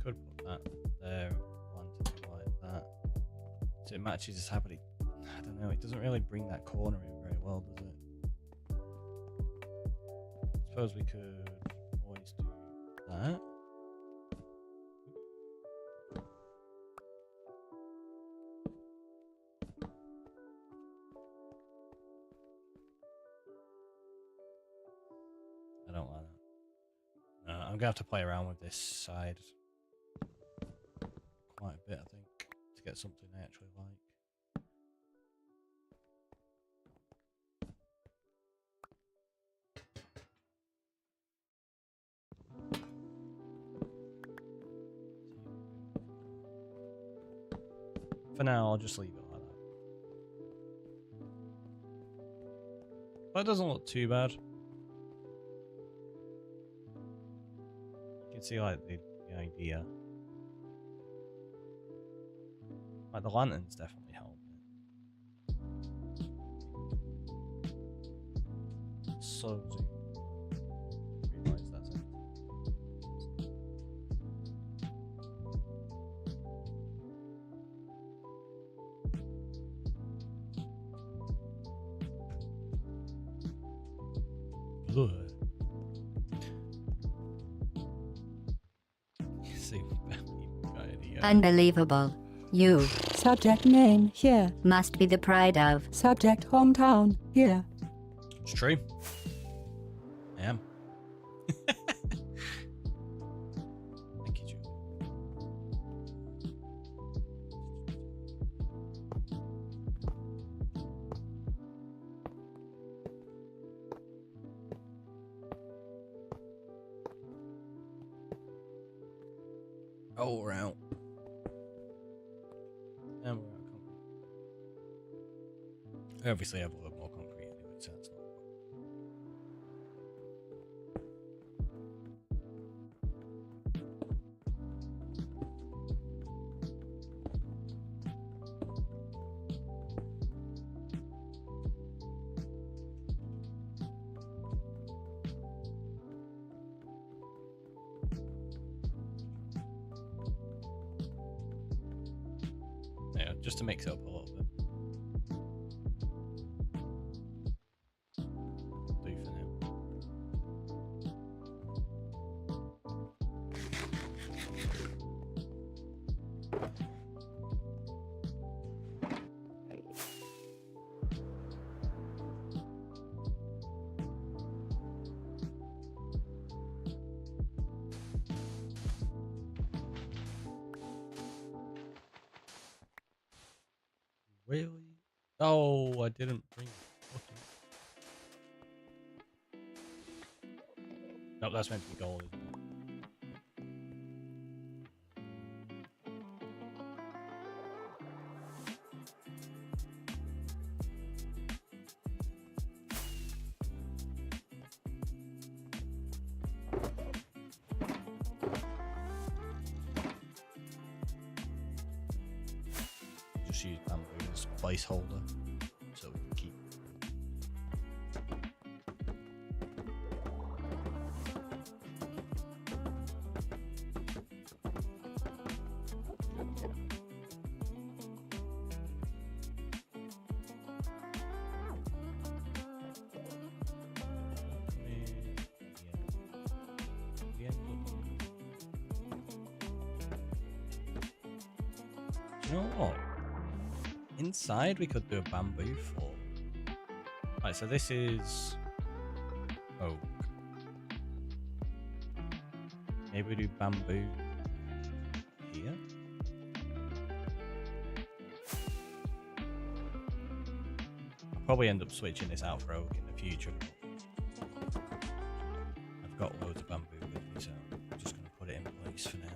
Could put that there, one like that, so it matches his habit. I don't don't know. It doesn't really bring that corner in very well, does it? Suppose we could always do that. I don't like that. No, I'm gonna have to play around with this side quite a bit, I think, to get something I actually like. For now, I'll just leave it like that. That doesn't look too bad. You can see like the idea. Like the lanterns definitely help it. So realize that's it. See, unbelievable. You. Subject name here. Must be the pride of. Subject hometown here. It's true. I am. Thank you, Julie. Oh, we're out. And we're out of concrete. Obviously, I have a lot more concrete anyway, so that's not. Yeah, just to mix it up a little bit. Do for now. Really? Oh, I didn't bring it. Nope, that's meant to be gold, isn't it? Just use bamboo as placeholder so we can keep. You know what? Inside we could do a bamboo floor. Right, so this is oak. Maybe we do bamboo here. I'll probably end up switching this out for oak in the future. I've got loads of bamboo with me, so I'm just going to put it in place for now.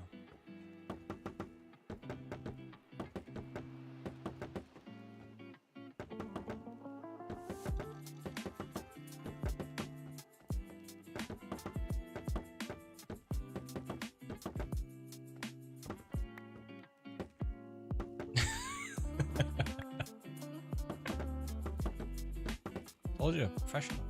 Told you, professional.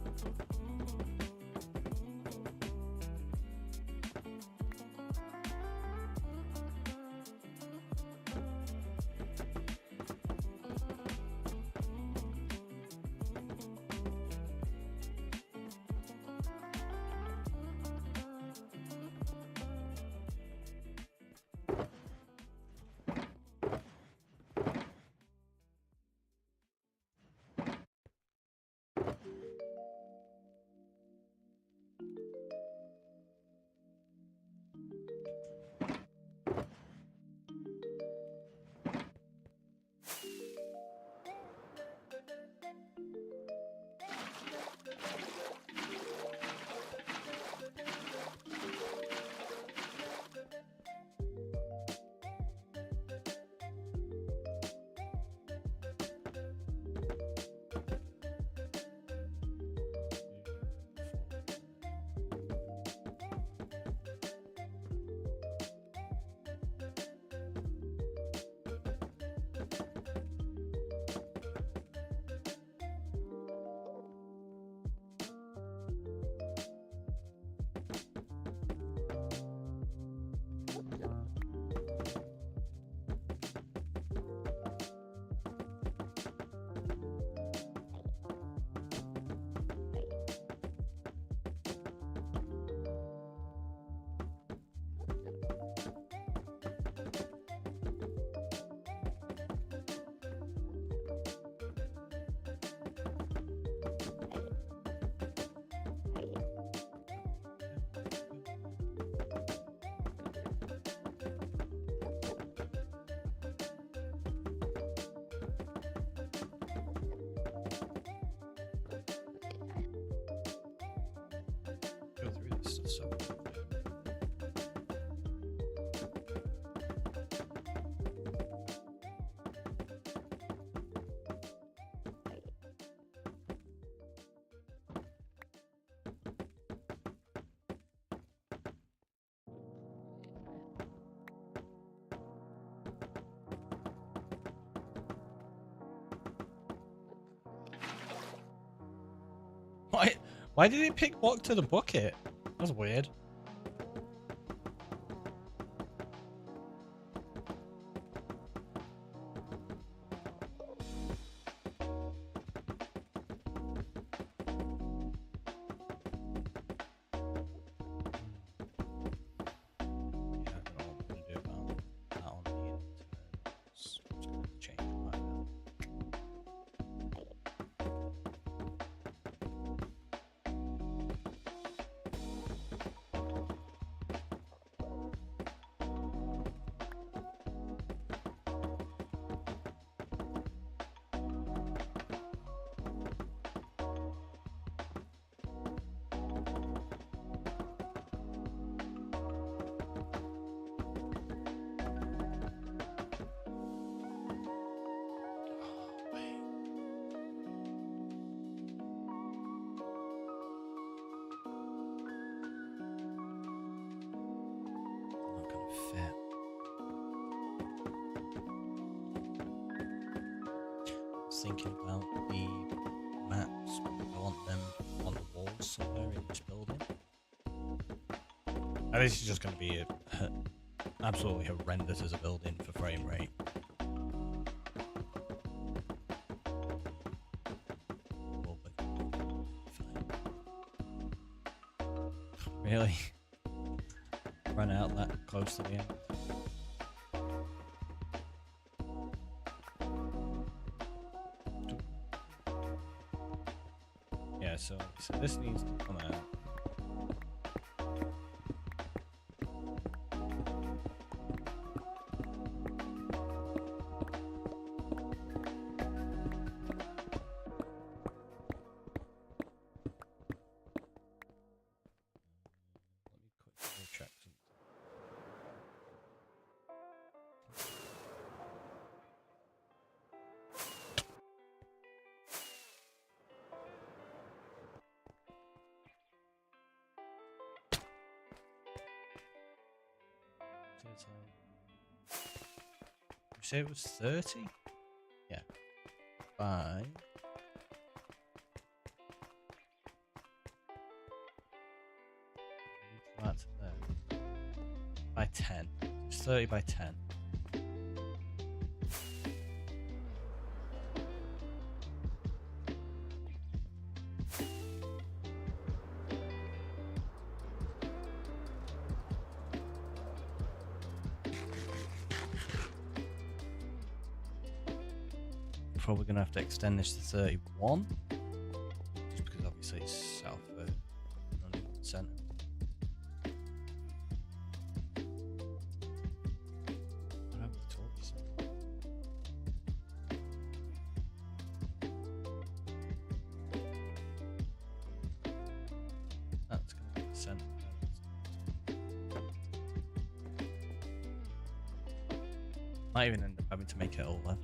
Why did it pick walk to the bucket? That's weird. Fit. I was thinking about the maps. I want them on the walls somewhere in this building. And this is just going to be absolutely horrendous as a building for frame rate. Really? Run out that close to the end. Yeah, so this needs to come out. You say it was 30? Yeah. By that's there. By 10. It's 30 by 10. Probably gonna have to extend this to 31, just because obviously it's south of the centre. What happened to torches? That's gonna be the centre. Might even end up having to make it all level.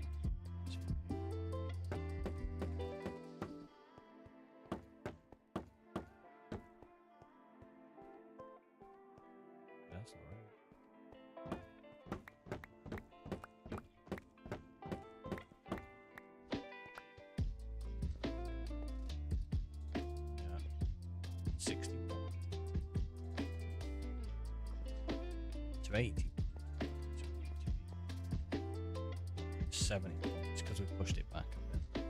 That's alright. Yeah. 60 to 80. 70 points because we pushed it back a bit.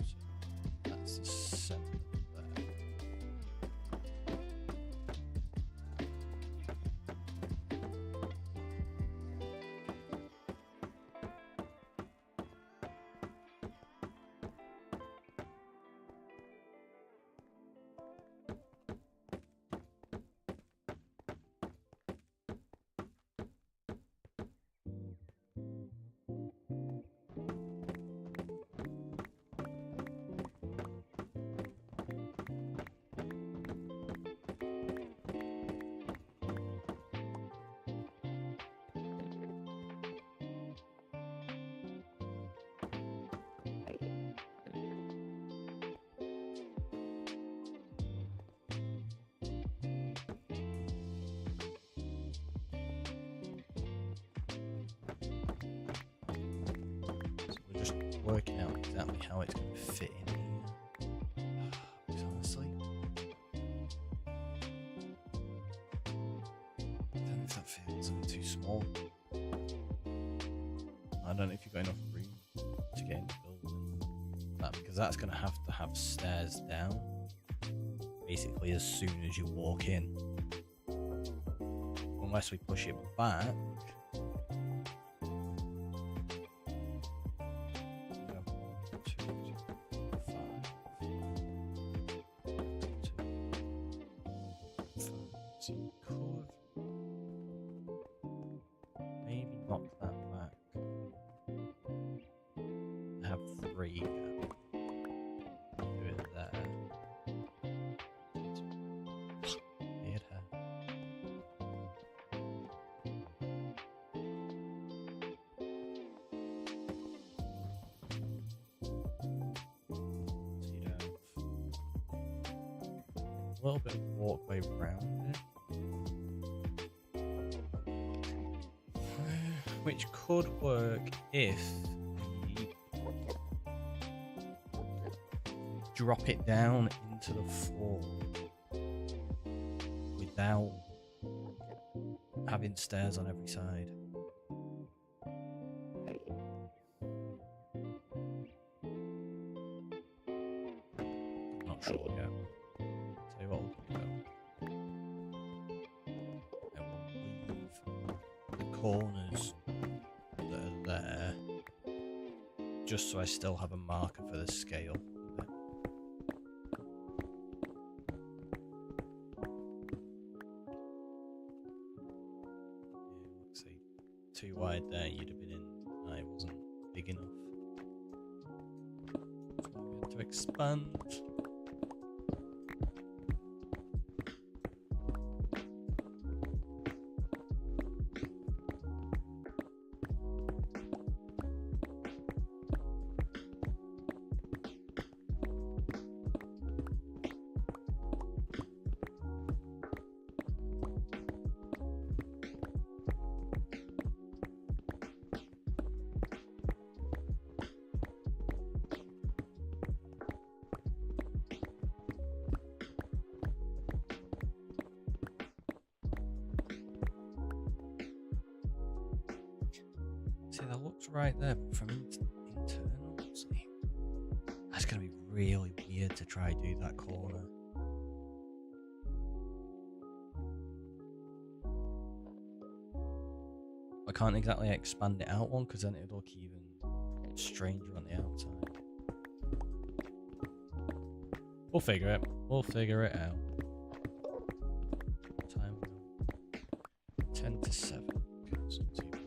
So that's the centre there. Working out exactly how it's going to fit in here. That feels a bit too small. I don't know if you've got enough room to get in the building. Because that's going to have stairs down. Basically as soon as you walk in. Unless we push it back. So you could maybe knock that back. Have 3. Do it there. Hit her. So you'd have a little bit of walkway around it. Which could work if we drop it down into the floor without having stairs on every side. Not sure yet. Tell you what we'll do though. And we'll leave the corners that are there, just so I still have a marker for the scale. Let's see, too wide there, you'd have been in. I wasn't big enough. So we had to expand. See, that looks right there, but from internal, see, that's going to be really weird to try do that corner. I can't exactly expand it out one because then it'll look even stranger on the outside. We'll figure it. We'll figure it out. Time 10 to 7. Okay, that's not too bad.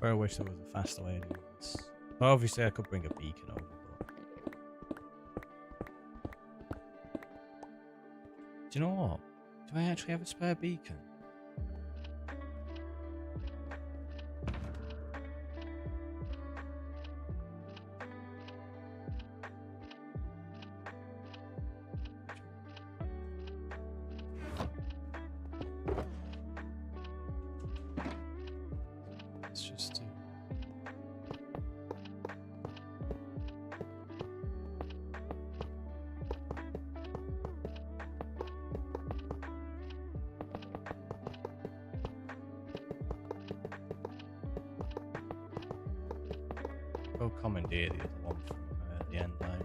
I wish there was a faster way to do this. Well, obviously I could bring a beacon over, but... Do you know what? Do I actually have a spare beacon? Let's just do... Go commandeer the other one from the end line.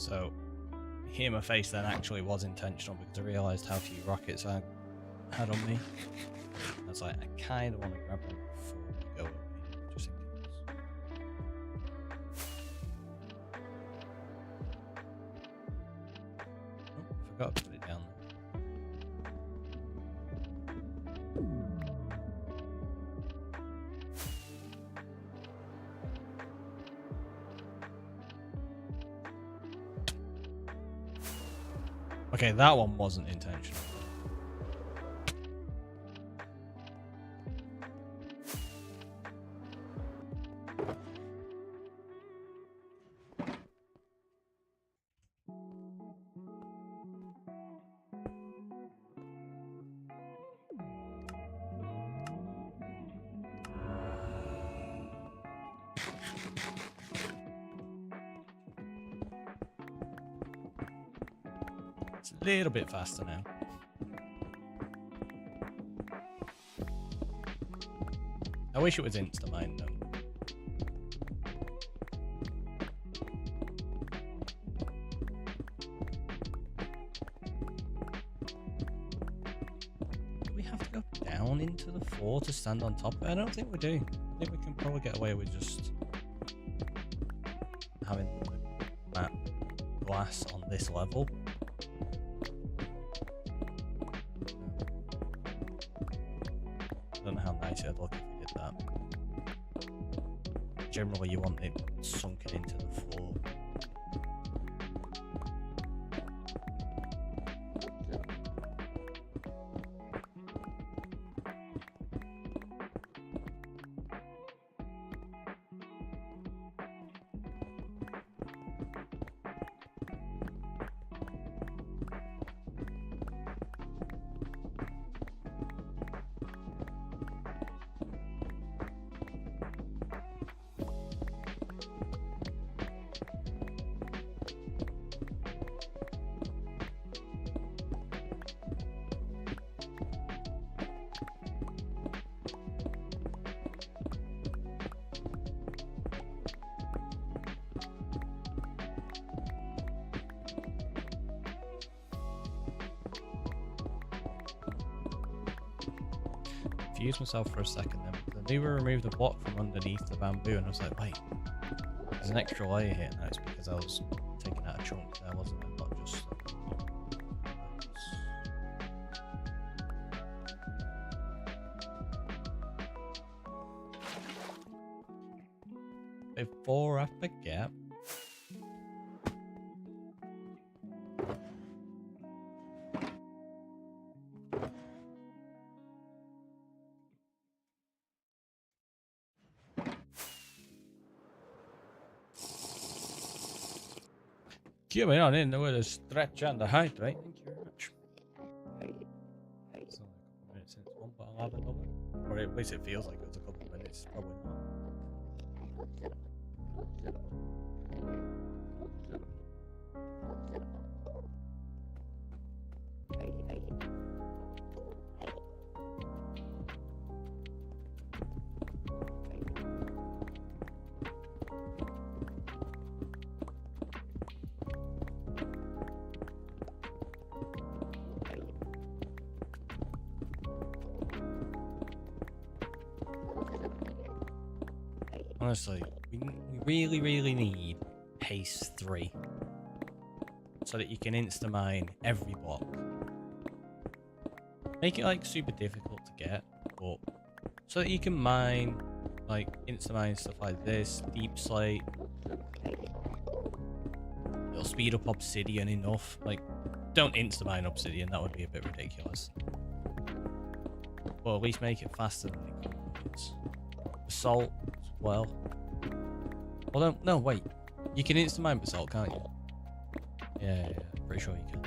So hitting my face then actually was intentional because I realised how few rockets I had on me. I was like, I kind of want to grab them before we go away, just in case. Oh, I forgot to put it down there. Okay, that one wasn't intentional. It's a little bit faster now. I wish it was Instamind though. Do we have to go down into the floor to stand on top? I don't think we do. I think we can probably get away with just having the map glass on this level. I don't know how nice it'd look if we did that. Generally, you want it sunken into the floor. Confused myself for a second then, because I knew we removed the block from underneath the bamboo, and I was like, wait, there's an extra layer here. No, it's because I was taking out a chunk there, wasn't it? Not just. Before I forget. Coming on in with a stretch and a height, right? Thank you very much. It's only a couple of minutes since one, but I'll have another. Or at least it feels like it's a couple of minutes, probably not. Honestly, we really need pace 3 so that you can insta-mine every block. Make it like super difficult to get, but so that you can mine, like insta-mine stuff like this, deep slate. It'll speed up obsidian enough. Like, don't insta-mine obsidian, that would be a bit ridiculous. But at least make it faster than it is. Basalt as well. Although, no, wait. You can insta-mine basalt, can't you? Yeah, pretty sure you can.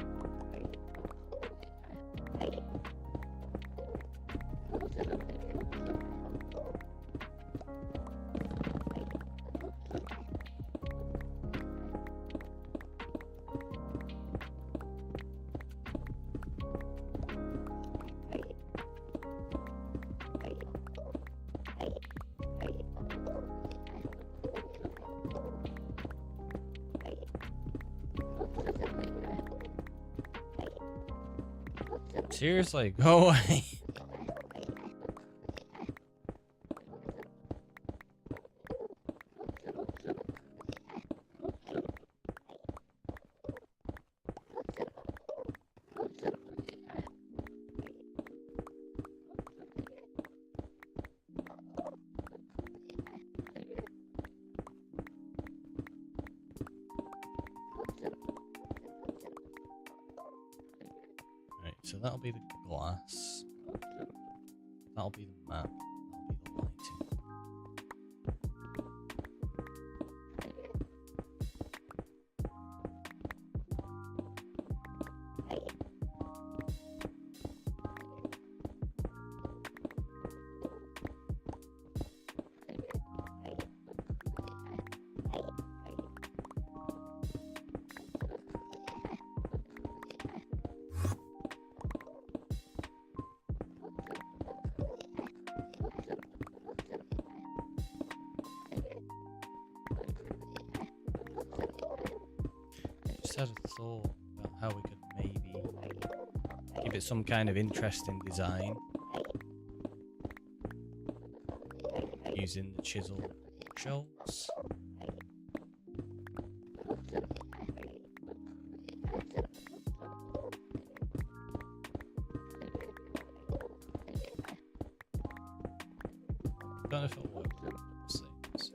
Seriously, go away. Right, so that'll be the glass. That'll be the map. That'll be the lighting. Just had a thought about how we could maybe give it some kind of interesting design using the chisel shelves. Don't know if it'll work. Let's see. Let's see.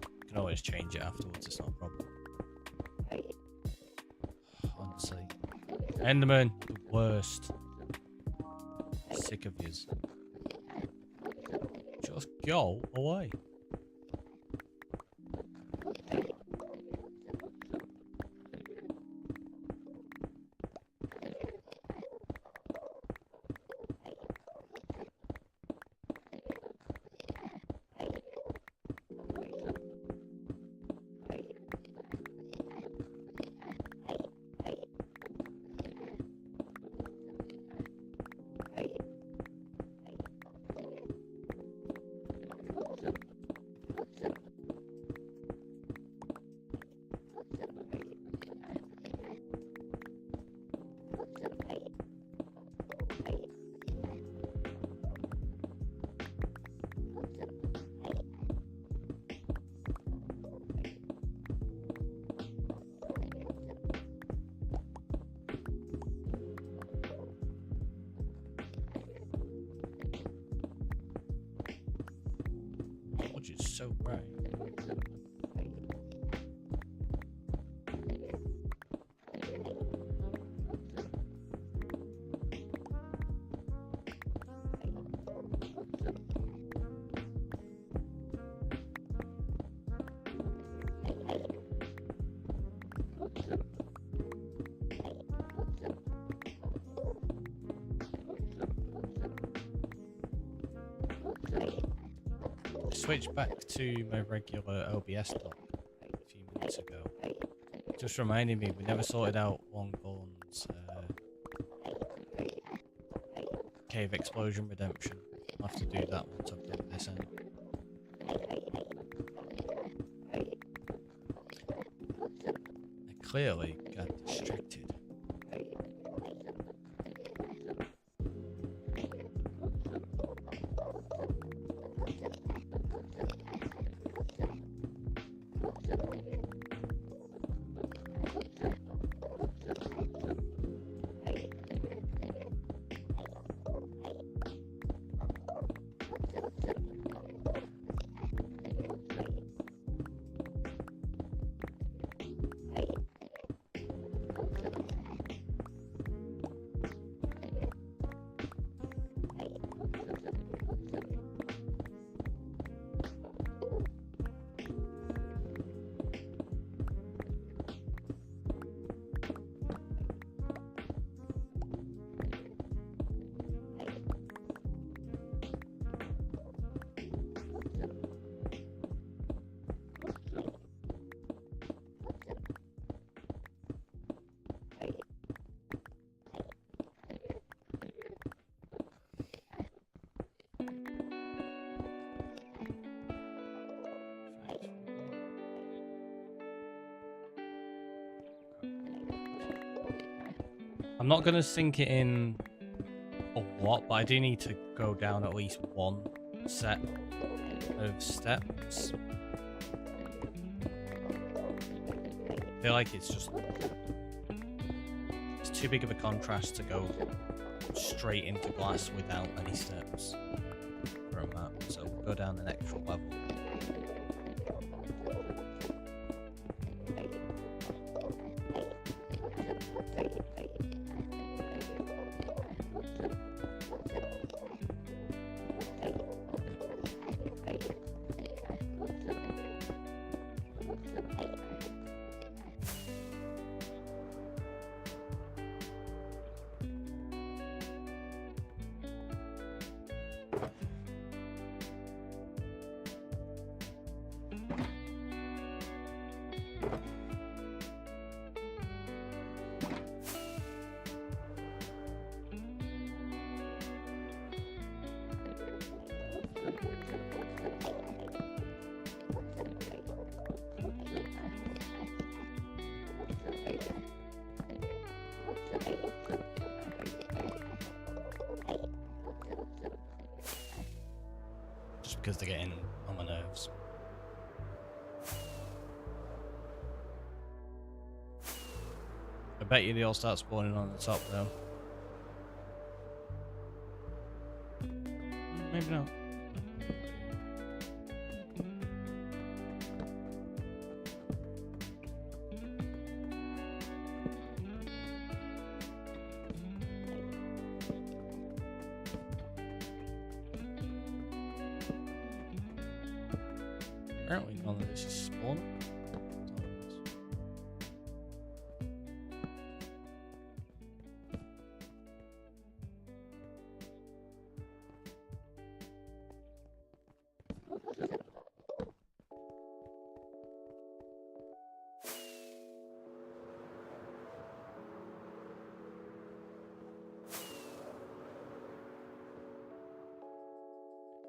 You can always change it afterwards, it's not a problem. Honestly. Enderman, the worst. Sick of yous. Just go away. Which is so bright. Switched back to my regular OBS dock a few minutes ago. Just reminding me, we never sorted out Longhorn's Cave Explosion Redemption. I'll have to do that once I've done this end. I clearly got distracted. I'm not going to sink it in a lot, but I do need to go down at least one set of steps. I feel like it's too big of a contrast to go straight into glass without any steps for a map, so we'll go down an extra level. Just because they're getting on my nerves. I bet you they all start spawning on the top though. Maybe not. Apparently none of this is spawn.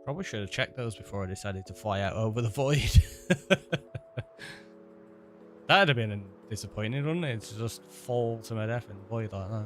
Probably should have checked those before I decided to fly out over the void. That'd have been disappointing, wouldn't it? To just fall to my death in the void like that.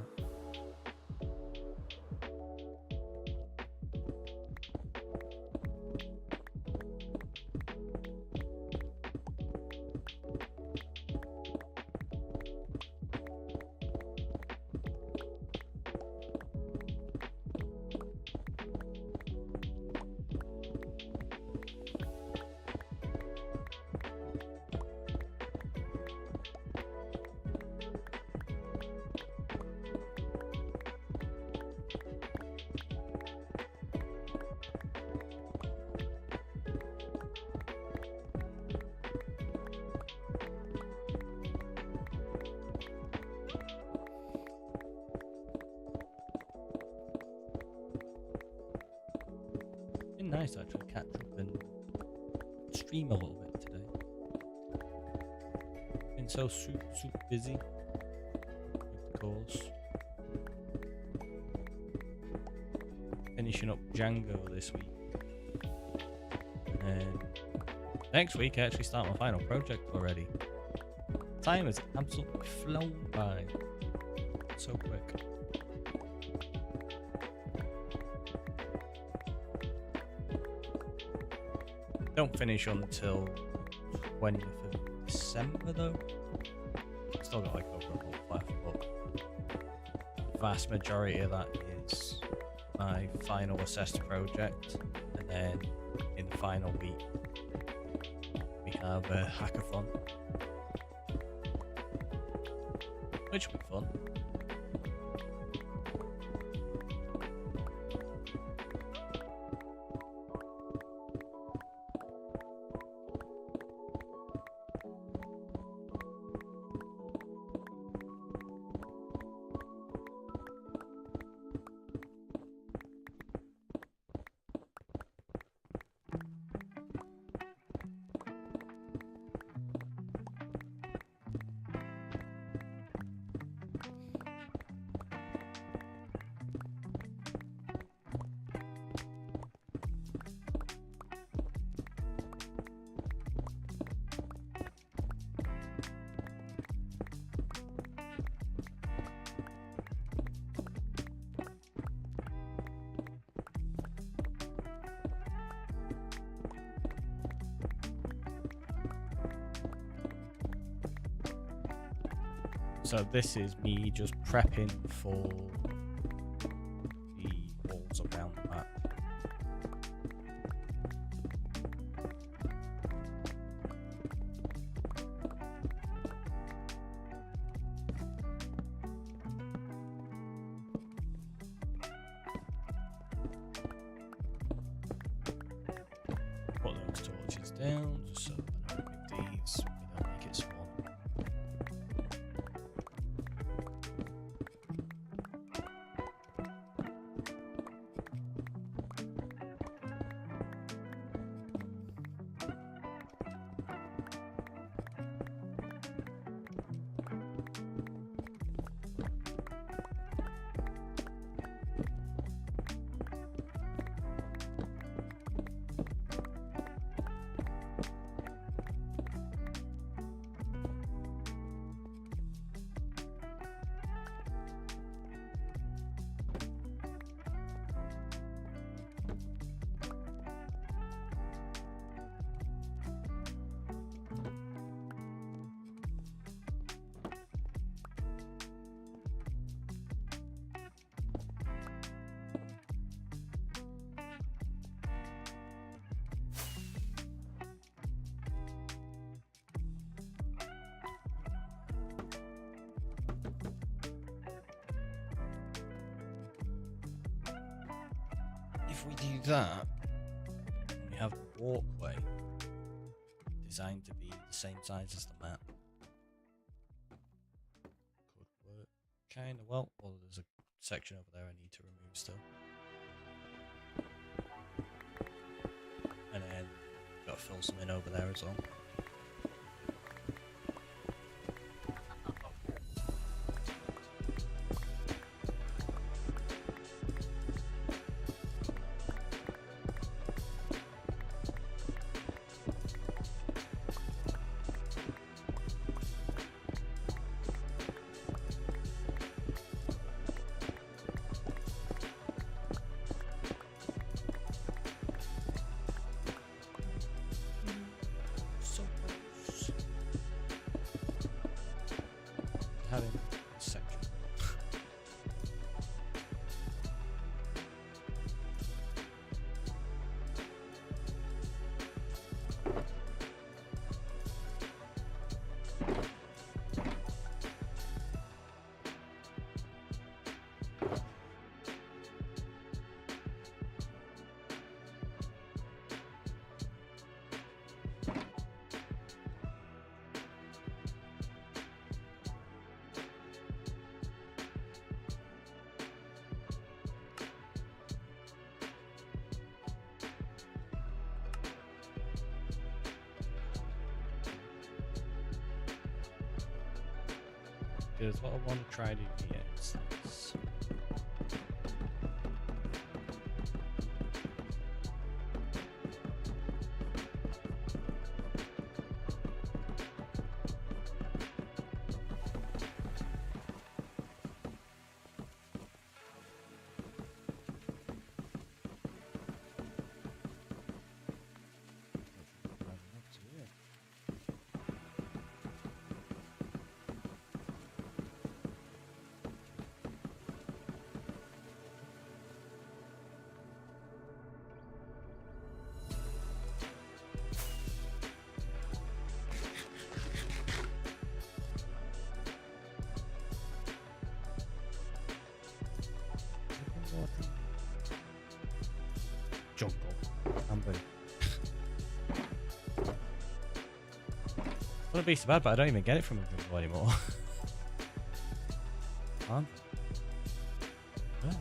Nice to actually catch up and stream a little bit today. Been so super busy with the course. Finishing up Django this week. And next week I actually start my final project already. Time has absolutely flown by. So quick. Don't finish until 20th of December though. Still got like over a month left, but the vast majority of that is my final assessed project, and then in the final week we have a hackathon, which will be fun. So this is me just prepping for the walls around the map. Put those torches down just so I don't make these, we don't make it spawn. If we do that, we have the walkway designed to be the same size as the map. Could work kind of well. Well, there's a section over there I need to remove still. And then got to fill some in over there as well. So close. Having a section. Because what I want to try to do here is this. Jungle. Amber. Wouldn't be so bad, but I don't even get it from a jungle anymore. Amber. Yeah.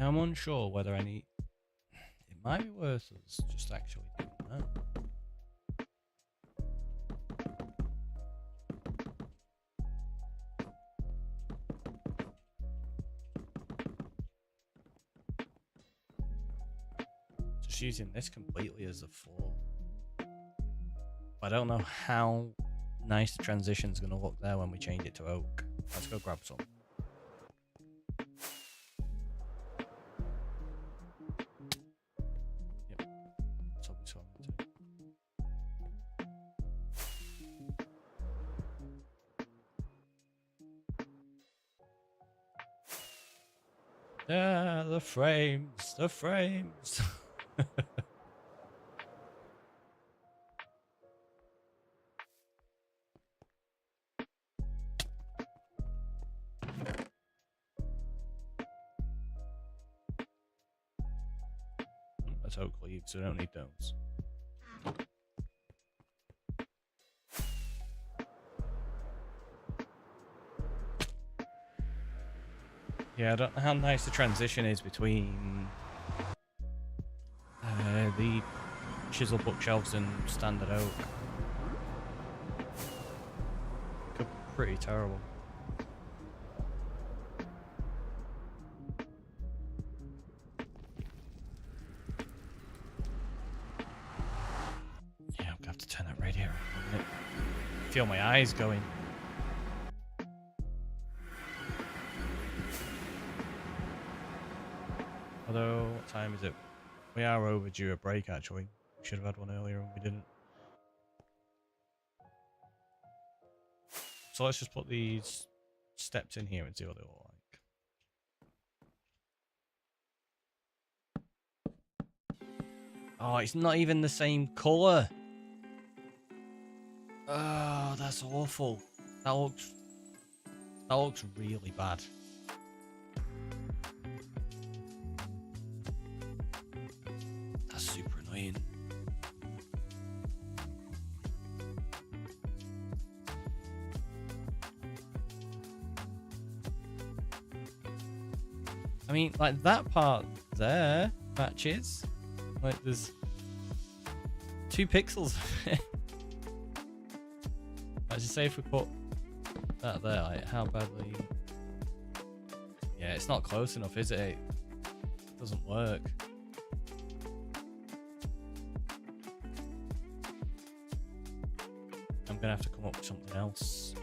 Now, I'm unsure whether any... It might be worth us just actually doing that. Just using this completely as a floor. I don't know how nice the transition's going to look there when we change it to oak. Let's go grab some. Yep. That's obviously what I'm going to do. Yeah, the frames, the frames. That's oak leaves, so we don't need those. Yeah, I don't know how nice the transition is between the chisel bookshelves and standard oak. Could be pretty terrible. Yeah, I'm gonna have to turn that radiator on. I feel my eyes going. Although, what time is it? We are overdue a break, actually. We should have had one earlier and we didn't. So let's just put these steps in here and see what they look like. Oh, it's not even the same colour. Oh, that's awful. That looks really bad. That's super annoying. I mean, like that part there matches. Like there's 2 pixels. I just say if we put that there, like how badly? Yeah, it's not close enough, is it? It doesn't work. I'm gonna have to come up with something else.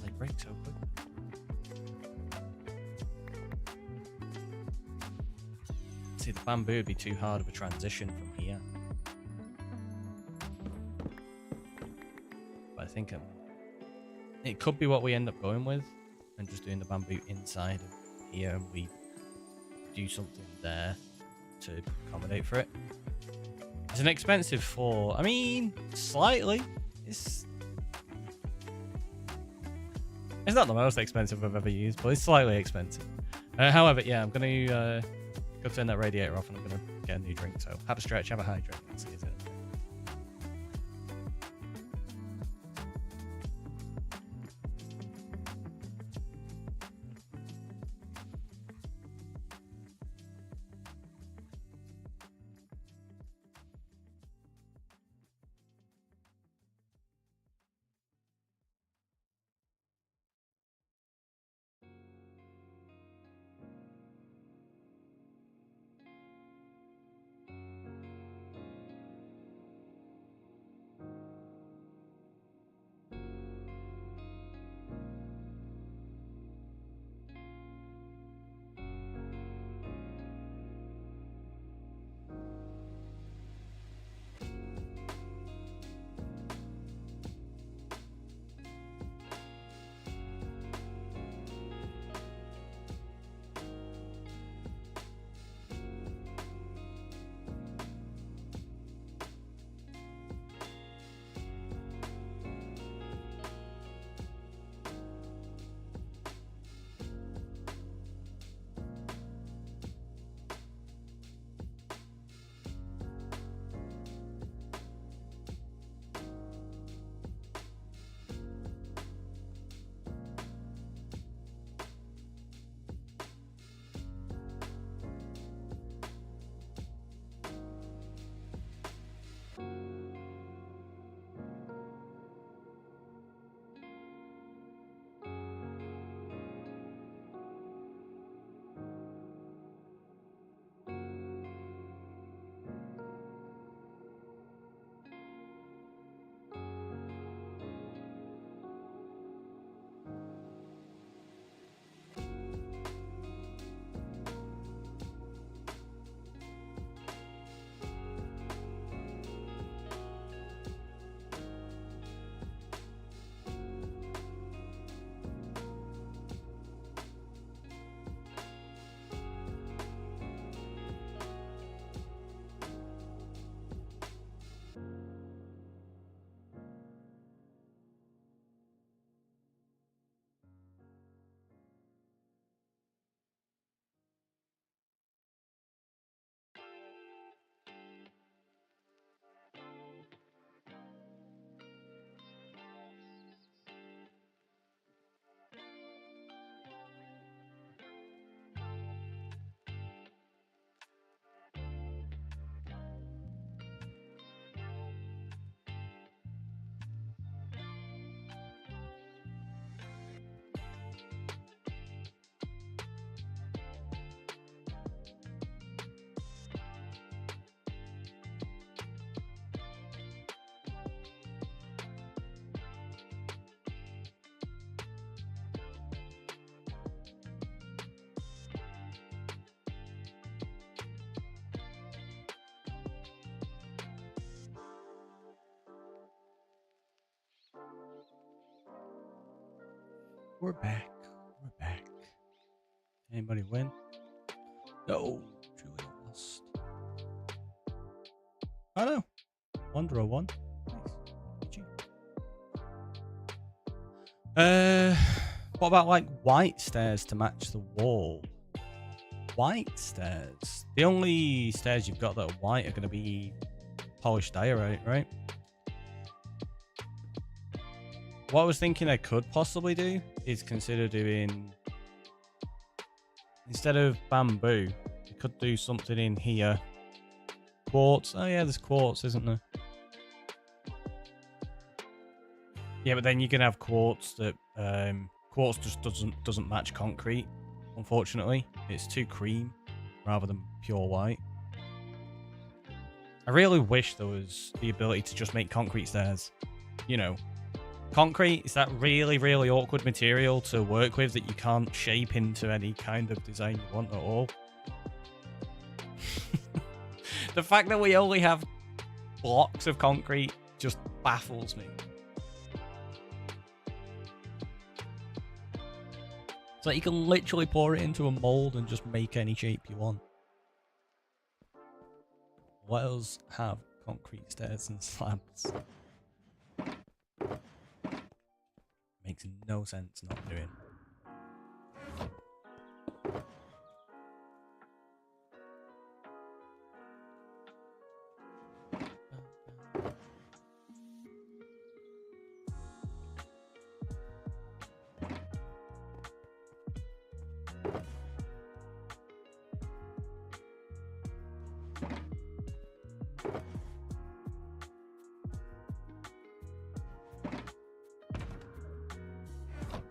They break so quick. See, the bamboo would be too hard of a transition from here. But I think it could be what we end up going with, and just doing the bamboo inside of here, and we do something there to accommodate for it. It's an expensive floor. I mean, slightly. It's not the most expensive I've ever used, but it's slightly expensive. However, yeah, I'm going to go turn that radiator off and I'm going to get a new drink. So have a stretch, have a hydrate. See you soon. We're back. We're back. Anybody win? No. Julia lost. Oh no. Wanderer won. Nice. What about like white stairs to match the wall? White stairs. The only stairs you've got that are white are going to be polished diorite, right? What I was thinking I could possibly do is consider doing, instead of bamboo, you could do something in here. Quartz. Oh yeah, there's quartz, isn't there? Yeah, but then you can have quartz that quartz just doesn't match concrete. Unfortunately, it's too cream rather than pure white. I really wish there was the ability to just make concrete stairs. You know, concrete is that really, really awkward material to work with that you can't shape into any kind of design you want at all. The fact that we only have blocks of concrete just baffles me. It's like you can literally pour it into a mold and just make any shape you want. What else have concrete stairs and slabs? Makes no sense not doing.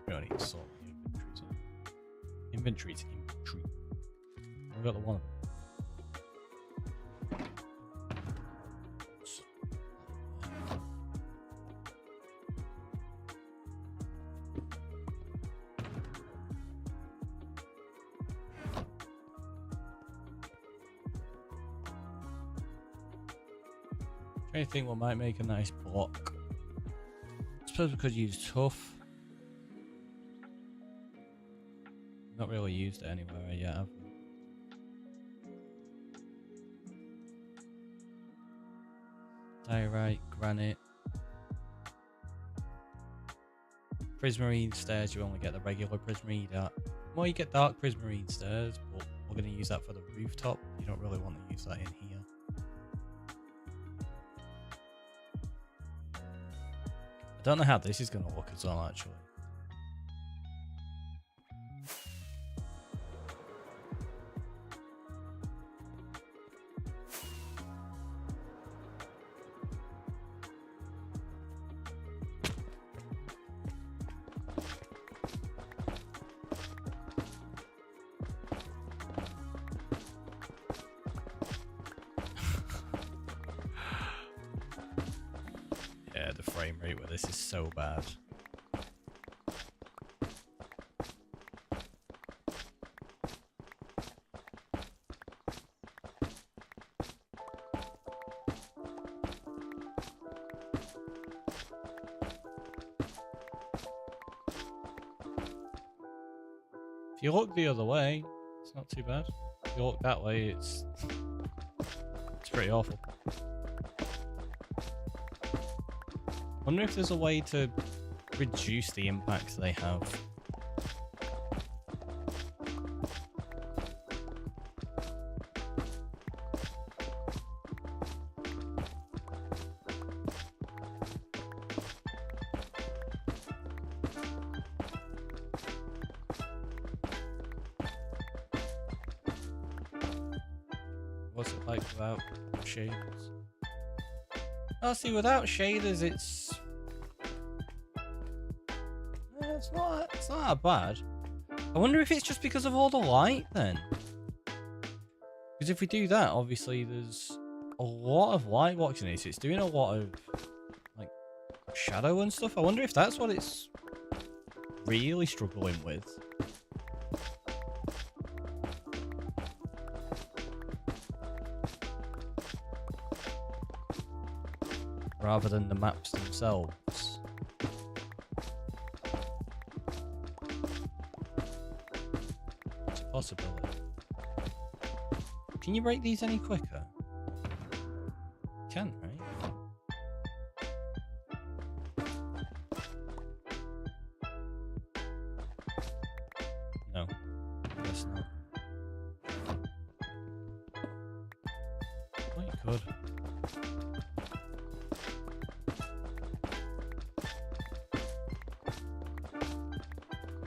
We don't need to sort the inventories on. Inventories, inventory. We got the one. I think what might make a nice block. I suppose we could use tough. Not really used it anywhere yet, have we? Diorite, granite. Prismarine stairs, you only get the regular prismarine. Well, you get dark prismarine stairs, but we're going to use that for the rooftop. You don't really want to use that in here. I don't know how this is going to look as well, actually. The frame rate with this is so bad. If you look the other way, it's not too bad. If you look that way, it's pretty awful. I wonder if there's a way to reduce the impacts they have. What's it like without shaders? Oh, see, without shaders, it's not that bad. I wonder if it's just because of all the light then. Because if we do that, obviously there's a lot of light watching this. It's doing a lot of like shadow and stuff. I wonder if that's what it's really struggling with. Rather than the maps themselves. Possibility. Can you break these any quicker? Can't, right? No, guess not. Well, you could.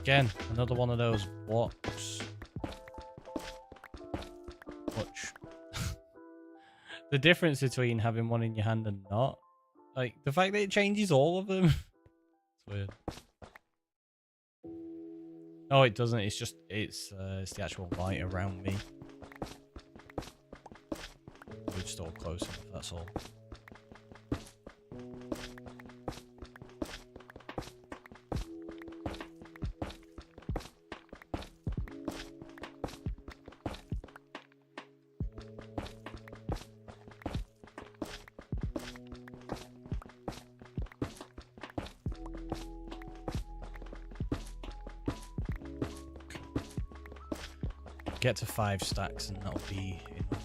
Again, another one of those blocks. Watch. The difference between having one in your hand and not. Like, the fact that it changes all of them. It's weird. Oh, it doesn't. It's just, it's the actual light around me. We're just all close enough, that's all. Get to 5 stacks and that'll be enough.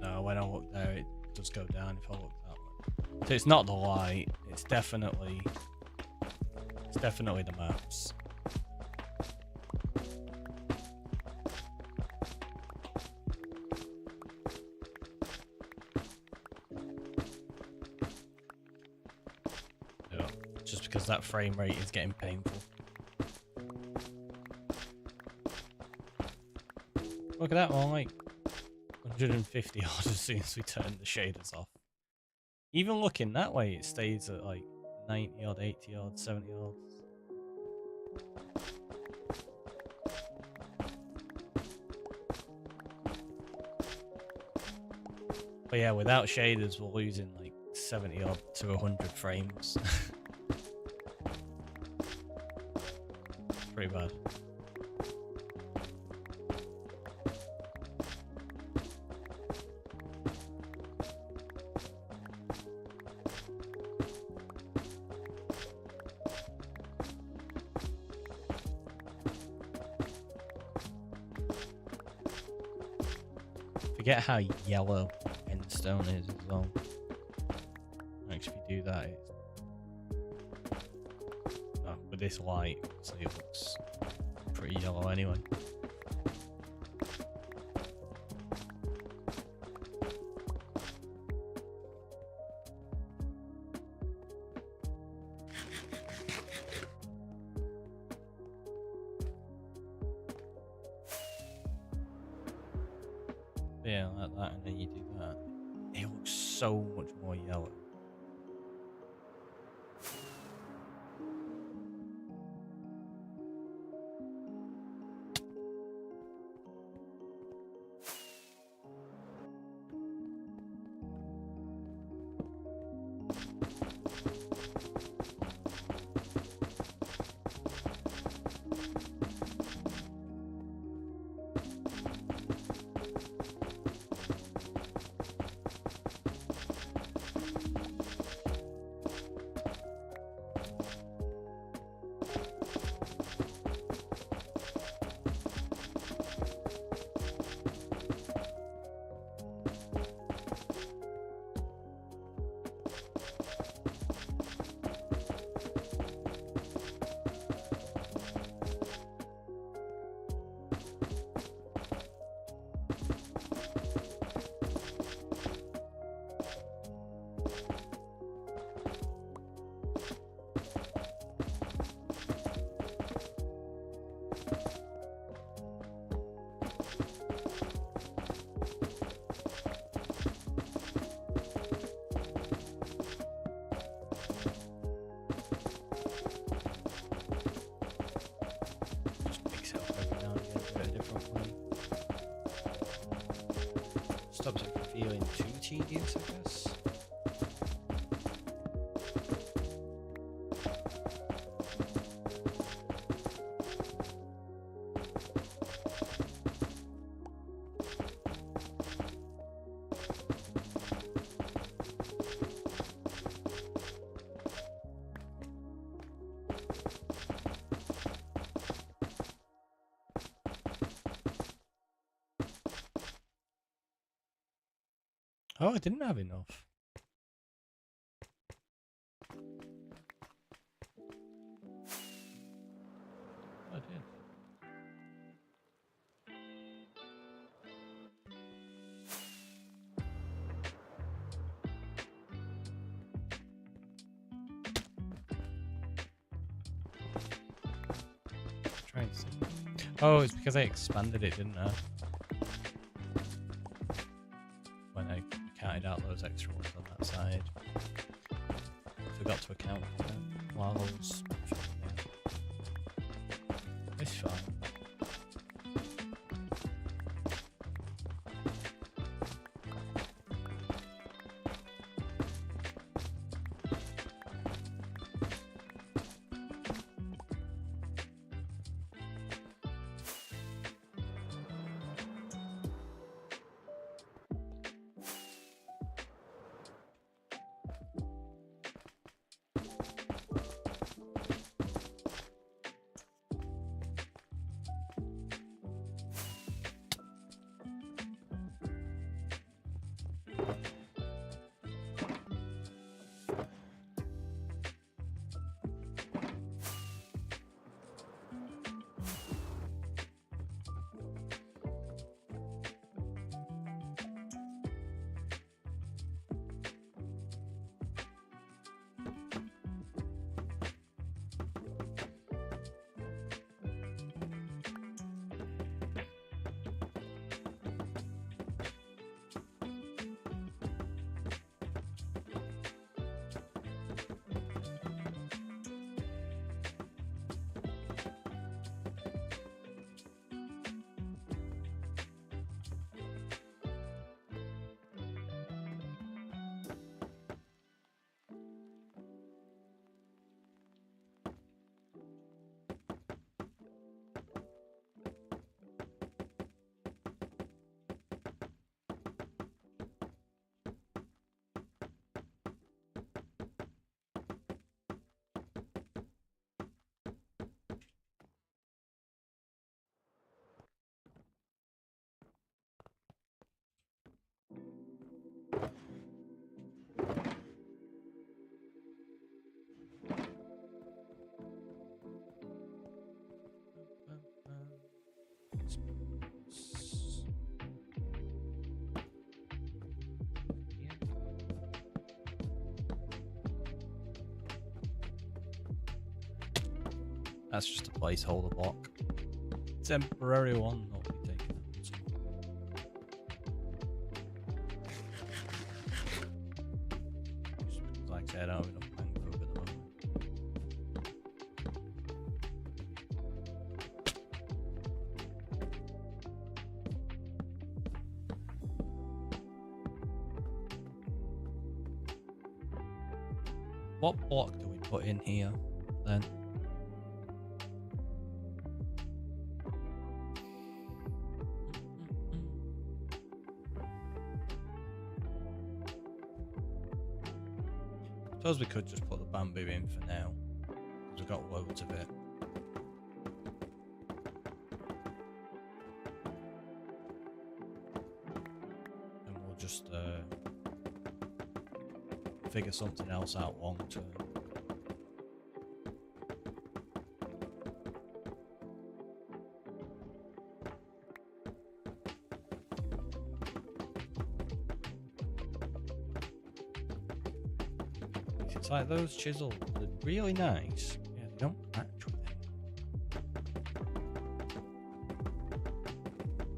No, when I look there, it does go down if I look that way. So it's not the light. It's definitely the maps. Yeah, just because that frame rate is getting painful. Look at that one, like 150 odd as soon as we turn the shaders off. Even looking that way, it stays at like 90 odd, 80 odd, 70 odd. But yeah, without shaders, we're losing like 70 odd to 100 frames. Pretty bad. Forget how yellow endstone is as well. Actually, if you do that, it's... Oh, with this light, so it looks pretty yellow anyway. Yeah, like that, and then you do that. It looks so much more yellow. Stops it from feeling too tedious, I guess. Oh, I didn't have enough. I did. Try and see. Oh, it's because I expanded it, didn't I? When I counted out those extra ones on that side. Forgot to account for them while I was filming. It's fine. That's just a placeholder block. Temporary one, not be taken out. Just because, like I said, I don't have enough mangrove at the moment. What block do we put in here then? Suppose we could just put the bamboo in for now, because we've got loads of it. And we'll just figure something else out long term. It's like those chisels, they're really nice. Yeah, they don't match with it.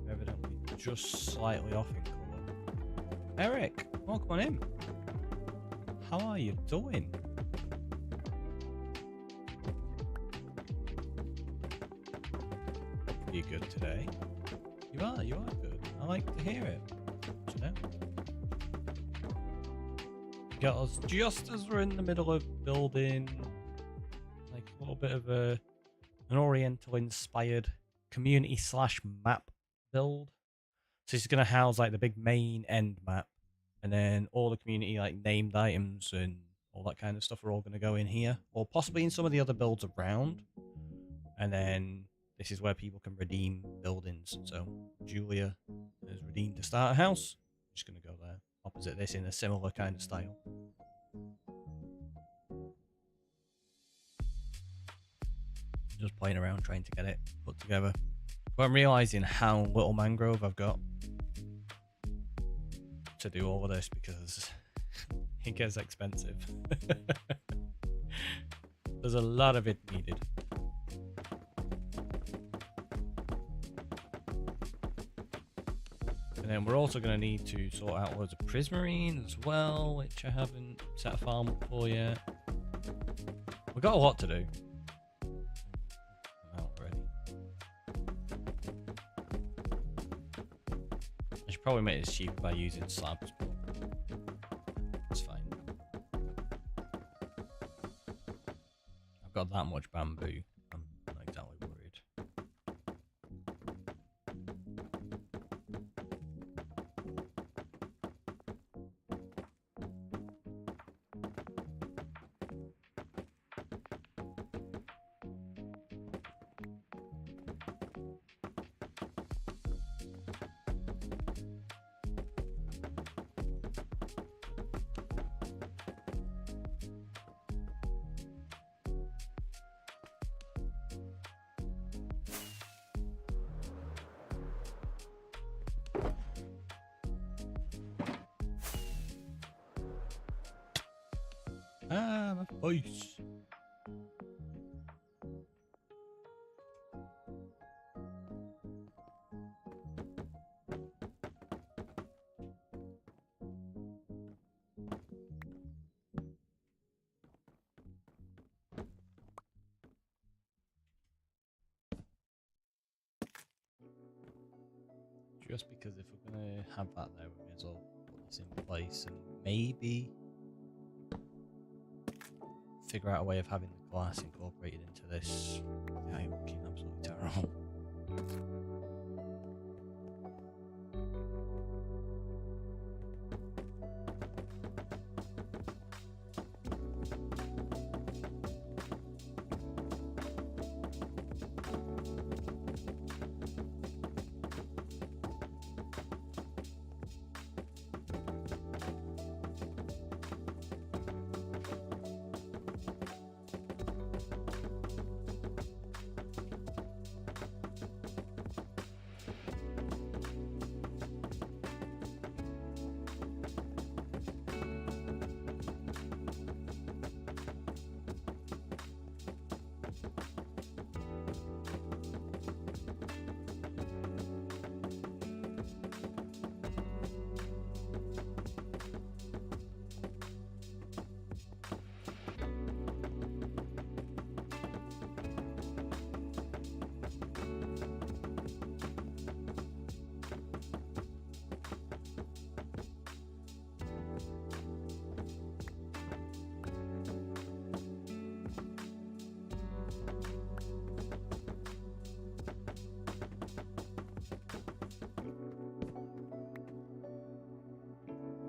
They're evidently just slightly off in colour. Eric, welcome on in. How are you doing? You're good today. You are good. I like to hear it. You know? get us just as we're in the middle of building like a little bit of an Oriental inspired community / map build. So it's going to house like the big main end map, and then all the community like named items and all that kind of stuff are all going to go in here, or possibly in some of the other builds around. And then this is where people can redeem buildings. So Julia has redeemed to start a house. I'm just going to go there opposite this in a similar kind of style. Just playing around trying to get it put together. But I'm realizing how little mangrove I've got to do all of this because it gets expensive. There's a lot of it needed. And then we're also going to need to sort out loads of prismarine as well, which I haven't set a farm up for yet. We've got a lot to do. I'm out already. I should probably make this cheaper by using slabs, but it's fine. I've got that much bamboo. I'm not exactly worried. Ah, my voice. Just because if we're going to have that there, we may as well put this in place and maybe figure out a way of having the glass incorporated into this. Yeah, I'm looking absolutely terrible.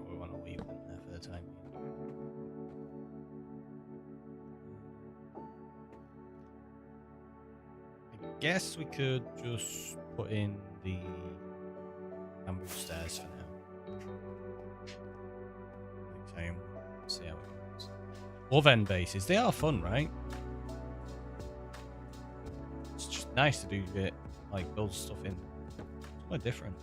We want to leave them there for the time being. I guess we could just put in the bamboo stairs for now. Okay, see how it goes. Love end bases. They are fun, right? It's just nice to do it, like build stuff in somewhere different.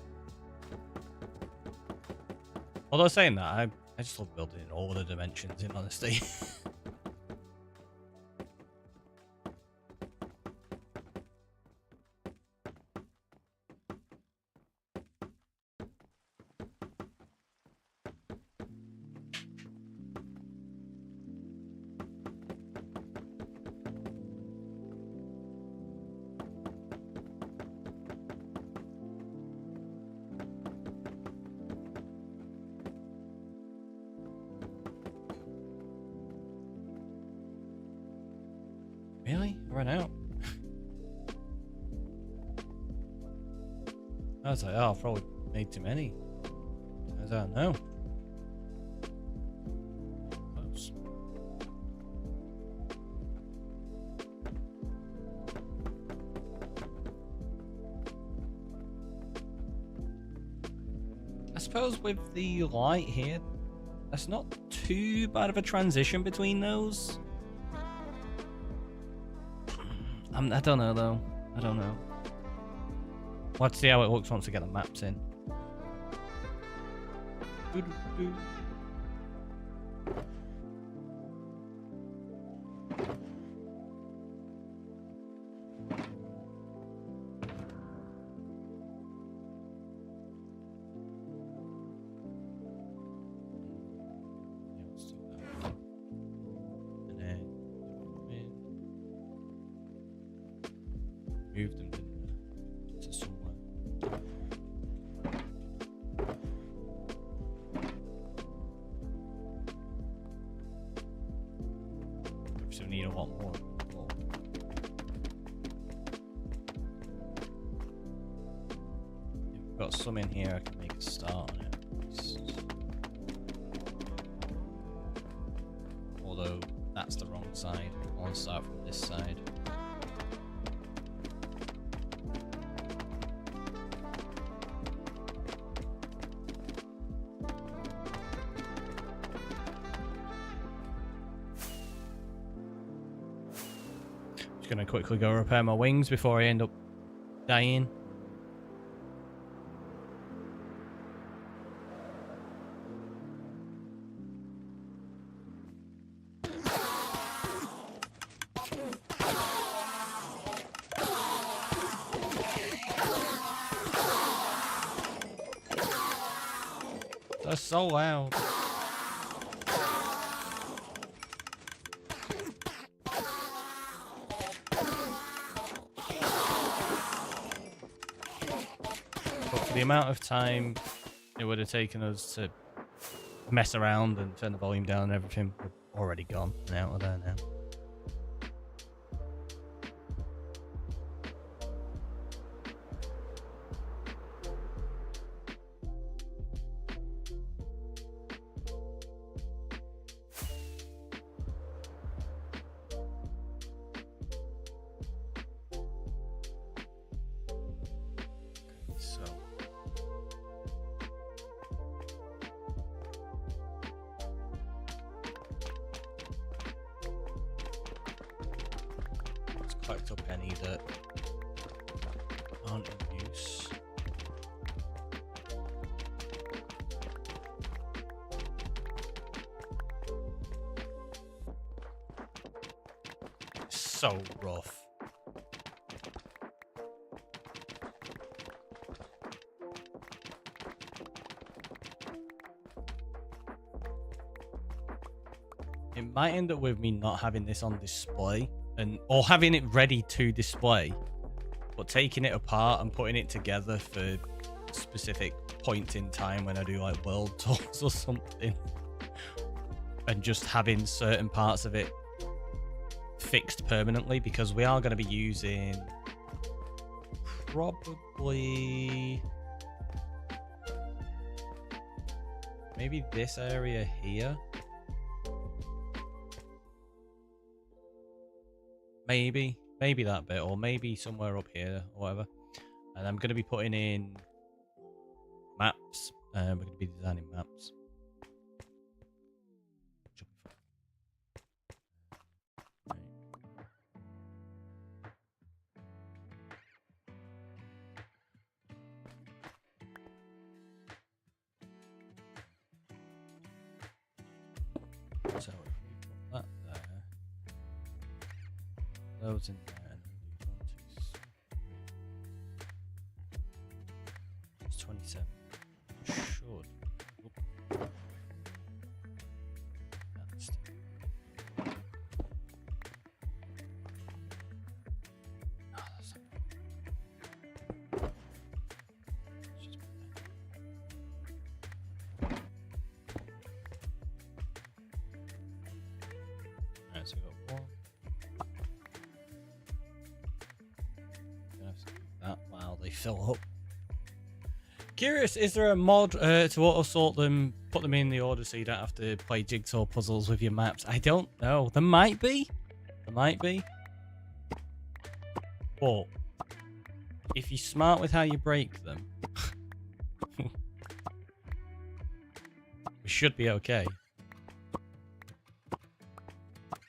Although saying that, I just love building in all the dimensions, in honesty. Really? I ran out. I was like, oh, I've probably made too many. Turns out, no. Close. I suppose with the light here, that's not too bad of a transition between those. I don't know though. I don't know. Let's see how it looks once we get the maps in. Move them to somewhere. So we need a lot more. We've got some in here. I can make a start on it. Although that's the wrong side. I want to start from this side. Gonna quickly go repair my wings before I end up dying. They're so loud. The amount of time it would have taken us to mess around and turn the volume down and everything, we're already gone and out of there now. Collect up any that aren't in use. So rough. It might end up with me not having this on display. Or having it ready to display, but taking it apart and putting it together for specific points in time when I do like world tours or something, and just having certain parts of it fixed permanently, because we are going to be using probably maybe this area here. Maybe that bit, or maybe somewhere up here, or whatever. And I'm going to be putting in maps. We're going to be designing maps. So if we put that there, those in there, and then do 1, 2, 3. It's 27. Should. Oop. That's Alright, so we got 1, they fill up. Curious, is there a mod to auto-sort them, put them in the order so you don't have to play jigsaw puzzles with your maps? I don't know. There might be. There might be. But if you're smart with how you break them, we should be okay.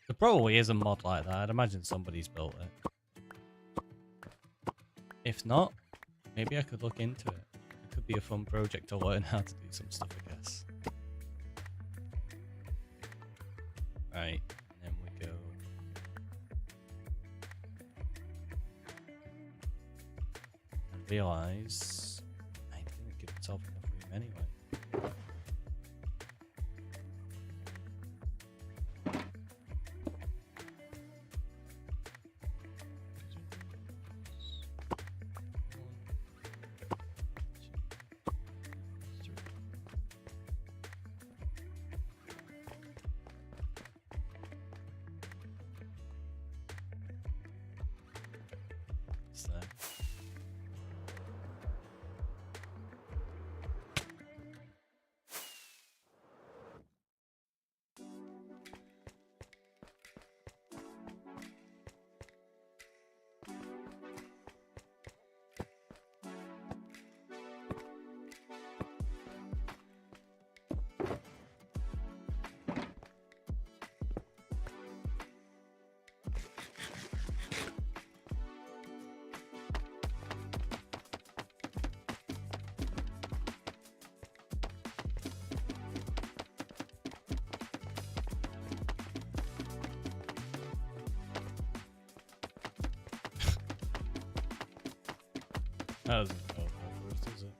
There probably is a mod like that. I'd imagine somebody's built it. If not, maybe I could look into it. It could be a fun project to learn how to do some stuff, I guess. Right, and then we go. And realise I didn't give myself enough room anyway. So. That doesn't go first, does it?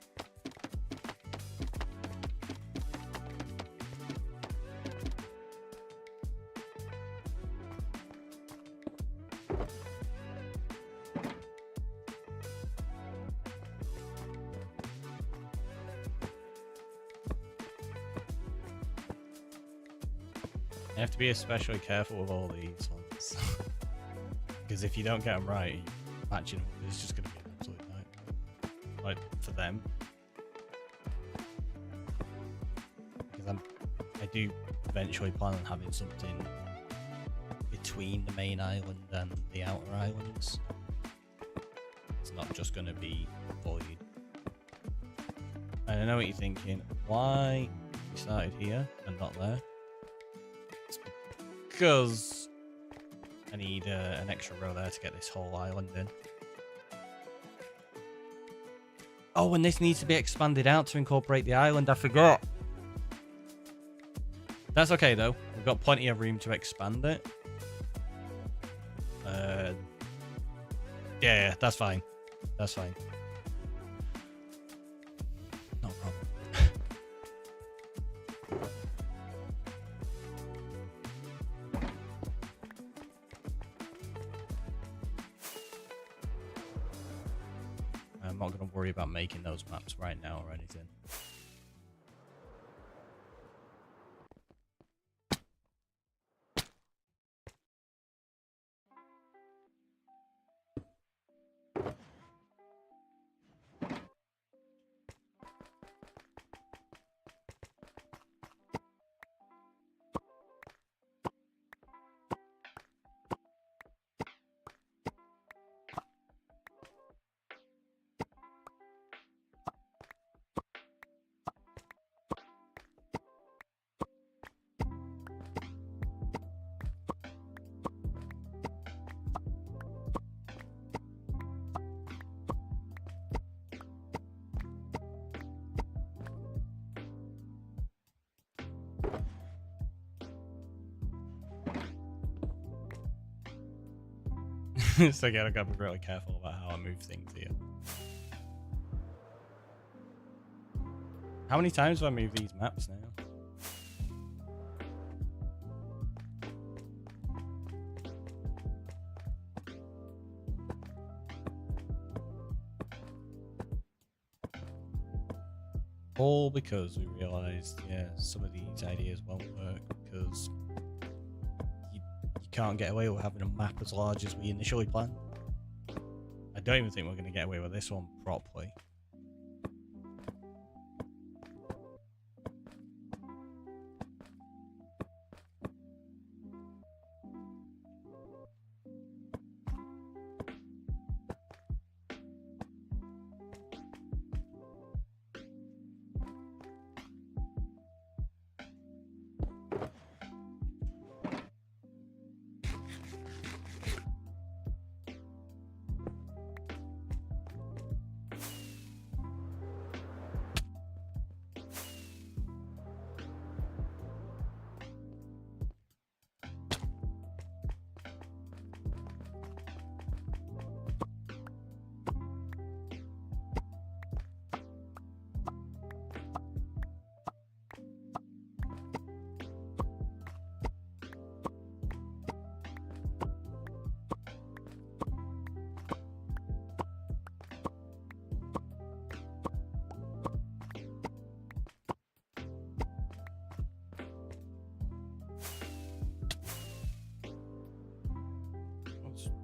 You have to be especially careful with all these ones. Because if you don't get them right, matching them is just going to be an absolute nightmare. Like, for them. Because I do eventually plan on having something between the main island and the outer islands. It's not just going to be void. And I know what you're thinking. Why we started here and not there? It's because I need an extra row there to get this whole island in. Oh, and this needs to be expanded out to incorporate the island. I forgot. That's okay, though. We've got plenty of room to expand it. Yeah, that's fine. That's fine. No problem. I'm not going to worry about making those maps right now or anything. So again, I've got to be really careful about how I move things here. How many times do I move these maps now? All because we realised, yeah, some of these ideas won't work because you can't get away with having a map as large as we initially planned. I don't even think we're going to get away with this one properly.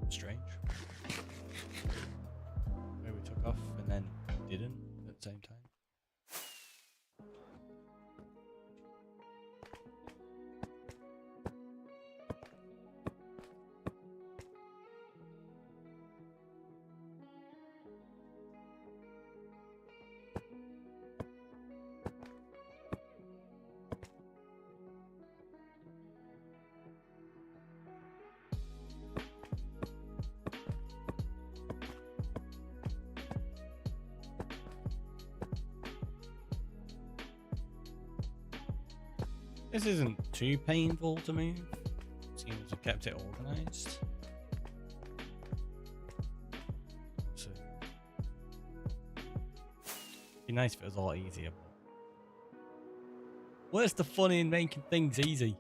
Strange. Where we took off and then didn't at the same time. This isn't too painful to move. Seems to have kept it organised. So, it'd be nice if it was a lot easier. Where's the fun in making things easy?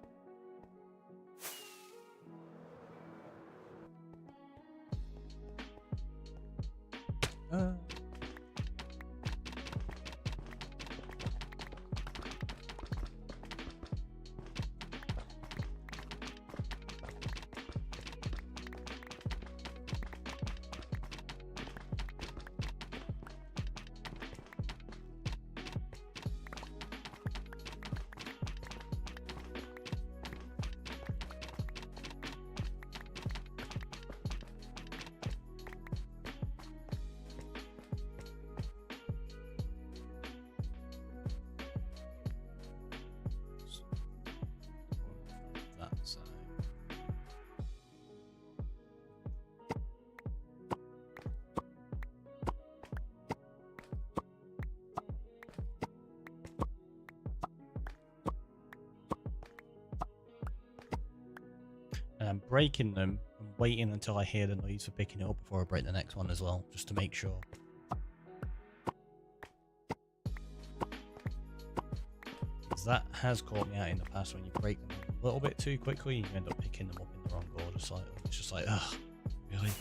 That side. And I'm breaking them and waiting until I hear the noise for picking it up before I break the next one as well, just to make sure. Because that has caught me out in the past when you break them a little bit too quickly, you end up picking them up in the wrong order slightly. It's just like, ugh, really?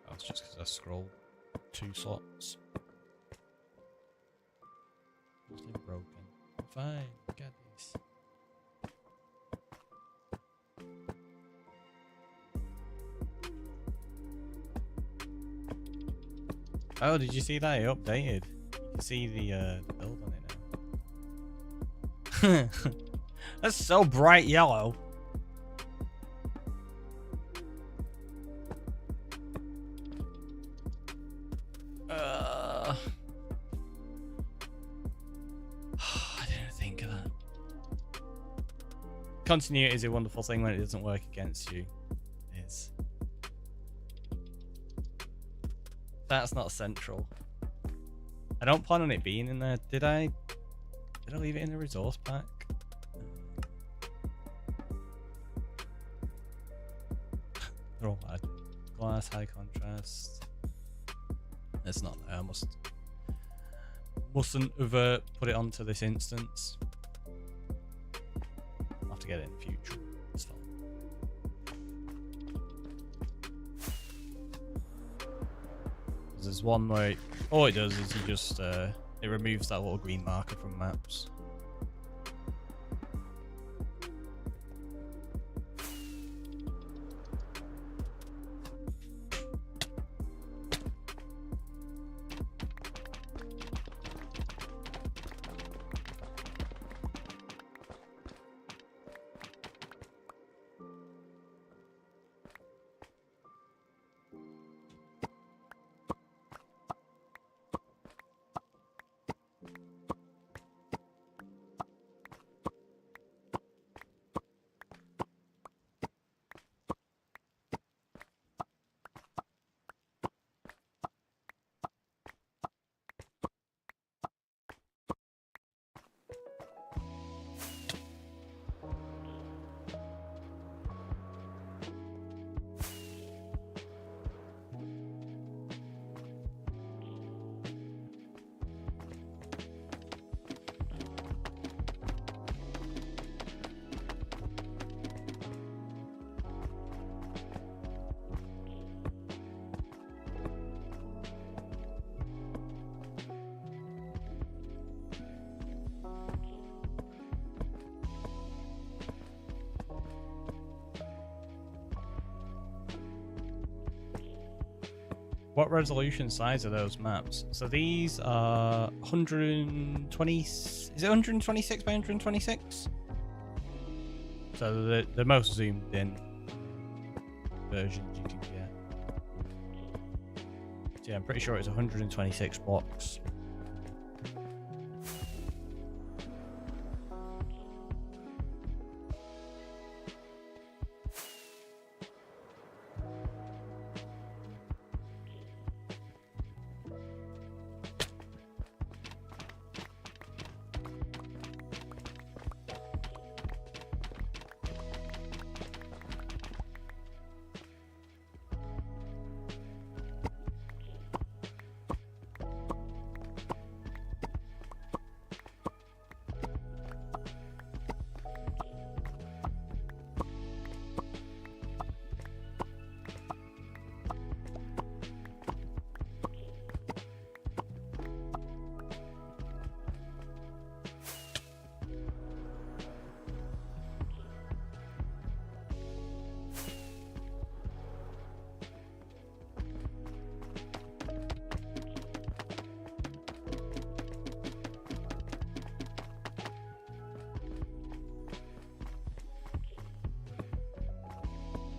That's just because I scrolled 2 slots. Nothing broken. I'm fine. I got this. Oh, did you see that? It updated. You can see the build on it now. That's so bright yellow. I didn't think of that. Continuity is a wonderful thing when it doesn't work against you. It is. That's not central. I don't plan on it being in there. Did I leave it in the resource pack? They're all bad. Glass, high contrast. It's not there. I mustn't have put it onto this instance. I'll have to get it in the future. It's fine. There's one where all it does is you just it removes that little green marker from maps. What resolution size are those maps? So these are 120. Is it 126 by 126? So the most zoomed in versions you can get. So yeah, I'm pretty sure it's 126 blocks.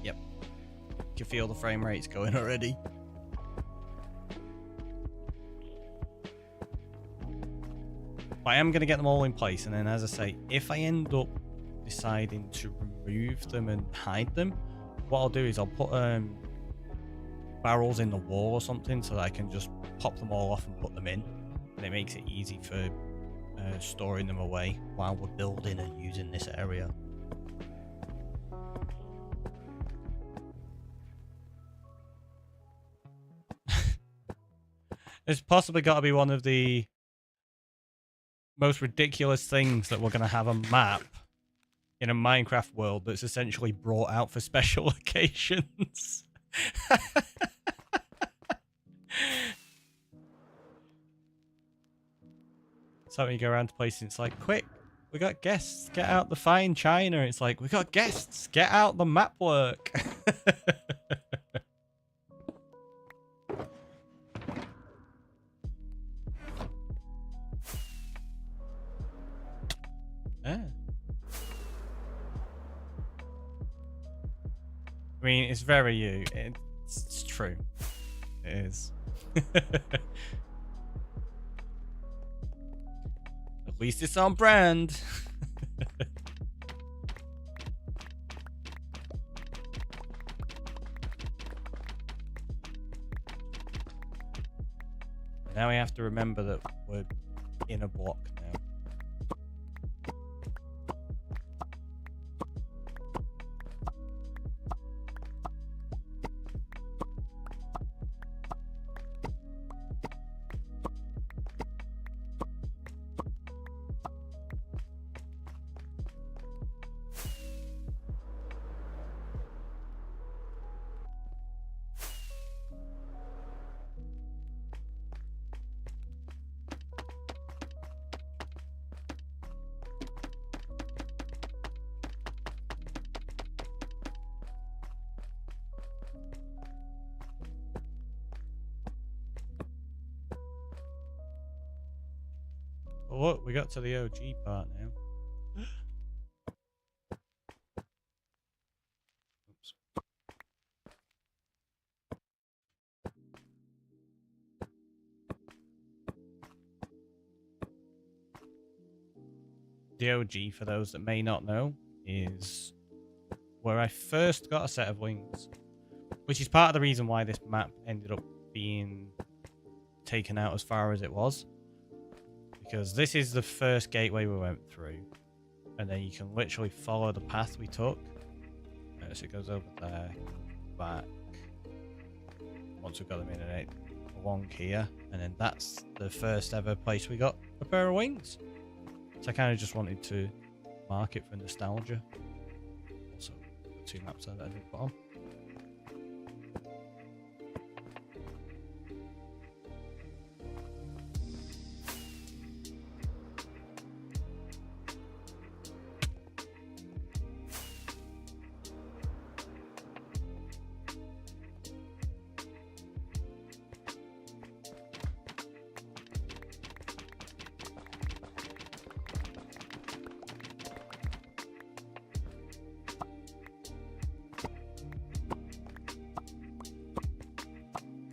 Yep. You can feel the frame rates going already. I am going to get them all in place, and then, as I say, if I end up deciding to remove them and hide them, what I'll do is I'll put barrels in the wall or something so that I can just pop them all off and put them in, and it makes it easy for storing them away while we're building and using this area. It's possibly got to be one of the most ridiculous things that we're going to have a map in a Minecraft world that's essentially brought out for special occasions. So when you go around to places, it's like, quick, we got guests, get out the fine china. It's like, we got guests, get out the map work. Yeah. I mean, it's very you. It's true. It is. At least it's on brand. Now we have to remember that we're in a block now. Well, look, we got to the OG part now. Oops. The OG, for those that may not know, is where I first got a set of wings, which is part of the reason why this map ended up being taken out as far as it was. Because this is the first gateway we went through, and then you can literally follow the path we took. So it goes over there, back, once we've got them in and along here, and then that's the first ever place we got a pair of wings. So I kind of just wanted to mark it for nostalgia. Also, 2 maps there that I didn't put on.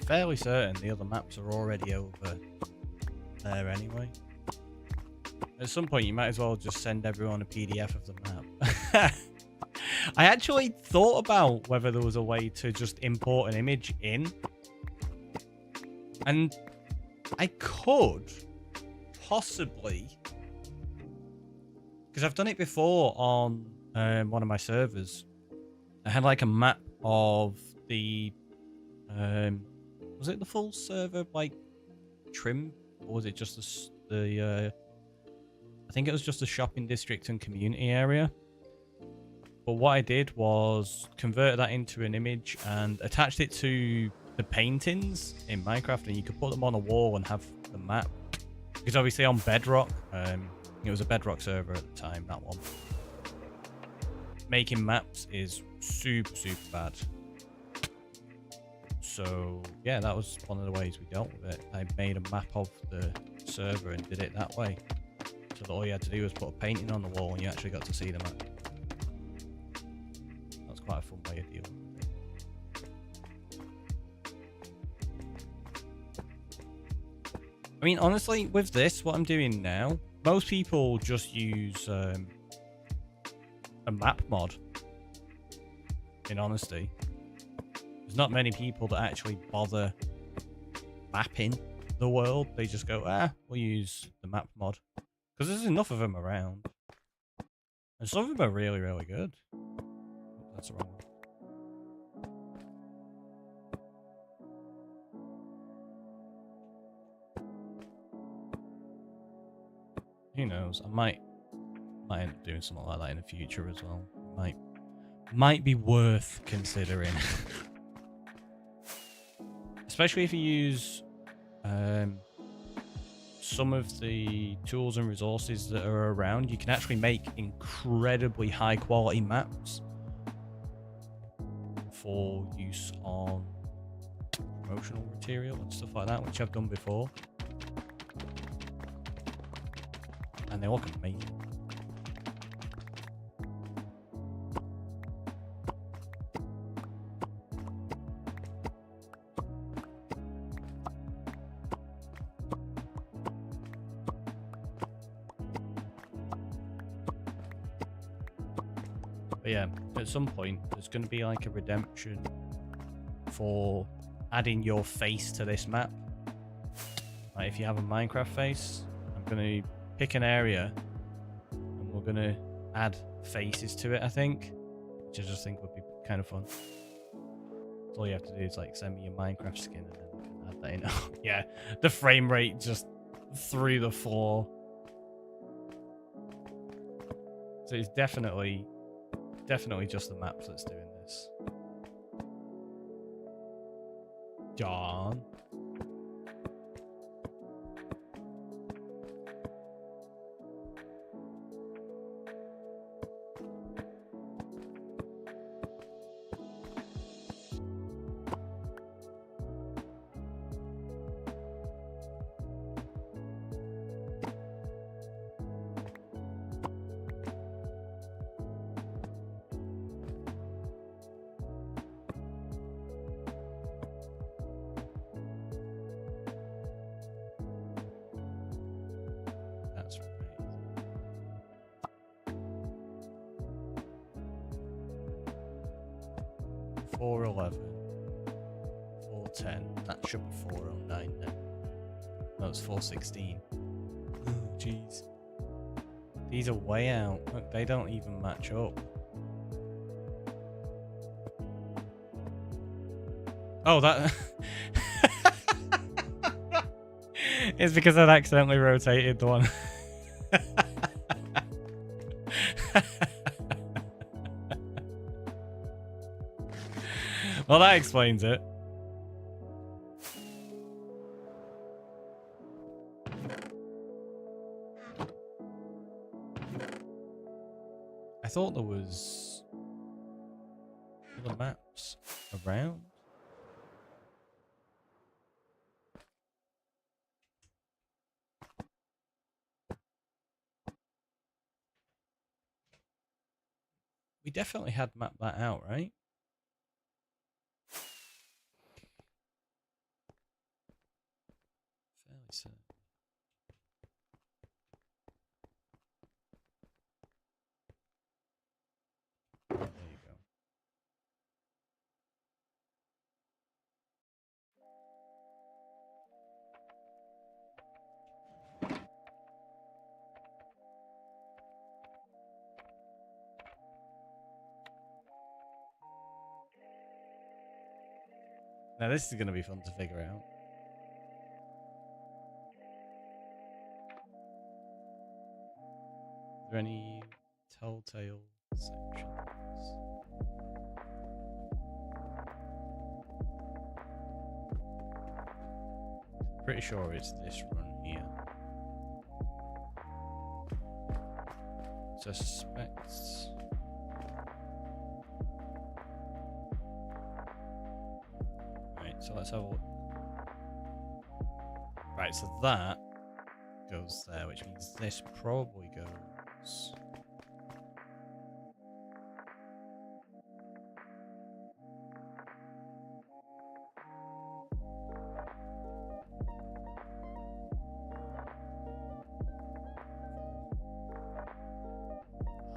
Fairly certain the other maps are already over there anyway. At some point you might as well just send everyone a PDF of the map. I actually thought about whether there was a way to just import an image in. And I could possibly, because I've done it before on one of my servers. I had like a map of the was it the full server, like, trim? Or was it just the I think it was just the shopping district and community area. But what I did was convert that into an image and attached it to the paintings in Minecraft, and you could put them on a wall and have the map. Because obviously on Bedrock, it was a Bedrock server at the time, that one. Making maps is super bad. So yeah, that was one of the ways we dealt with it. I made a map of the server and did it that way. So that all you had to do was put a painting on the wall and you actually got to see the map. That's quite a fun way of dealing with it. I mean, honestly, with this, what I'm doing now, most people just use a map mod, in honesty. There's not many people that actually bother mapping the world. They just go, we'll use the map mod. Because there's enough of them around. And some of them are really good. Oh, that's the wrong one. Who knows? I might end up doing something like that in the future as well. Might be worth considering. Especially if you use some of the tools and resources that are around, you can actually make incredibly high quality maps for use on promotional material and stuff like that, which I've done before. And they look amazing. But yeah, at some point, there's going to be like a redemption for adding your face to this map. Like if you have a Minecraft face, I'm going to pick an area and we're going to add faces to it, I think. Which I just think would be kind of fun. So all you have to do is like send me your Minecraft skin and then we can add that in. Yeah, the frame rate just through the floor. So it's definitely just the maps that's doing this. John. That's right. 411, 410. That should be 409 then. No, it's 416. Oh, jeez. These are way out. Look, they don't even match up. Oh, that. It's because I'd accidentally rotated the one. Well, that explains it. I thought there was other maps around. We definitely had mapped that out, right? Fairly certain. There you go. Now this is going to be fun to figure out. Are there any telltale sections? Pretty sure it's this run here. Suspects. So let's have a look. Right, so that goes there, which means this probably goes.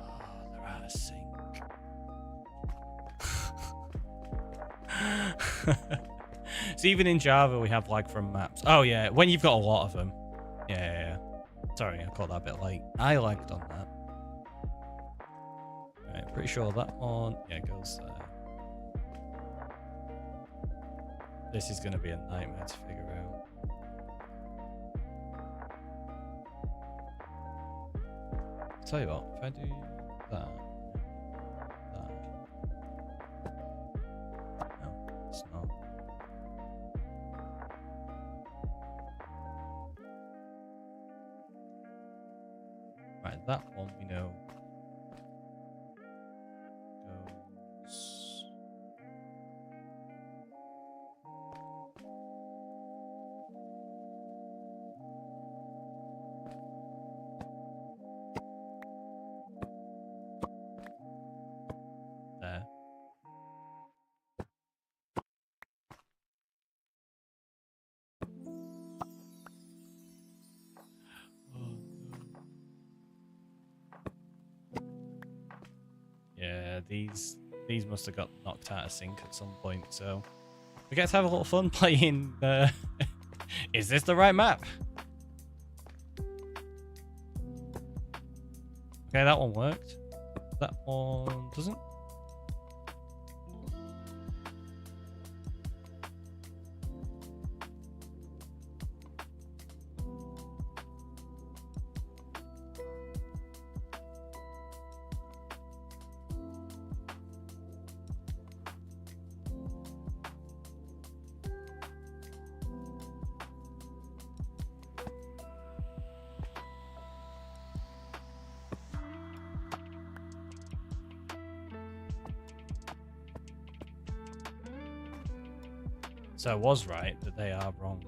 Oh, they're out of sync. So even in Java, we have like from maps. Oh yeah, when you've got a lot of them. Yeah. Sorry, I caught that a bit late. I lagged on that. Right, pretty sure that one, yeah, goes there. This is going to be a nightmare to figure out. Tell you what, if I do that. No, it's not. Right, that one we know goes. There. Yeah, these must have got knocked out of sync at some point, so we get to have a little fun playing Is this the right map? Okay, that one worked. That one doesn't. So I was right that they are wrong.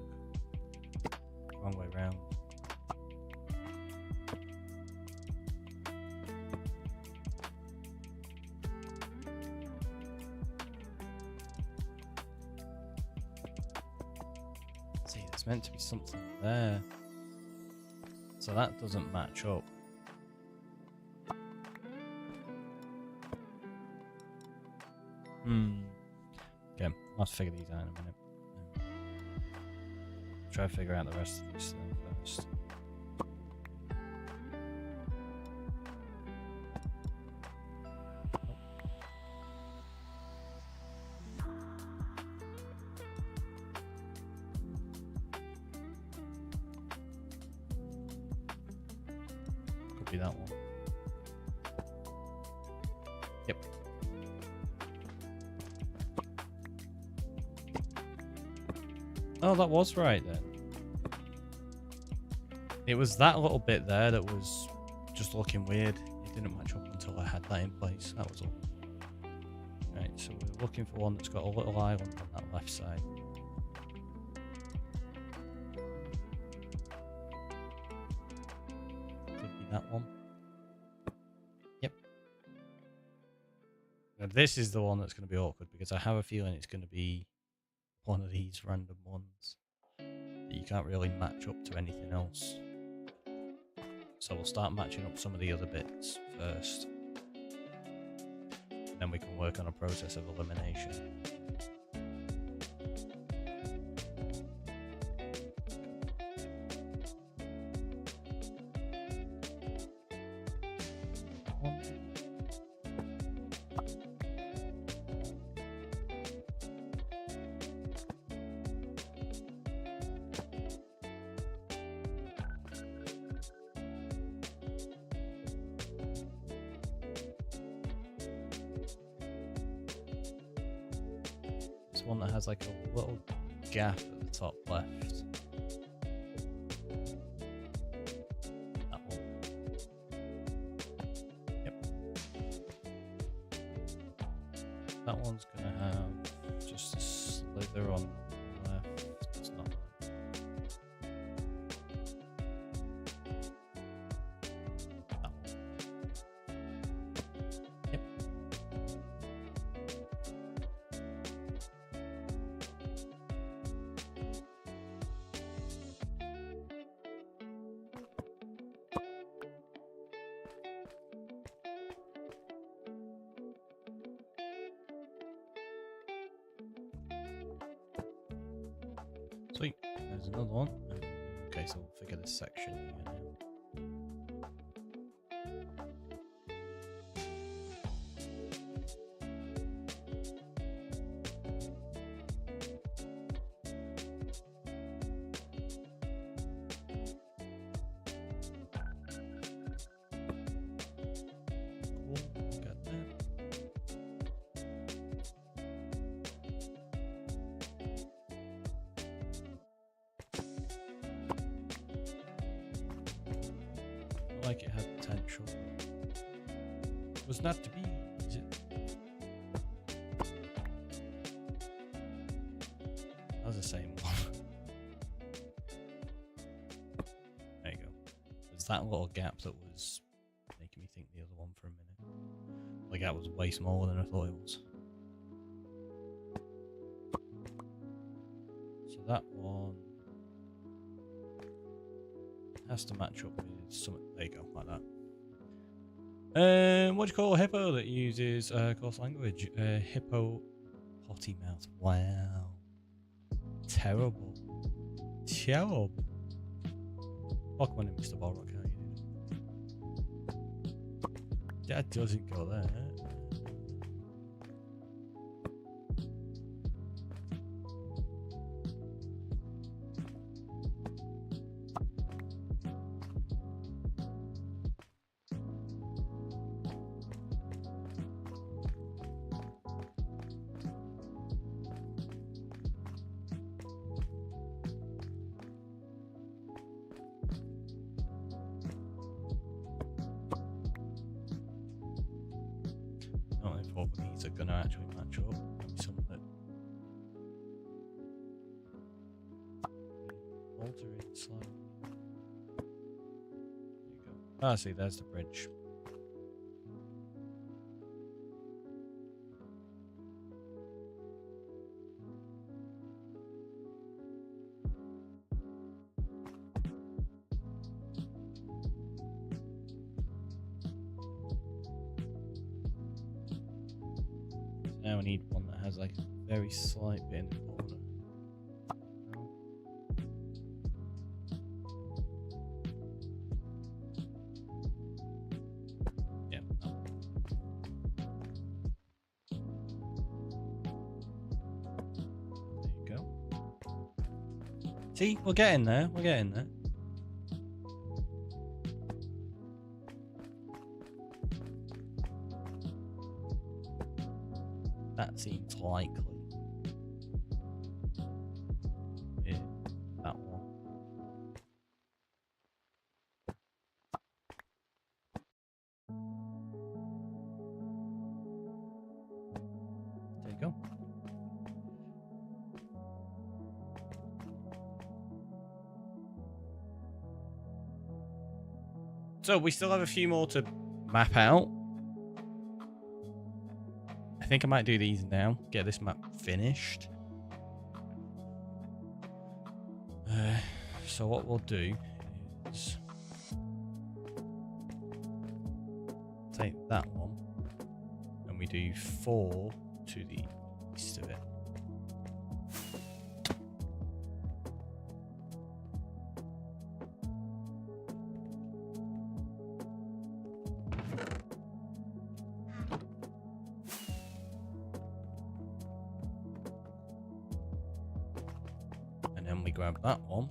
Wrong way round. See, there's meant to be something there. So that doesn't match up. Okay, I'll have to figure these out in a minute. Try to figure out the rest of this thing first. Could be that one. Yep. Oh, that was right then. It was that little bit there that was just looking weird. It didn't match up until I had that in place. That was all. Right, so we're looking for one that's got a little island on that left side. Could be that one. Yep. Now this is the one that's going to be awkward because I have a feeling it's going to be one of these random ones that you can't really match up to anything else. So we'll start matching up some of the other bits first. Then we can work on a process of elimination. One that has like a little gap at the top left. That one. Yep. That one's gonna have just a slither on the left. It's not right. That one. Yep. Sweet, there's another one. Okay, so we'll figure this section here now. Cool, got that. Like it had potential. It was not to be, is it? That was the same one. There you go. There's that little gap that was making me think the other one for a minute. The gap was way smaller than I thought it was. So that one has to match up with something. There you go, like that. What do you call a hippo that uses coarse language? Hippo potty mouth. Wow. Terrible. Terrible. Welcome in, Mr. Balrock. How are you doing? That doesn't go there. Not if all these are going to actually match up. Maybe some that alter it slightly. There you go. Ah, see, there's the bridge. Now we need one that has like a very slight bit in the corner. Yeah. There you go. See, we're getting there. We're getting there. That seems likely. Yeah, that one. There you go. So we still have a few more to map out. I think I might do these now. Get this map finished. So what we'll do is take that one and we do 4 to the east of it. And then we grab that one.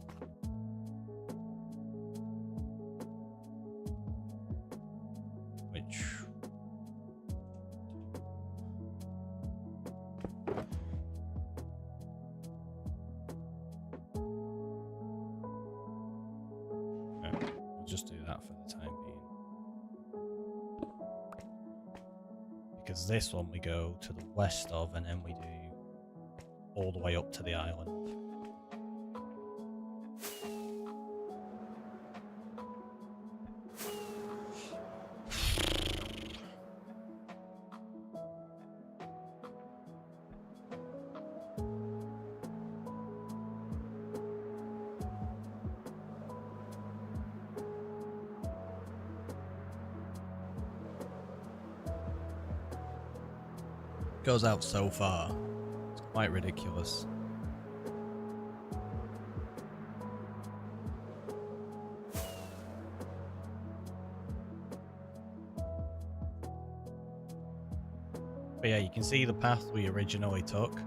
Which we'll just do that for the time being. Because this one we go to the west of and then we do all the way up to the island. Goes out so far. It's quite ridiculous. But yeah, you can see the path we originally took.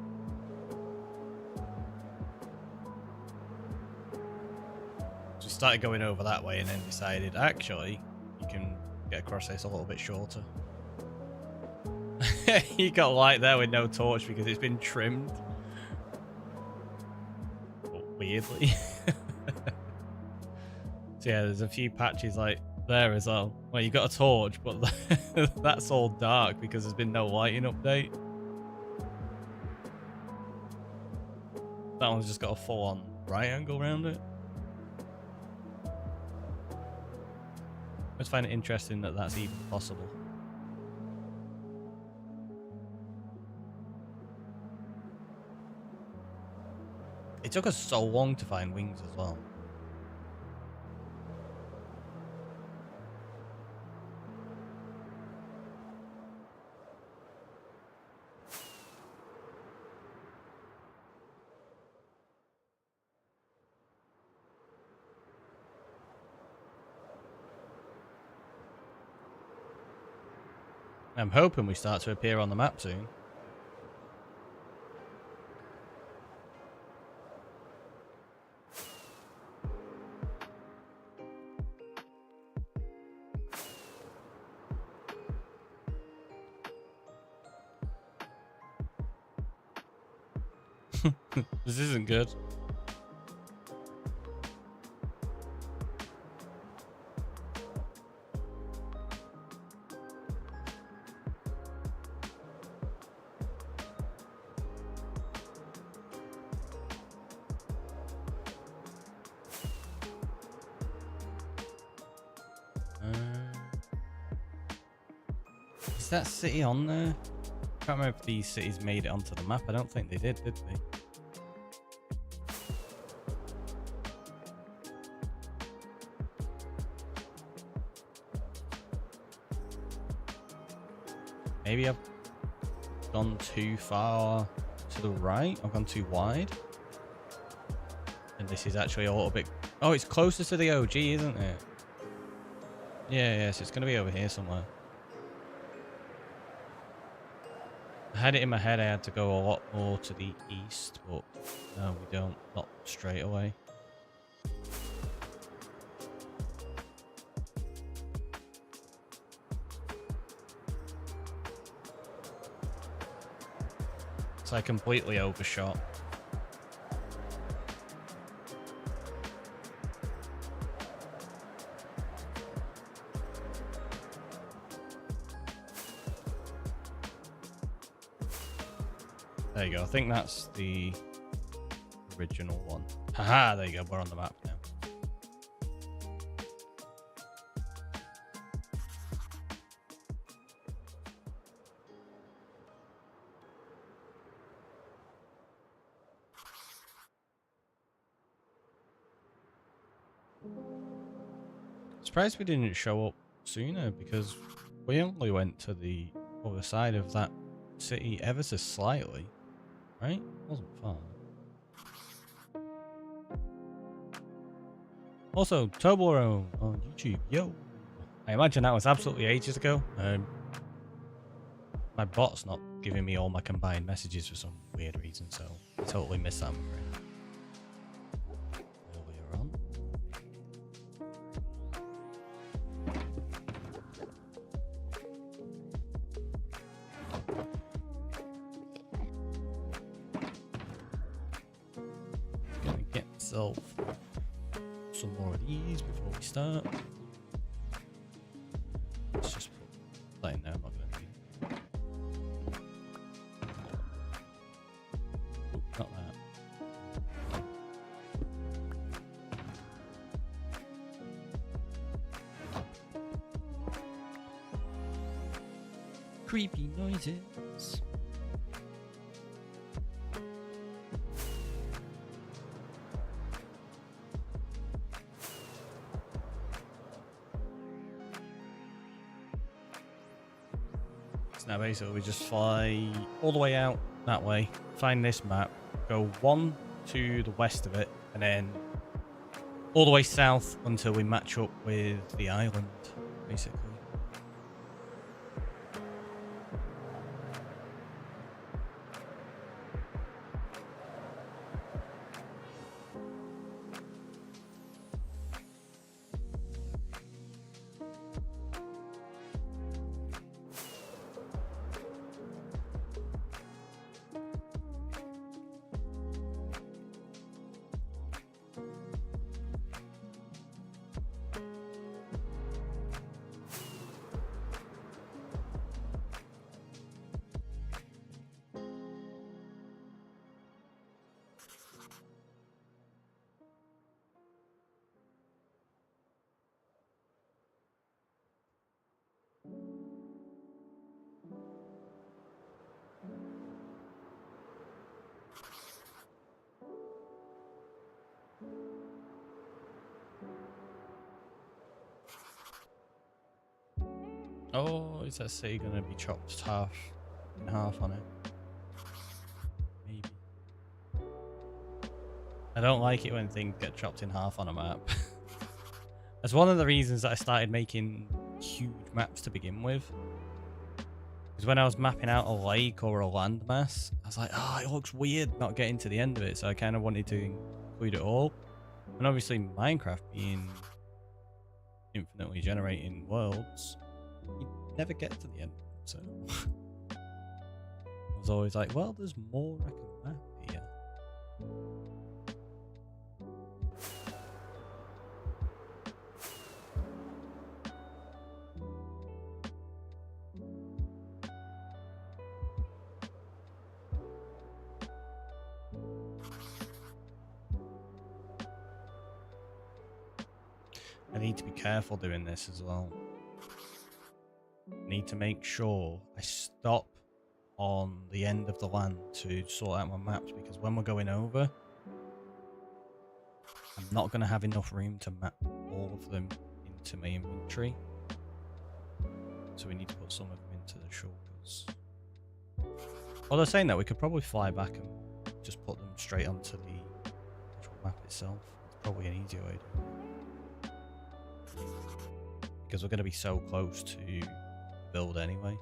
Just started going over that way and then decided, actually, you can get across this a little bit shorter. You got light there with no torch because it's been trimmed. But weirdly. So yeah, there's a few patches like there as well. Well, you got a torch, but that's all dark because there's been no lighting update. That one's just got a full-on right angle around it. I just find it interesting that that's even possible. It took us so long to find wings as well. I'm hoping we start to appear on the map soon. This isn't good. Is that city on there? I can't remember if these cities made it onto the map. I don't think they did they? Maybe I've gone too far to the right. I've gone too wide. And this is actually a little bit... Oh, it's closer to the OG, isn't it? Yeah, so it's going to be over here somewhere. I had it in my head I had to go a lot more to the east, but no, we don't. Not straight away. So I completely overshot. There you go. I think that's the original one. Haha, there you go. We're on the map now. Surprised we didn't show up sooner, because we only went to the other side of that city ever so slightly, right? Wasn't far. Also, Toblerone on YouTube, yo! I imagine that was absolutely ages ago. My bot's not giving me all my combined messages for some weird reason, so I totally missed that memory. Earlier on. Gonna get myself some more of these before we start. Let's just put that in there. I'm not gonna need it. Oop, not that. Creepy noises. Now basically we just fly all the way out that way, find this map, go one to the west of it, and then all the way south until we match up with the island, basically. Oh, is that city going to be chopped in half on it? Maybe. I don't like it when things get chopped in half on a map. That's one of the reasons that I started making huge maps to begin with. Because when I was mapping out a lake or a landmass, I was like, oh, it looks weird not getting to the end of it. So I kind of wanted to include it all. And obviously Minecraft being infinitely generating worlds, you never get to the end. So I was always like, well, there's more I can map here. I need to be careful doing this as well. I need to make sure I stop on the end of the land to sort out my maps, because when we're going over, I'm not going to have enough room to map all of them into my inventory. So we need to put some of them into the shortcuts. Well, they're saying that we could probably fly back and just put them straight onto the actual map itself. It's probably an easier way to do it. Because we're going to be so close to build anyway.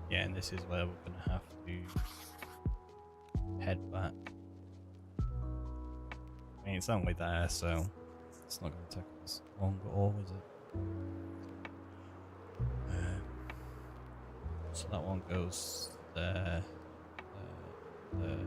Yeah, and this is where we're going to have to head back. I mean, it's only there, so it's not going to take us long at all, is it? So that one goes there, there.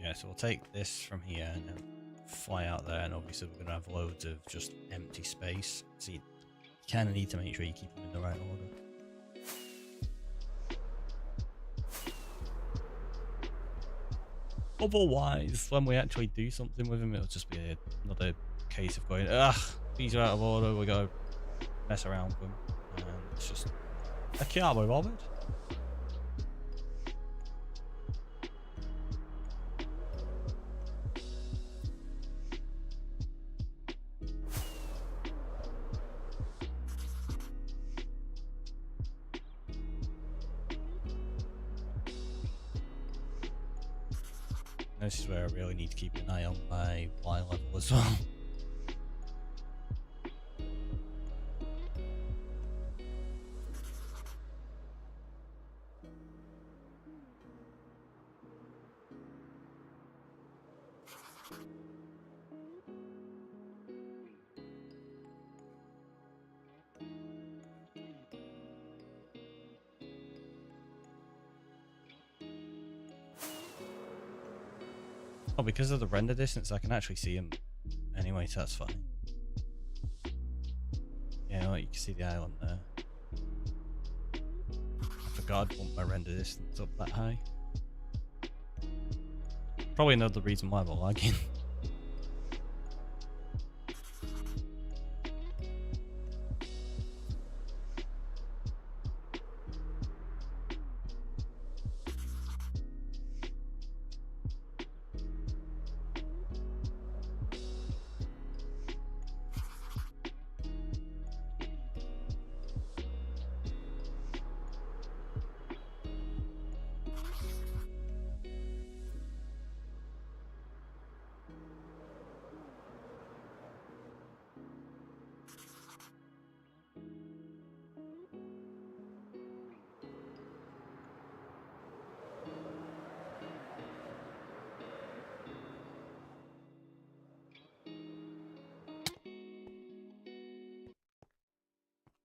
Yeah, so we'll take this from here and then fly out there, and obviously we're going to have loads of just empty space. So you kind of need to make sure you keep them in the right order. Otherwise, when we actually do something with them, it'll just be another case of going, ugh, these are out of order, we got to mess around with them. And it's just, I can't be bothered. This is where I really need to keep an eye on my Y level as well. Oh, because of the render distance, I can actually see him anyway, so that's fine. Yeah, like you can see the island there. I forgot I'd want my render distance up that high. Probably another reason why we're lagging.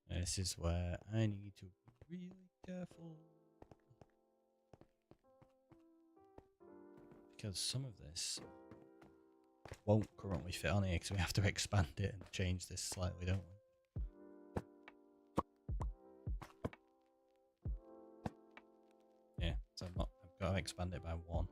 This is where I need to be really careful. Because some of this won't currently fit on here because we have to expand it and change this slightly, don't we? Yeah, so I've got to expand it by 1.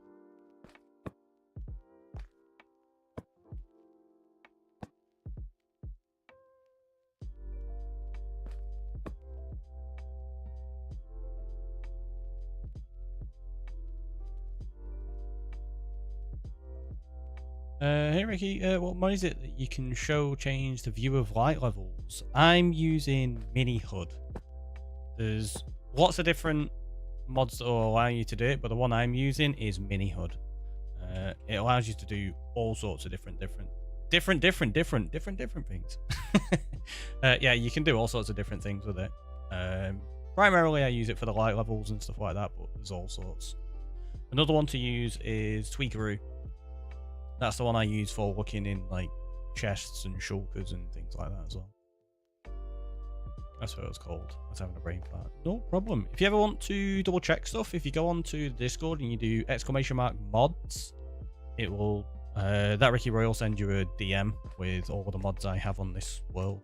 Hey Ricky, what mod is it that you can change the view of light levels? I'm using Mini HUD. There's lots of different mods that will allow you to do it, but the one I'm using is Mini HUD. It allows you to do all sorts of different things. Yeah, you can do all sorts of different things with it. Primarily I use it for the light levels and stuff like that, but there's all sorts. Another one to use is TheRickyroy. That's the one I use for looking in like chests and shulkers and things like that as well. That's what it's called. I was having a brain fart. No problem. If you ever want to double check stuff, if you go onto the Discord and you do !mods, it will TheRickyroy will send you a DM with all of the mods I have on this world.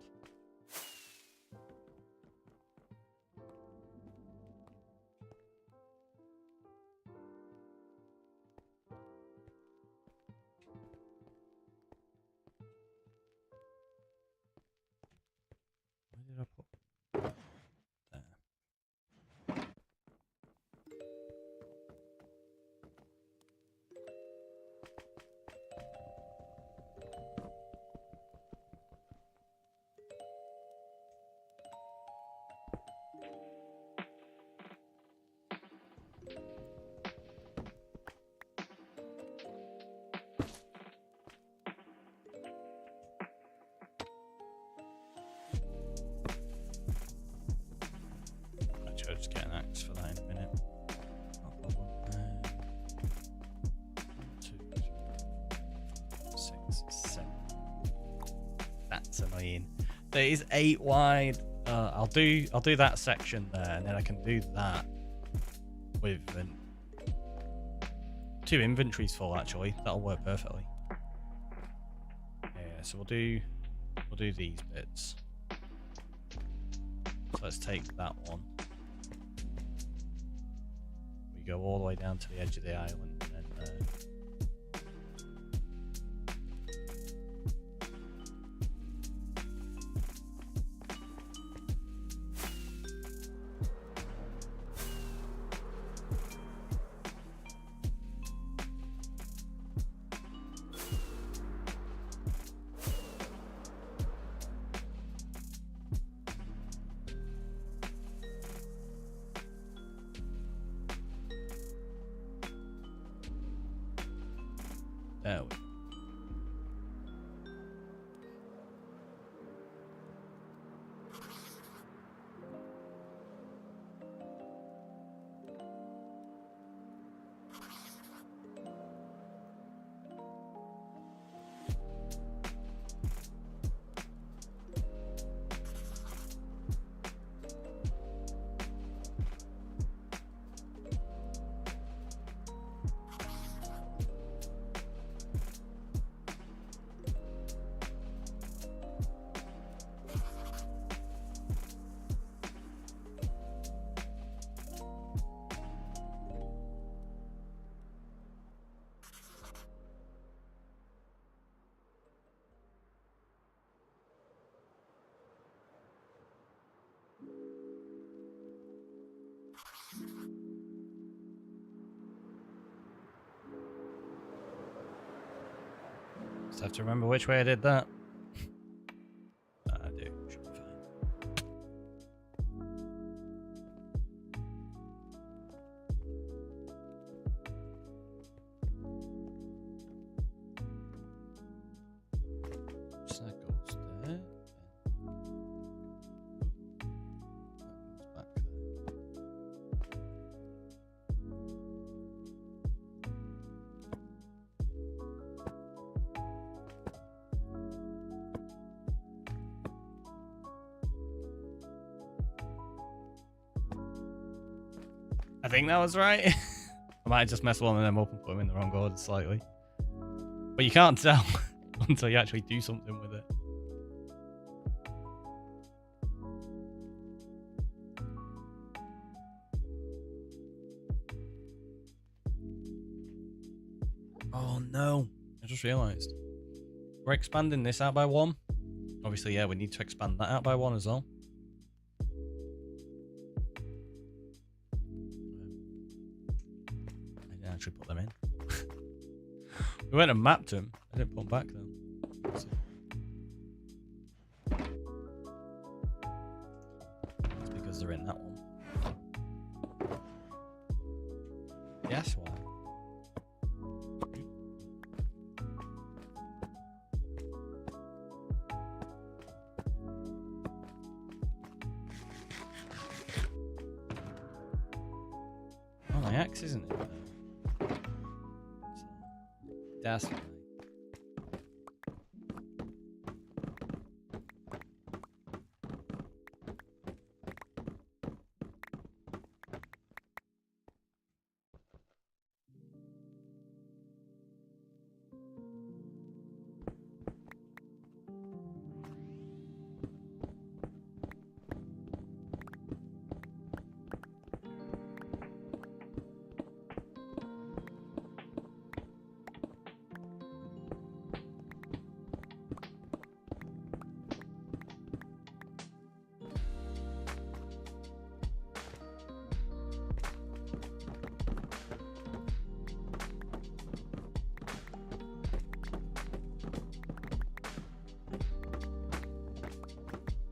Where did I put? There. Actually, I'll just get an axe for that in a minute. No problem. 1, 2, 3, 4, 5, 6, 7. That's annoying. There is 8 wide. I'll do that section there, and then I can do that with 2 inventories full. Actually, that'll work perfectly. Yeah, so we'll do these bits. So let's take that one. We go all the way down to the edge of the island, and then there we go. Just have to remember which way I did that. I do. Should be fine. So that goes there. That goes back there. I think that was right. I might just mess one of them up and put them in the wrong order slightly. But you can't tell until you actually do something with it. Oh no, I just realised. We're expanding this out by 1. Obviously, yeah, we need to expand that out by 1 as well. I didn't actually put them in. We went and mapped them. I didn't put them back though. Let's see. It's because they're in that one. Yes, why? Oh, my axe isn't it? That's right.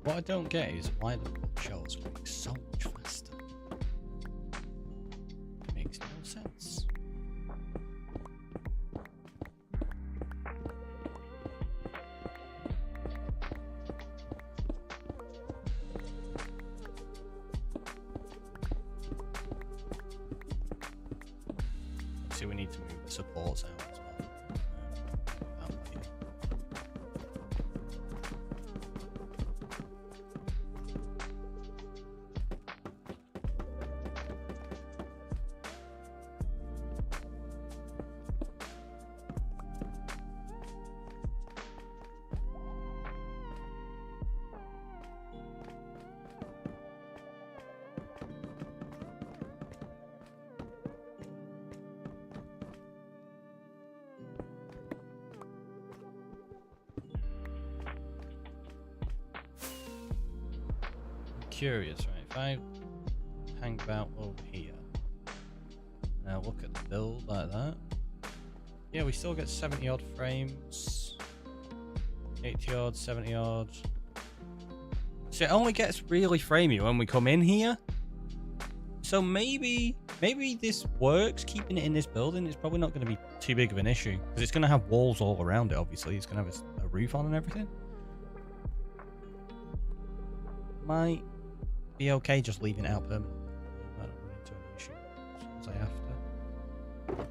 What I don't get is why the shells work so much faster. It makes no sense. Obviously, we need to move the supports out as well. That way. Curious, right? If I hang about over here, now look at the build like that. Yeah, we still get 70 odd frames, 80 odd, 70 odd. So it only gets really framey when we come in here. So maybe this works. Keeping it in this building is probably not going to be too big of an issue because it's going to have walls all around it. Obviously, it's going to have a roof on and everything. Might be okay just leaving it out permanently. I don't run into any issue as long as I have to.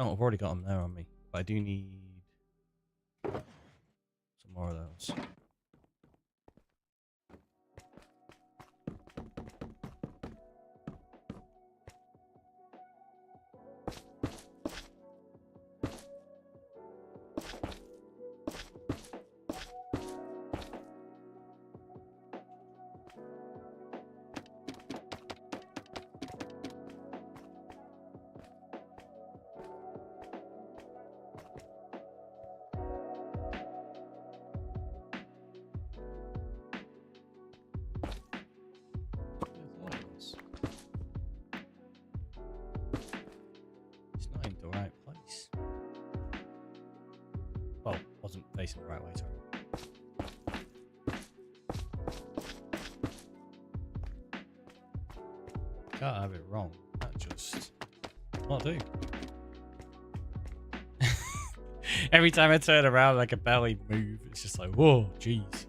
Oh, I've already got them there on me, but I do need some more of those. facing the right way, sorry. Can't have it wrong. That just won't do. Every time I turn around, like a barely move. It's just like, whoa, jeez.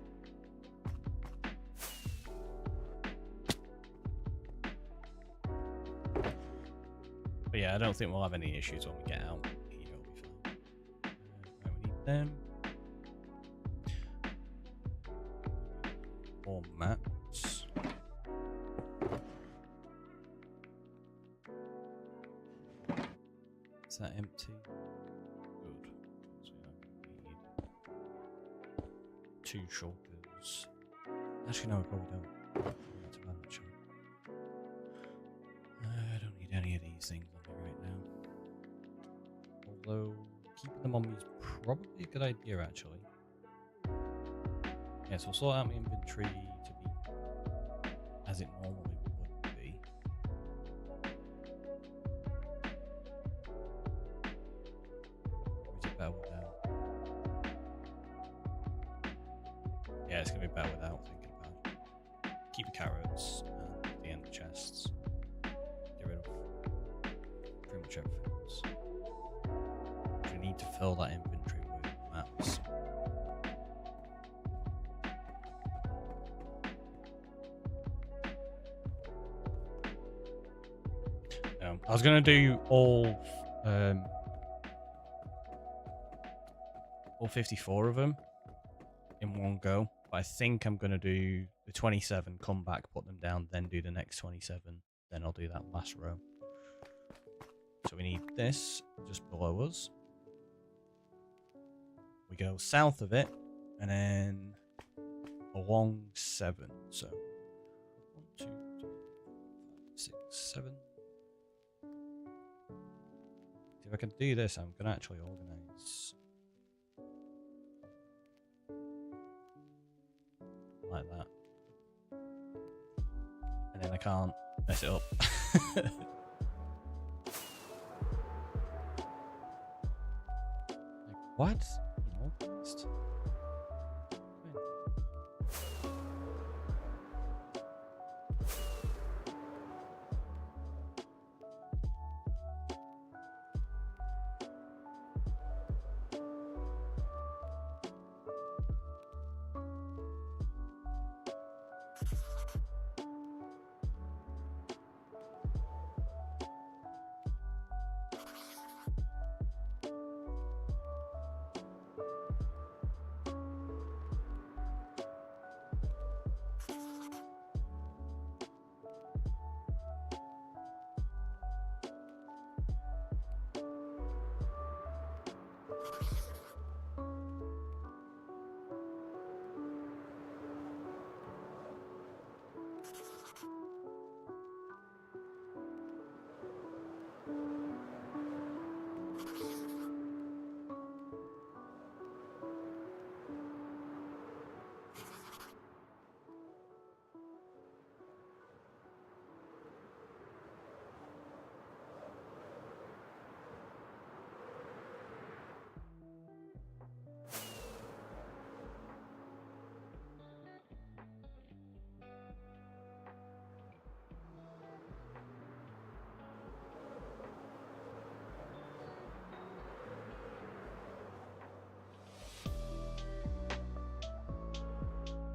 But yeah, I don't think we'll have any issues when we get out. Here will be fine. Right, we need them. More mats. Is that empty? Good. So we need 2 shulkers. Actually, no, we probably don't. I don't need any of these things on me right now. Although, keeping them on me is probably a good idea, actually. Yeah, so we'll sort out my inventory to be as it normally would be. Or is it better without? Yeah, it's going to be better without thinking about it. Keep the carrots and the end chests. Get rid of pretty much everything else. We need to fill that inventory with maps. I was going to do all 54 of them in one go, but I think I'm going to do the 27, come back, put them down, then do the next 27, then I'll do that last row. So we need this just below us. We go south of it, and then along 7. So 1, 2, 3, 4, 5, 6, 7. If I can do this, I'm going to actually organize like that. And then I can't mess it up. Like, what? Organized?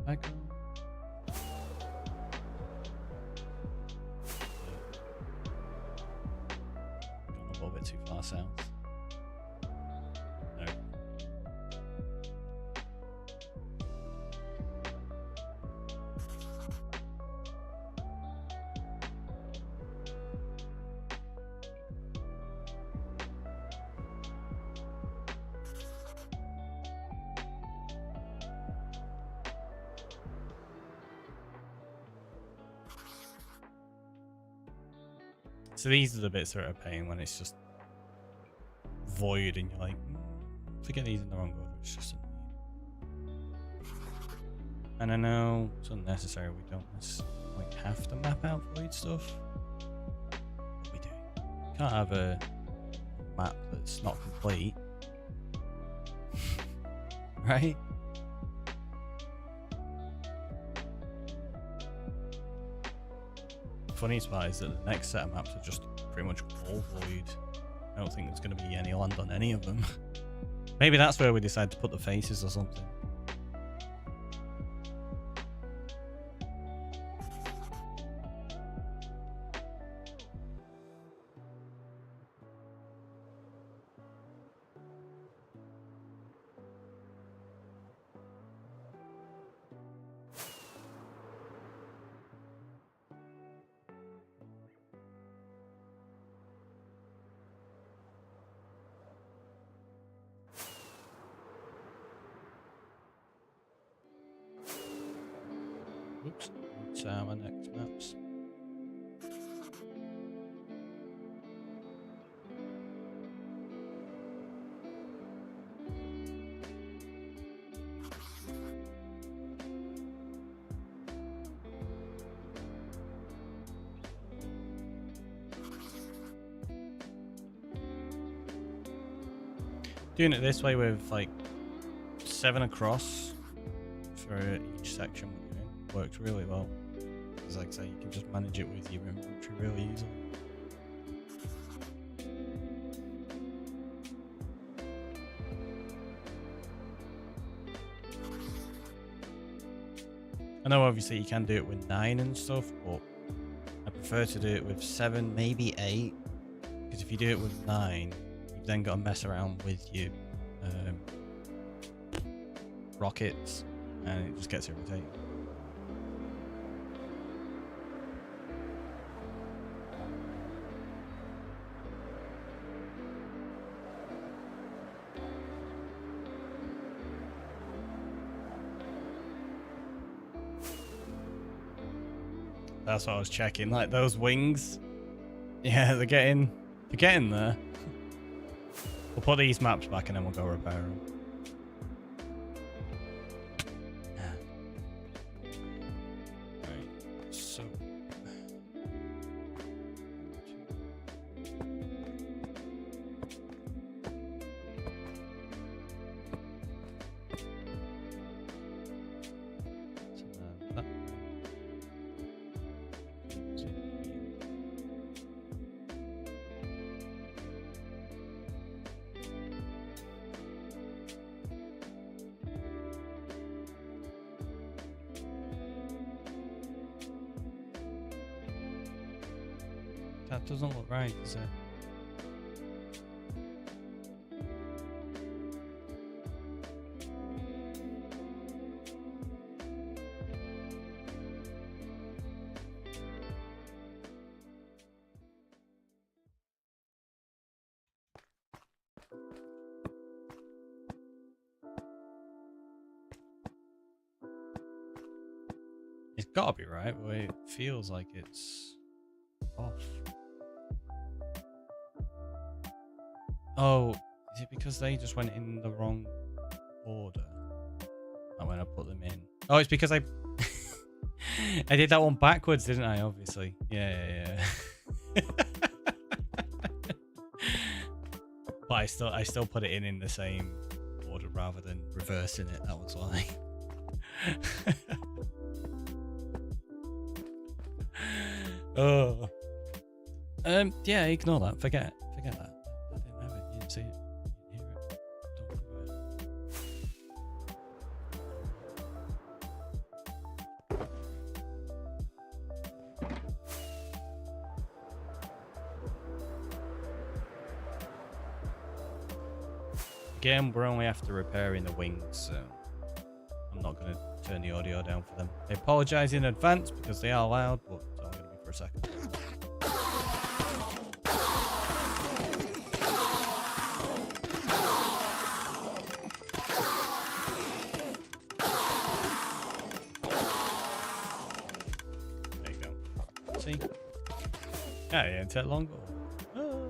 Back on. Gone a little bit too far south. No. So these are the bits that are a pain when it's just void and you're like, forget these in the wrong order, it's just and I know it's unnecessary, we don't like have to map out void stuff. But we do. You can't have a map that's not complete. right? The funniest part is that the next set of maps are just pretty much all void. I don't think there's going to be any land on any of them. Maybe that's where we decide to put the faces or something. Oops, what's our next maps? Doing it this way with like 7 across for each section we're doing works really well. Because like I say, you can just manage it with your inventory really easily. I know obviously you can do it with 9 and stuff, but I prefer to do it with 7, maybe 8. Because if you do it with 9, you've then got to mess around with your rockets, and it just gets irritating. That's what I was checking. Like those wings, yeah, they're getting there. We'll put these maps back and then we'll go repair them. Right, so that. That doesn't look right, does it? It's gotta be right, but it feels like it's off. Oh, is it because they just went in the wrong order? Like when I put them in. Oh, it's because I I did that one backwards, didn't I? Obviously. Yeah. But I still put it in the same order rather than reversing it. That was why. Oh. Yeah, ignore that. Forget that. I didn't have it. You didn't see it. You didn't hear it. Don't worry about it. Again, we're only after repairing the wings, so I'm not going to turn the audio down for them. I apologise in advance because they are loud, but it's only going to be for a second. Yeah, it take long. Oh.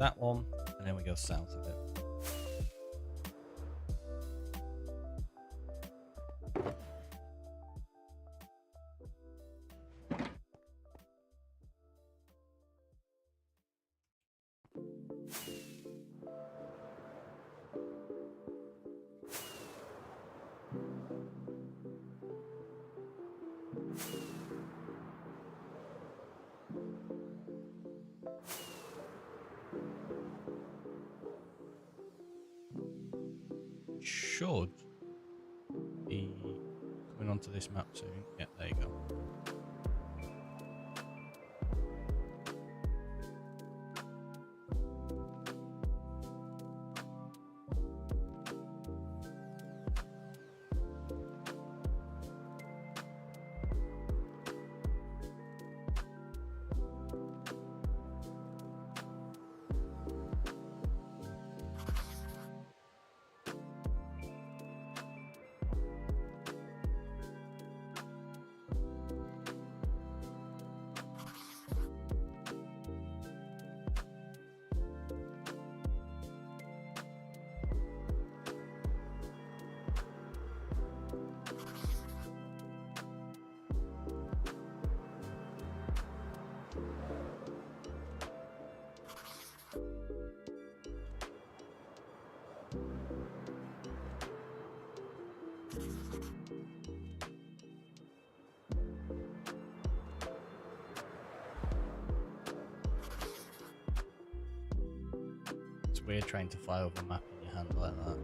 that one, and then we go south of it. Should be coming onto this map soon. Yeah, there you go. It's weird trying to fly over a map in your hand like that.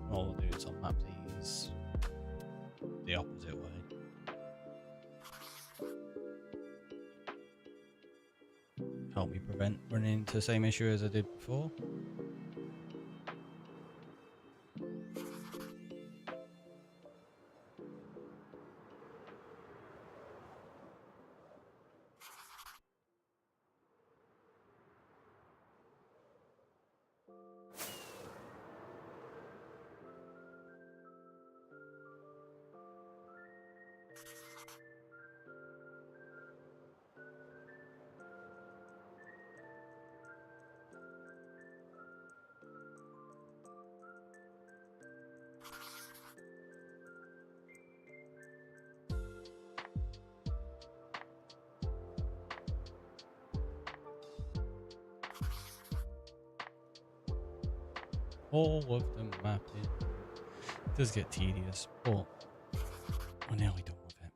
All we'll do is I'll map these the opposite way. Help me prevent running into the same issue as I did before. All of them mapped in. It does get tedious, but we're nearly done with it.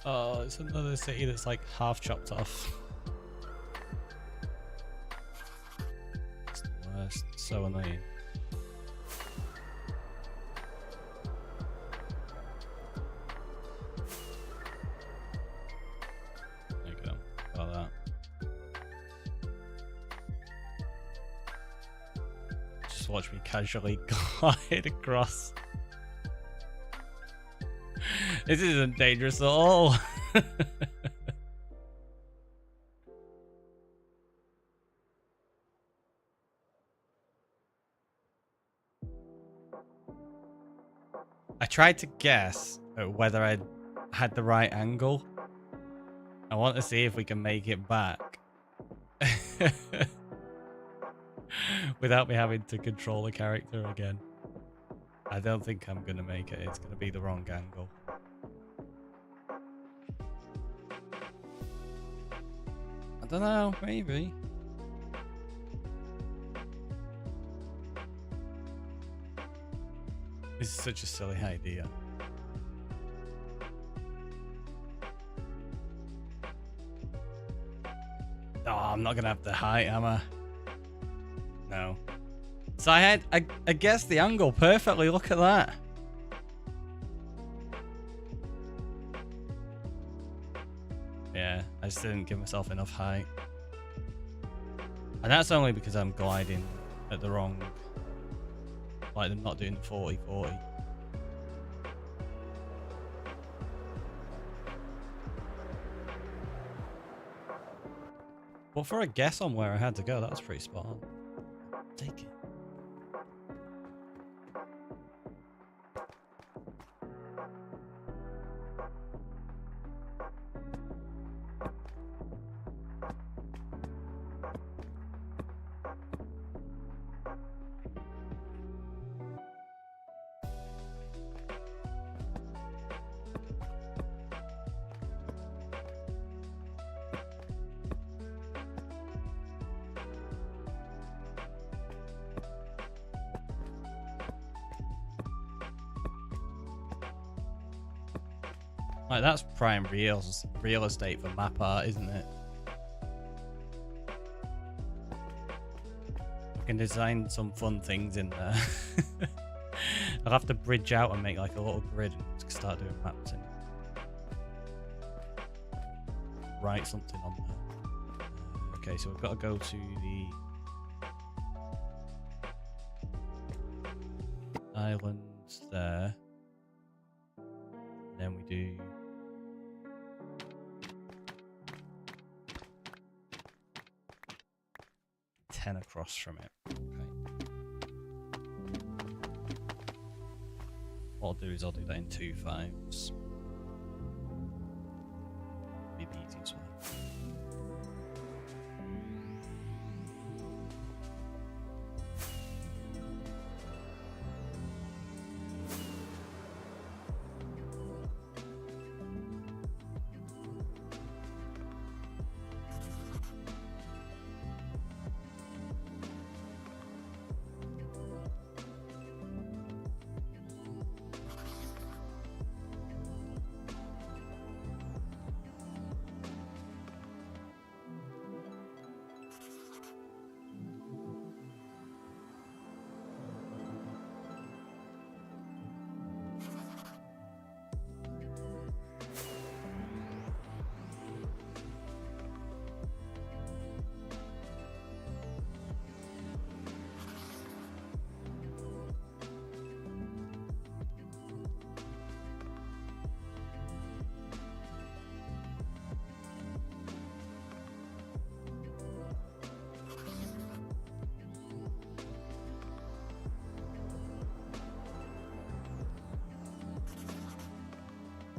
Oh, it's another city that's like half chopped off. It's the worst. So annoying. There you go. About that. Just watch me casually glide across. This isn't dangerous at all. tried to guess at whether I had the right angle. I want to see if we can make it back. Without me having to control the character again. I don't think I'm going to make it. It's going to be the wrong angle. I don't know, maybe. This is such a silly idea. Oh, I'm not going to have the height, am I? No. So I guessed the angle perfectly. Look at that. Yeah, I just didn't give myself enough height. And that's only because I'm gliding at the wrong... Like, I'm not doing the 40-40. But for a guess on where I had to go, that was pretty spot on. Take it. Like, that's prime real estate for map art, isn't it? I can design some fun things in there. I'll have to bridge out and make like a little grid and start doing maps and write something on there. Okay, so we've got to go to the islands there. Then we do 10 across from it. Okay. What I'll do is I'll do that in 2 5s. Be the easiest way.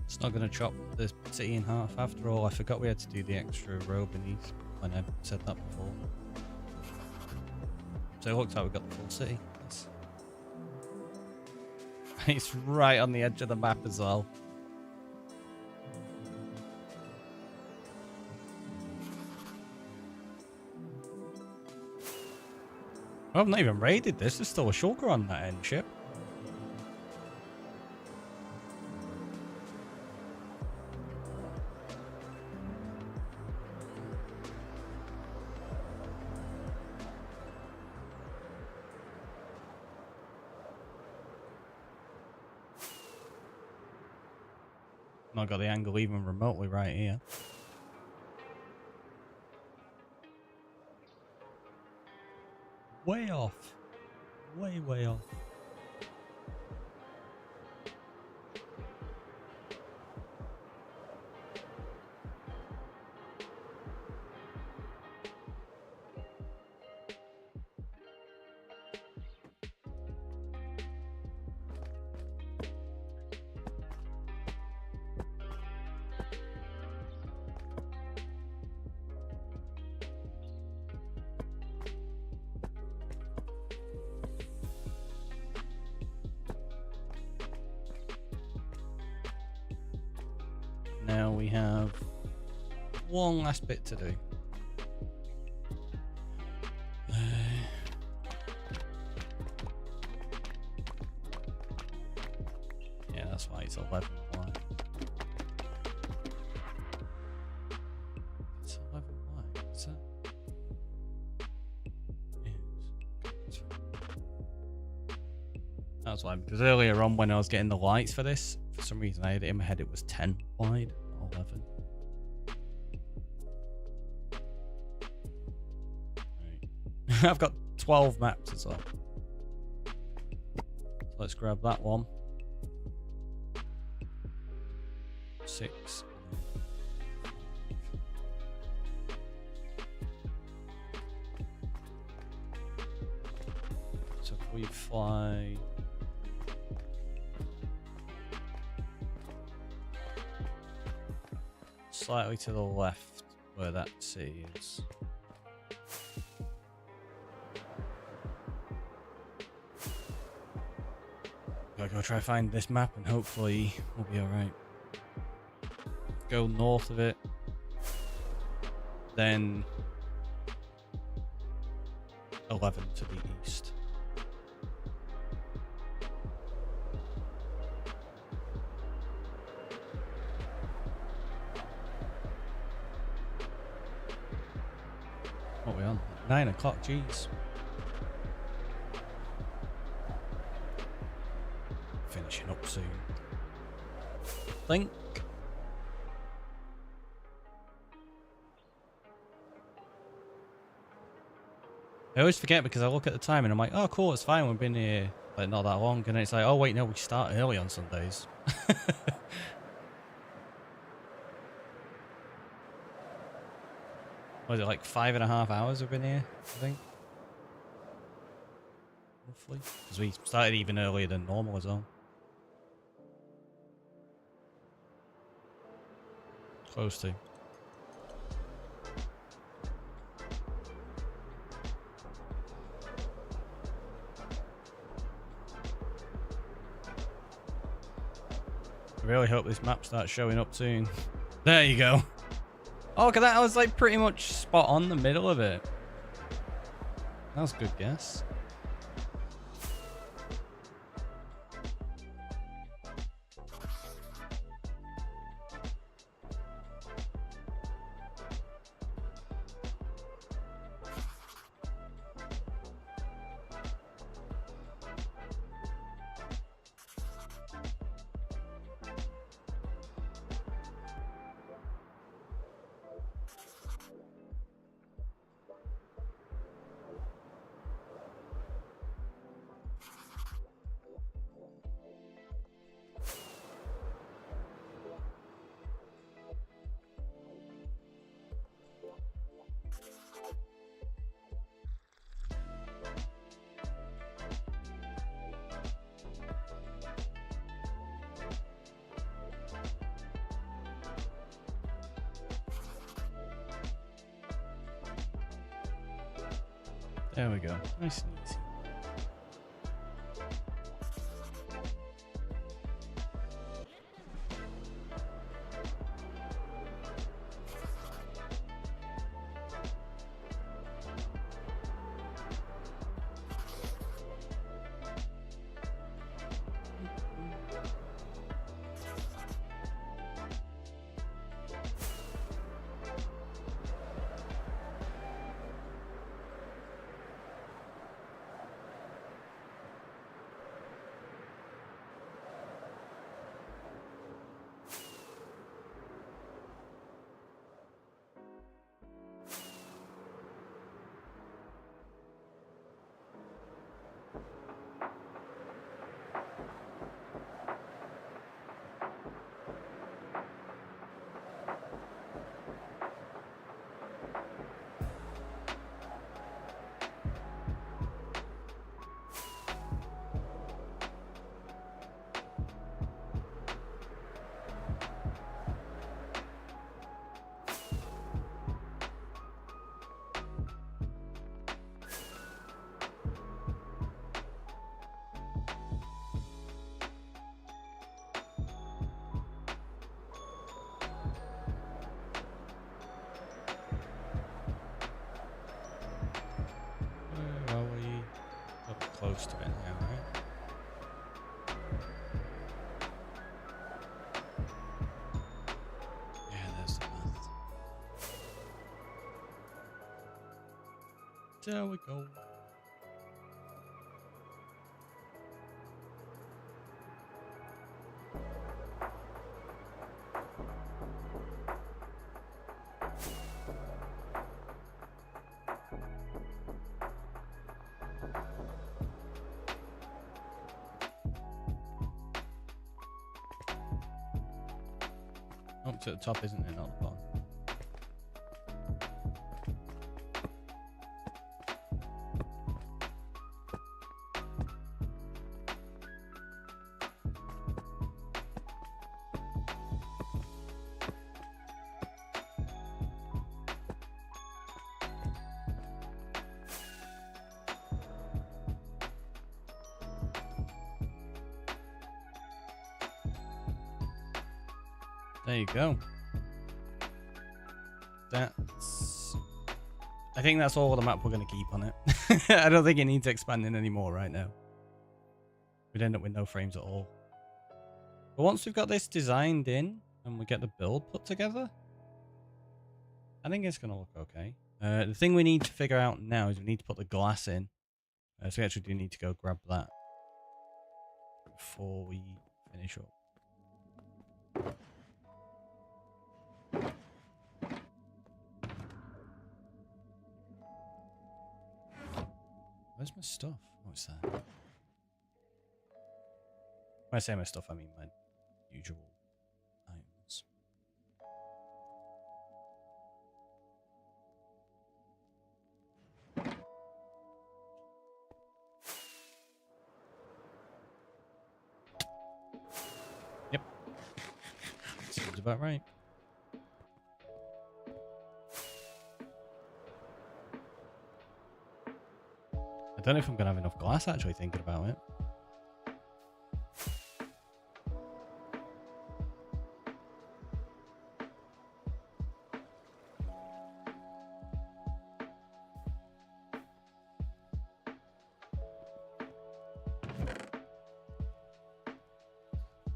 It's not going to chop the city in half after all. I forgot we had to do the extra row beneath when I said that before. So it looks like we've got the full city. It's right on the edge of the map as well. I've not even raided this. There's still a shulker on that end ship. Not got the angle even remotely right here. Way off. Way off. now we have one last bit to do. Yeah, that's why it's 11 wide. It's 11 wide. Is that? Yes. That's why, because earlier on when I was getting the lights for this, for some reason I had it in my head it was 10 wide, not 11. Right. I've got 12 maps as well. So let's grab that one. 6. So if we fly slightly to the left where that sea is. Gotta go try find this map and hopefully we'll be alright. Go north of it. Then 11 to the east. What are we on? 9 o'clock, jeez. Finishing up soon. Think. I always forget because I look at the time and I'm like, oh cool, it's fine, we've been here like not that long, and then it's like, oh wait, no, we start early on Sundays. Was it like 5.5 hours we've been here, I think? Roughly. Because we started even earlier than normal as well. Close to. I really hope this map starts showing up soon. There you go. Oh, look at that. I was like pretty much spot on the middle of it. That was a good guess. There we go. Nice and easy. close to it now, right? Yeah, there's the path. There we go. Up to the top, isn't it? Not the bottom. There you go. I think that's all the map we're going to keep on it. I don't think it needs expanding anymore right now. We'd end up with no frames at all. But once we've got this designed in and we get the build put together, I think it's going to look okay. The thing we need to figure out now is we need to put the glass in. So we actually do need to go grab that before we finish up. Where's my stuff? What's that? When I say my stuff, I mean my usual items. Yep. Seems about right. I don't know if I'm going to have enough glass actually thinking about it.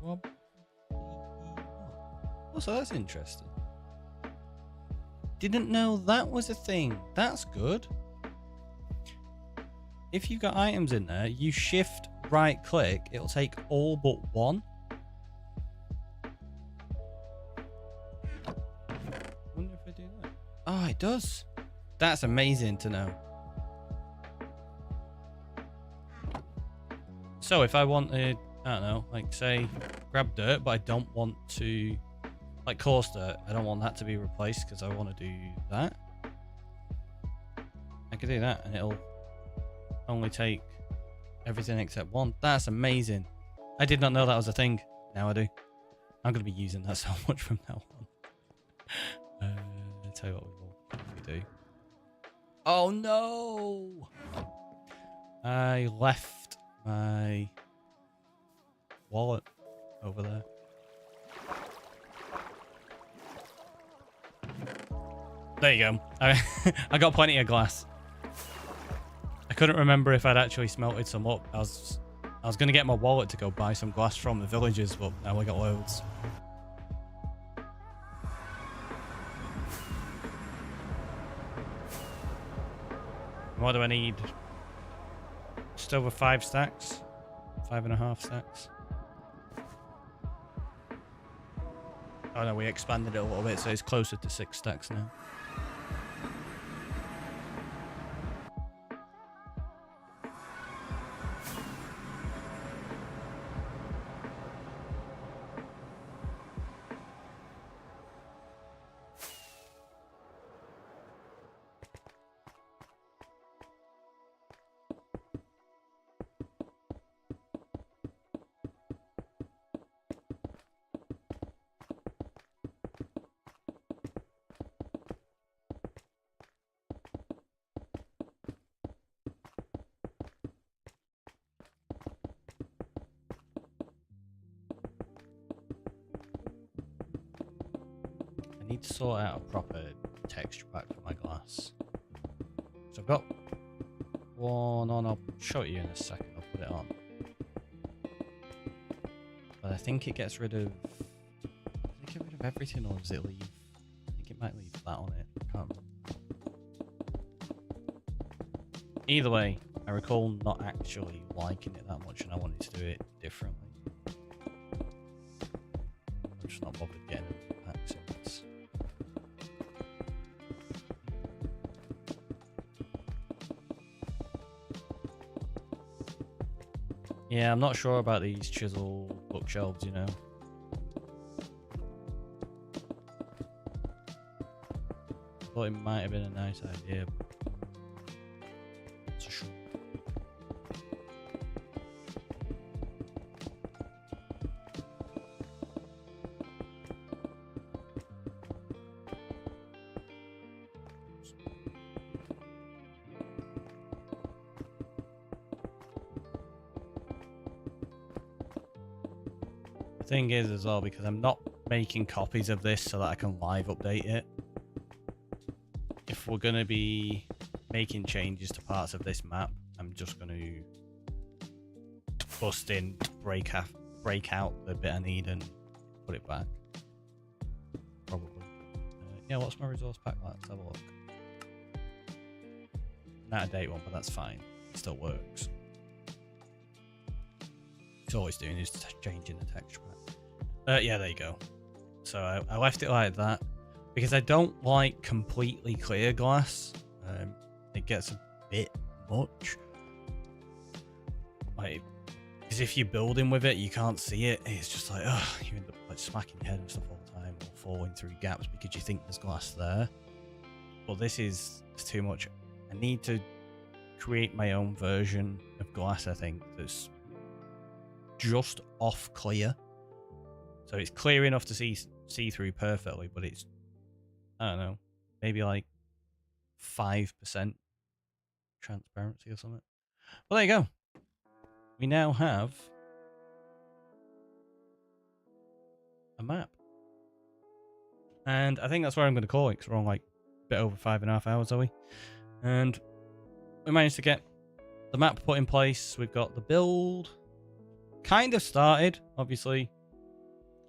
Well, oh, so that's interesting. Didn't know that was a thing. That's good. If you've got items in there, you shift right click, it'll take all but one. Wonder if I do that. Oh, it does. That's amazing to know. So if I wanted, I don't know, like say grab dirt, but I don't want to, like coarse dirt, I don't want that to be replaced because I want to do that. I could do that and it'll only take everything except one. That's amazing. I did not know that was a thing. Now I do. I'm going to be using that so much from now on. I'll tell you what we do. Oh no! I left my wallet over there. There you go. I got plenty of glass. I couldn't remember if I'd actually smelted some up. I was going to get my wallet to go buy some glass from the villagers, but now we got loads. What do I need? Just over 5 stacks? 5.5 stacks? Oh no, we expanded it a little bit, so it's closer to 6 stacks now. Need to sort out a proper texture pack for my glass. So I've got one on. I'll show it you in a second. I'll put it on. But I think it gets rid of... Does it get rid of everything, or does it leave... I think it might leave that on it. I can't remember. Either way, I recall not actually liking it that much, and I wanted to do it differently. I'm just not bothered getting accents. Yeah, I'm not sure about these chisel bookshelves, you know. Thought it might have been a nice idea. But so sure. The thing is as well, because I'm not making copies of this so that I can live update it. If we're going to be making changes to parts of this map, I'm just going to bust in, break out the bit I need and put it back. Probably. Yeah, what's my resource pack like? Let's have a look. Not a date one, but that's fine. It still works. It's always doing is changing the texture pack. Yeah, there you go. So I left it like that because I don't like completely clear glass. It gets a bit much. Like, because if you're building with it, you can't see it. It's just like, oh, you end up like smacking your head and stuff all the time, or falling through gaps because you think there's glass there. But this is too much. I need to create my own version of glass, I think, that's just off clear. So it's clear enough to see through perfectly, but it's, I don't know, maybe like 5% transparency or something. Well, there you go. We now have a map. And I think that's where I'm going to call it, because we're on like a bit over 5.5 hours, are we? And we managed to get the map put in place. We've got the build kind of started, obviously.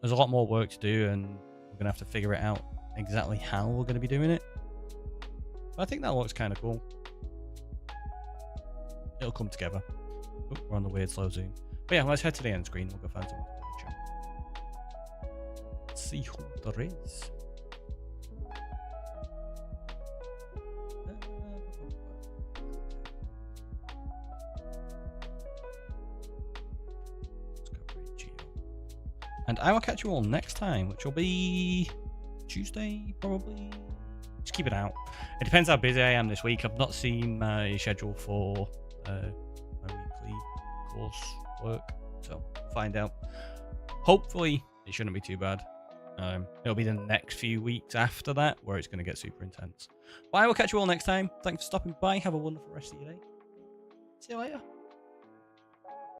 There's a lot more work to do, and we're going to have to figure it out exactly how we're going to be doing it. But I think that looks kind of cool. It'll come together. Ooh, we're on the weird slow zoom. But yeah, let's head to the end screen. We'll go find someone to chat. Let's see who there is. And I will catch you all next time, which will be Tuesday, probably. Just keep it out. It depends how busy I am this week. I've not seen my schedule for my weekly course work, so find out. Hopefully, it shouldn't be too bad. It'll be the next few weeks after that where it's going to get super intense. But I will catch you all next time. Thanks for stopping by. Have a wonderful rest of your day. See you later.